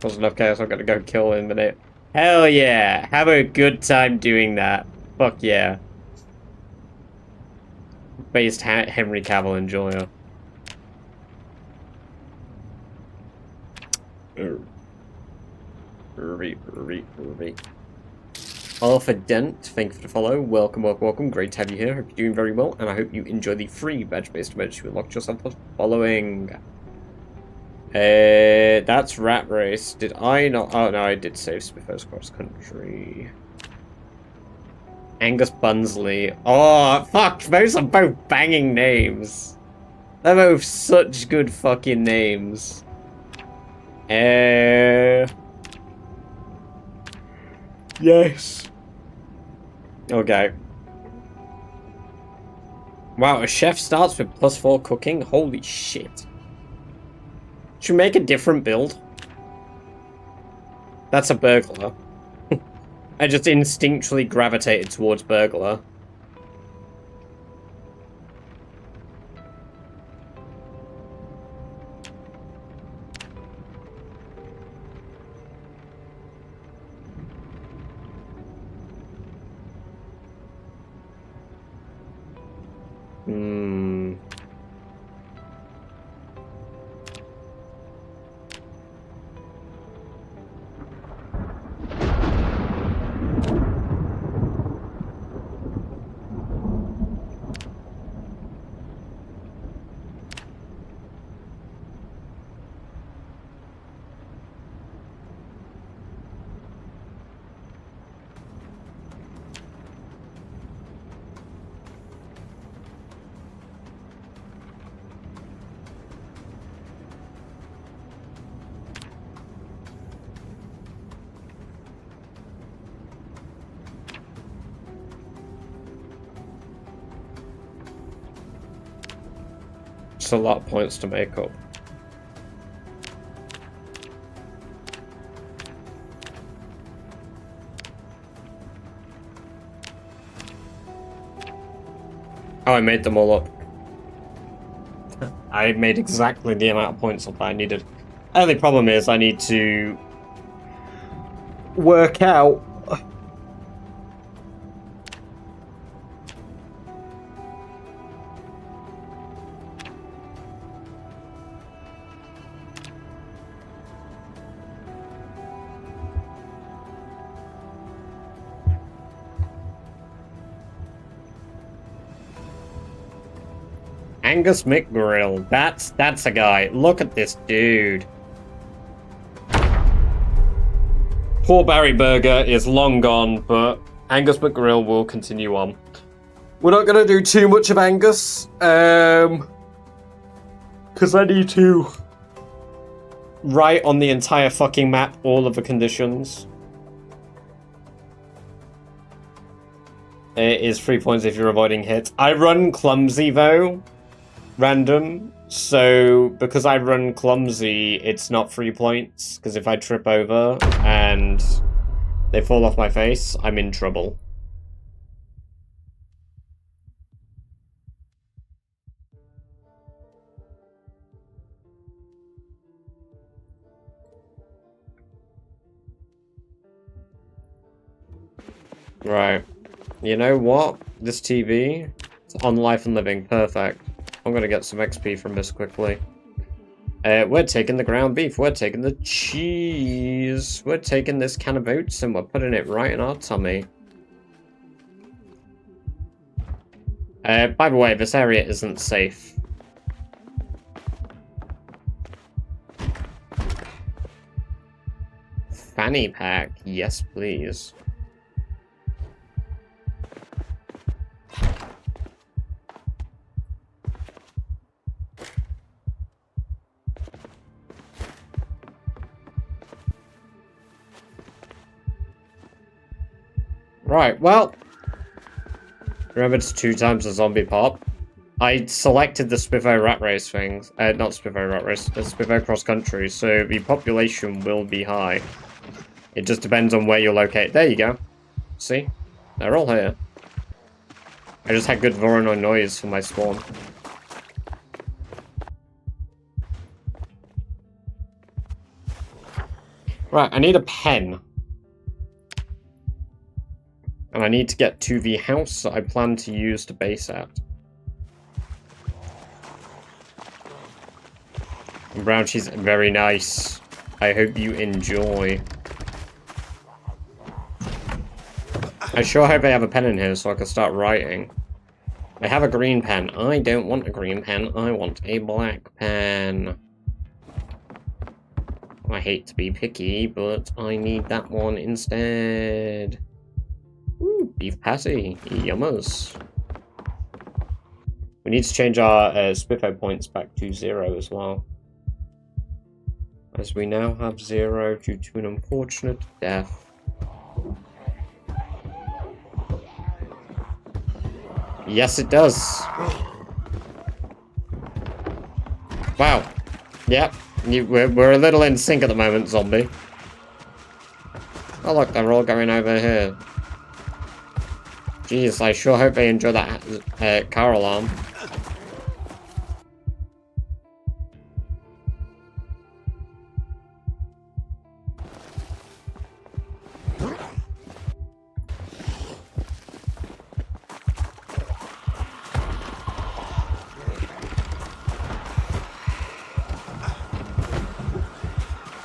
Wasn't enough chaos, I'm gonna go kill in a minute. Hell yeah! Have a good time doing that. Fuck yeah. Based Henry Cavill enjoyer. Arthur Dent, thank you for the follow. Welcome, welcome, welcome. Great to have you here. Hope you're doing very well, and I hope you enjoy the free badge-based events you unlocked yourself for following. That's Rat Race. Did I not? Oh, no, I did save Spiffo's Cross Country. Angus Bunsley. Oh, fuck. Those are both banging names. They're both such good fucking names. Yes. Okay. Wow, a chef starts with +4 cooking? Holy shit. Should we make a different build? That's a burglar. I just instinctually gravitated towards burglar. A lot of points to make up. Oh, I made them all up. I made exactly the amount of points up I needed. The only problem is I need to work out Angus McGrill. That's a guy. Look at this dude. Poor Barry Burger is long gone, but Angus McGrill will continue on. We're not gonna do too much of Angus, because I need to write on the entire fucking map all of the conditions. It is 3 points if you're avoiding hits. I run clumsy though. Random, so because I run clumsy, it's not 3 points, because if I trip over and they fall off my face, I'm in trouble. Right. You know what? This TV, it's on Life and Living. Perfect. I'm gonna get some XP from this quickly. We're taking the ground beef. We're taking the cheese. We're taking this can of oats and we're putting it right in our tummy. By the way, this area isn't safe. Fanny pack. Yes, please. Right, well, remember it's 2 times the zombie pop. I selected the Spiffo Rat Race things, not Spiffo Rat Race, the Spiffo Cross Country, so the population will be high. It just depends on where you're located. There you go. See? They're all here. I just had good Voronoi noise for my spawn. Right, I need a pen. And I need to get to the house that I plan to use to base at. Brown cheese, very nice. I hope you enjoy. I sure hope I have a pen in here so I can start writing. I have a green pen. I don't want a green pen. I want a black pen. I hate to be picky, but I need that one instead. Ooh, beef patty. Yummers. We need to change our Spiffo points back to 0 as well. As we now have 0 due to an unfortunate death. Yes, it does. Wow. Yep. We're a little in sync at the moment, zombie. Oh look, they're all going over here. Jeez, I sure hope they enjoy that car alarm.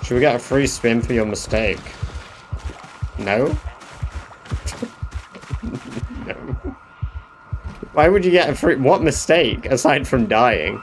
Should we get a free spin for your mistake? No? No. Why would you get a free... What mistake, aside from dying?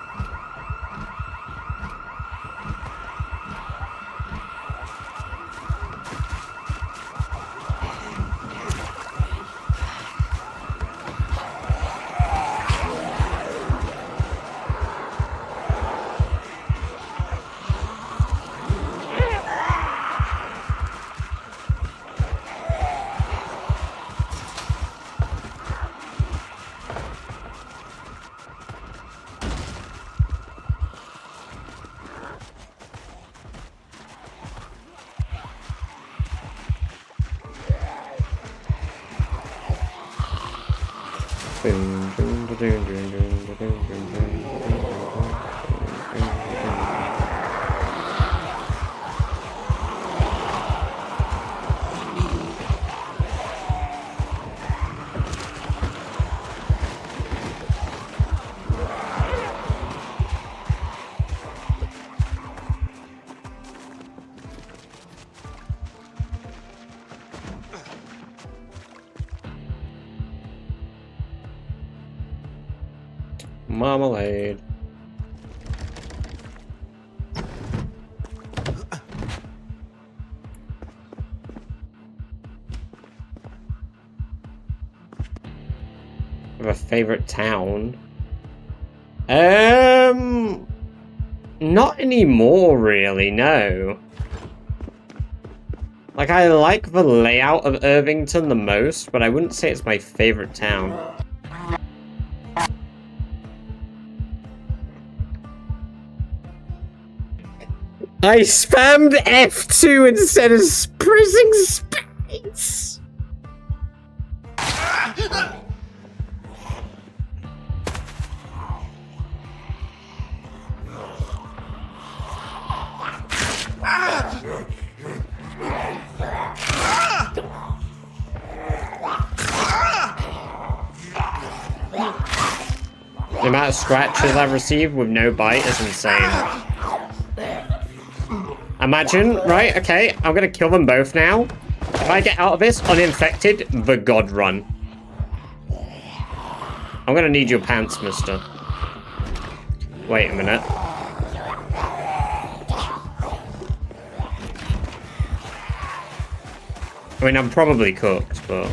Marmalade. I have a favorite town. Not anymore, really, no. Like, I like the layout of Irvington the most, but I wouldn't say it's my favorite town. I spammed F2 instead of pressing space. The amount of scratches I've received with no bite is insane. Imagine, right, okay, I'm gonna kill them both now. If I get out of this uninfected, the god run. I'm gonna need your pants, mister. Wait a minute. I mean, I'm probably cooked, but...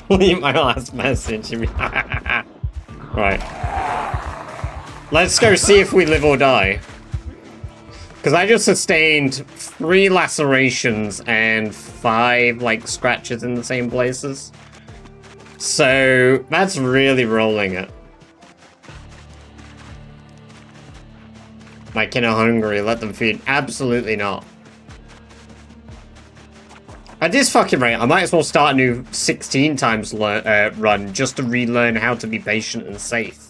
Leave my last message. Right. Let's go see if we live or die. Because I just sustained 3 lacerations and 5, like, scratches in the same places. So, that's really rolling it. My kin are hungry, let them feed. Absolutely not. At this fucking rate, I might as well start a new 16 times run just to relearn how to be patient and safe.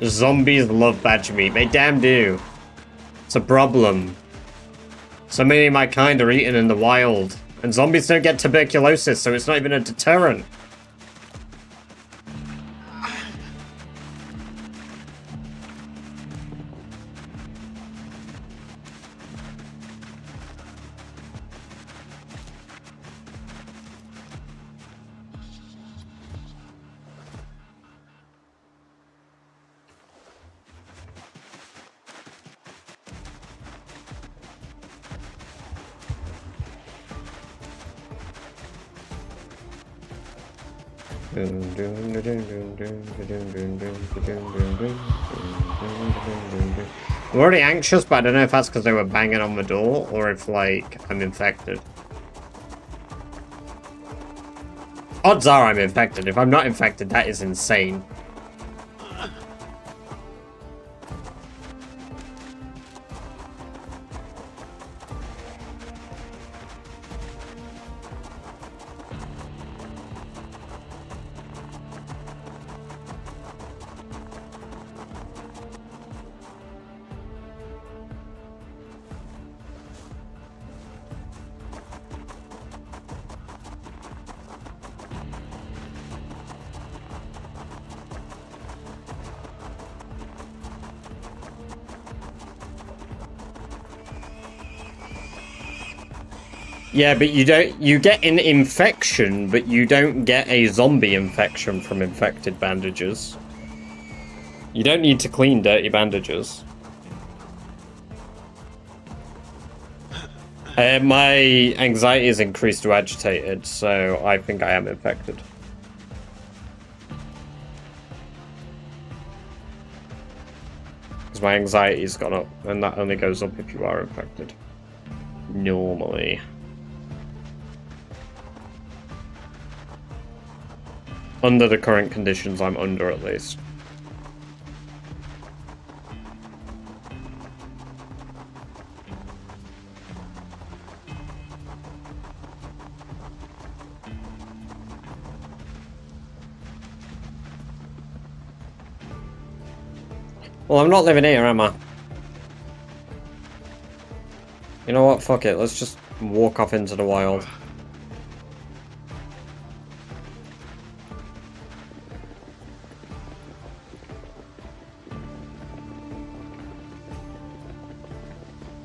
Zombies love badger meat. They damn do. It's a problem. So many of my kind are eaten in the wild. And zombies don't get tuberculosis, so it's not even a deterrent. I'm already anxious, but I don't know if that's because they were banging on the door or if, like, I'm infected. Odds are I'm infected. If I'm not infected, that is insane. Yeah, but you get an infection, but you don't get a zombie infection from infected bandages. You don't need to clean dirty bandages. My anxiety is increased to agitated, so I think I am infected. Because my anxiety's gone up, and that only goes up if you are infected. Normally. Under the current conditions I'm under, at least. Well, I'm not living here, am I? You know what? Fuck it. Let's just walk off into the wild.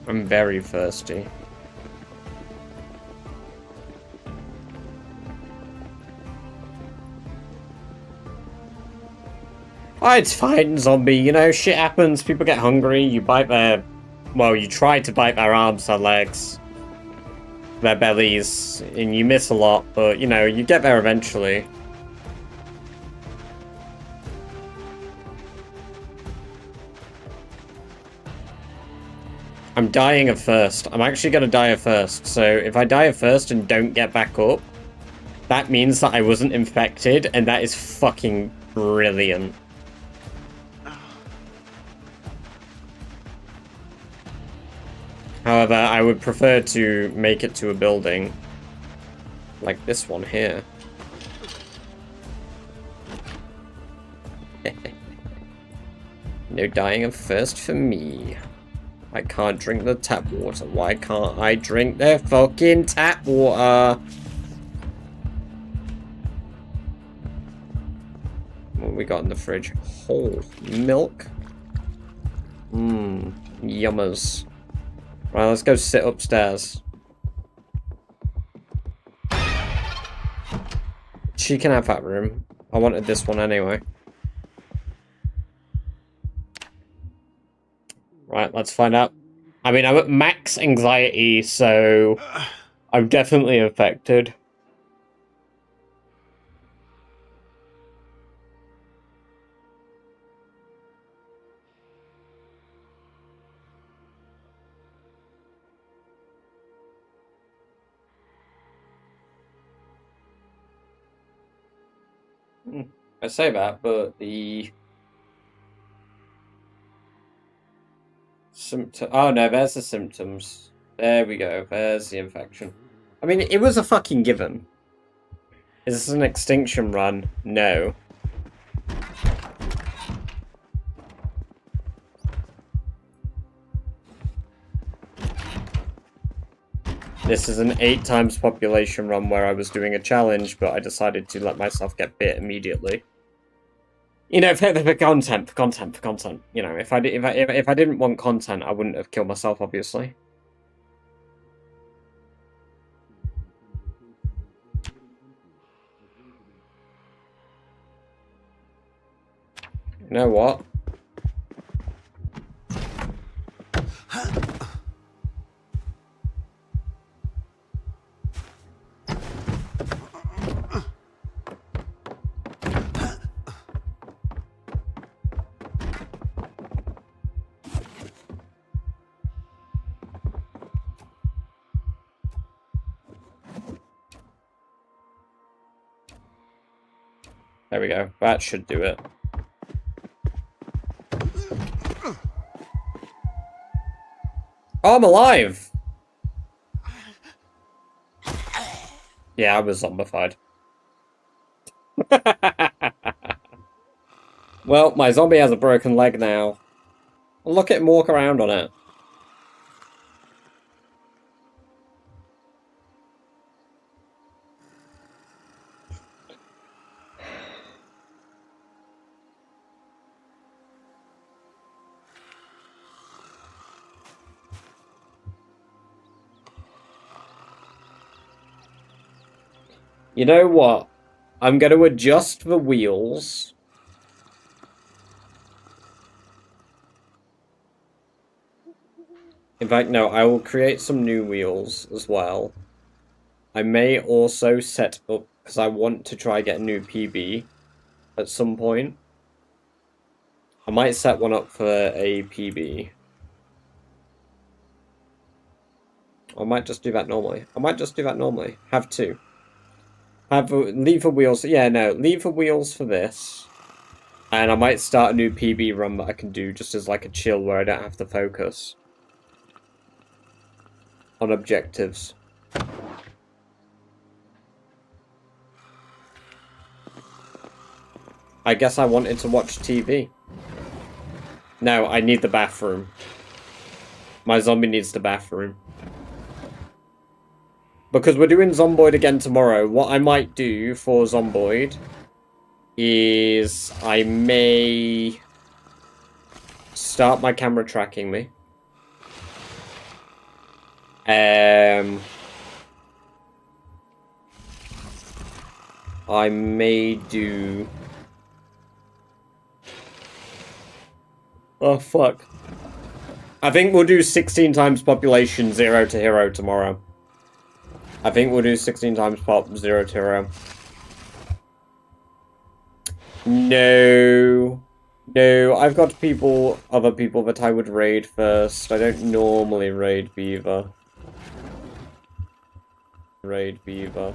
I'm very thirsty. Oh, it's fine, zombie. You know, shit happens. People get hungry. You bite their... Well, you try to bite their arms, their legs, their bellies, and you miss a lot, but, you know, you get there eventually. I'm dying of thirst. I'm actually going to die of thirst. So if I die of thirst and don't get back up, that means that I wasn't infected, and that is fucking brilliant. However, I would prefer to make it to a building like this one here. No dying of thirst for me. I can't drink the tap water. Why can't I drink their fucking tap water? What we got in the fridge? Whole milk. Mmm, yummers. Right, let's go sit upstairs. She can have that room. I wanted this one anyway. Right, let's find out. I mean, I'm at max anxiety, so I'm definitely affected. I say that, but the symptom. Oh no, there's the symptoms. There we go. There's the infection. I mean, it was a fucking given. Is this an extinction run? No. This is an 8 times population run where I was doing a challenge, but I decided to let myself get bit immediately. You know, for content, You know, if I didn't want content, I wouldn't have killed myself, obviously. You know what? There we go. That should do it. Oh, I'm alive! Yeah, I was zombified. Well, my zombie has a broken leg now. Look at him walk around on it. You know what? I'm going to adjust the wheels. In fact, no, I will create some new wheels as well. I may also set up, because I want to try get a new PB at some point. I might set one up for a PB. I might just do that normally. Have two. Leave the wheels. Yeah, no, leave the wheels for this. And I might start a new PB run that I can do just as like a chill where I don't have to focus on objectives. I guess I wanted to watch TV. No, I need the bathroom. My zombie needs the bathroom. Because we're doing Zomboid again tomorrow, what I might do for Zomboid is I may start my camera tracking me. I may do... Oh, fuck. I think we'll do 16 times population 0 to hero tomorrow. I think we'll do 16 times pop 0 to hero. No. No, I've got other people that I would raid first. I don't normally raid Beaver. Raid Beaver.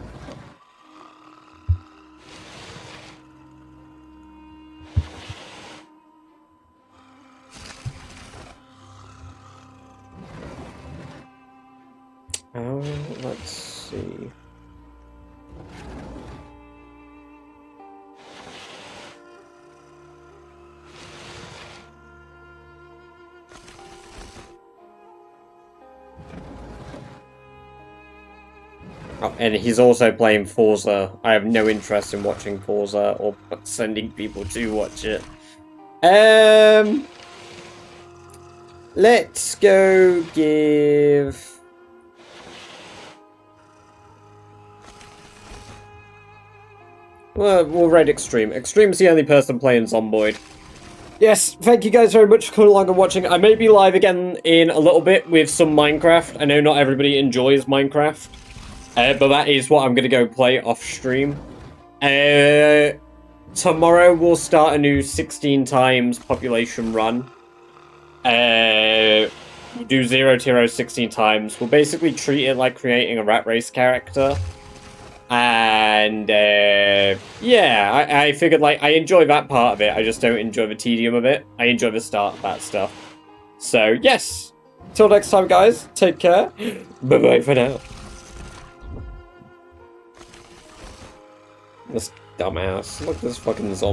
Oh, let's see. Oh, and he's also playing Forza. I have no interest in watching Forza or sending people to watch it. Let's go give... Well, we'll raid Extreme. Extreme's the only person playing Zomboid. Yes, thank you guys very much for coming along and watching. I may be live again in a little bit with some Minecraft. I know not everybody enjoys Minecraft. But that is what I'm going to go play off stream. Tomorrow we'll start a new 16 times population run. We'll do 0 to hero 16 times. We'll basically treat it like creating a rat race character. And, yeah, I figured, like, I enjoy that part of it. I just don't enjoy the tedium of it. I enjoy the start of that stuff. So, yes. Till next time, guys. Take care. Bye-bye for now. This dumbass. Look at this fucking zombie.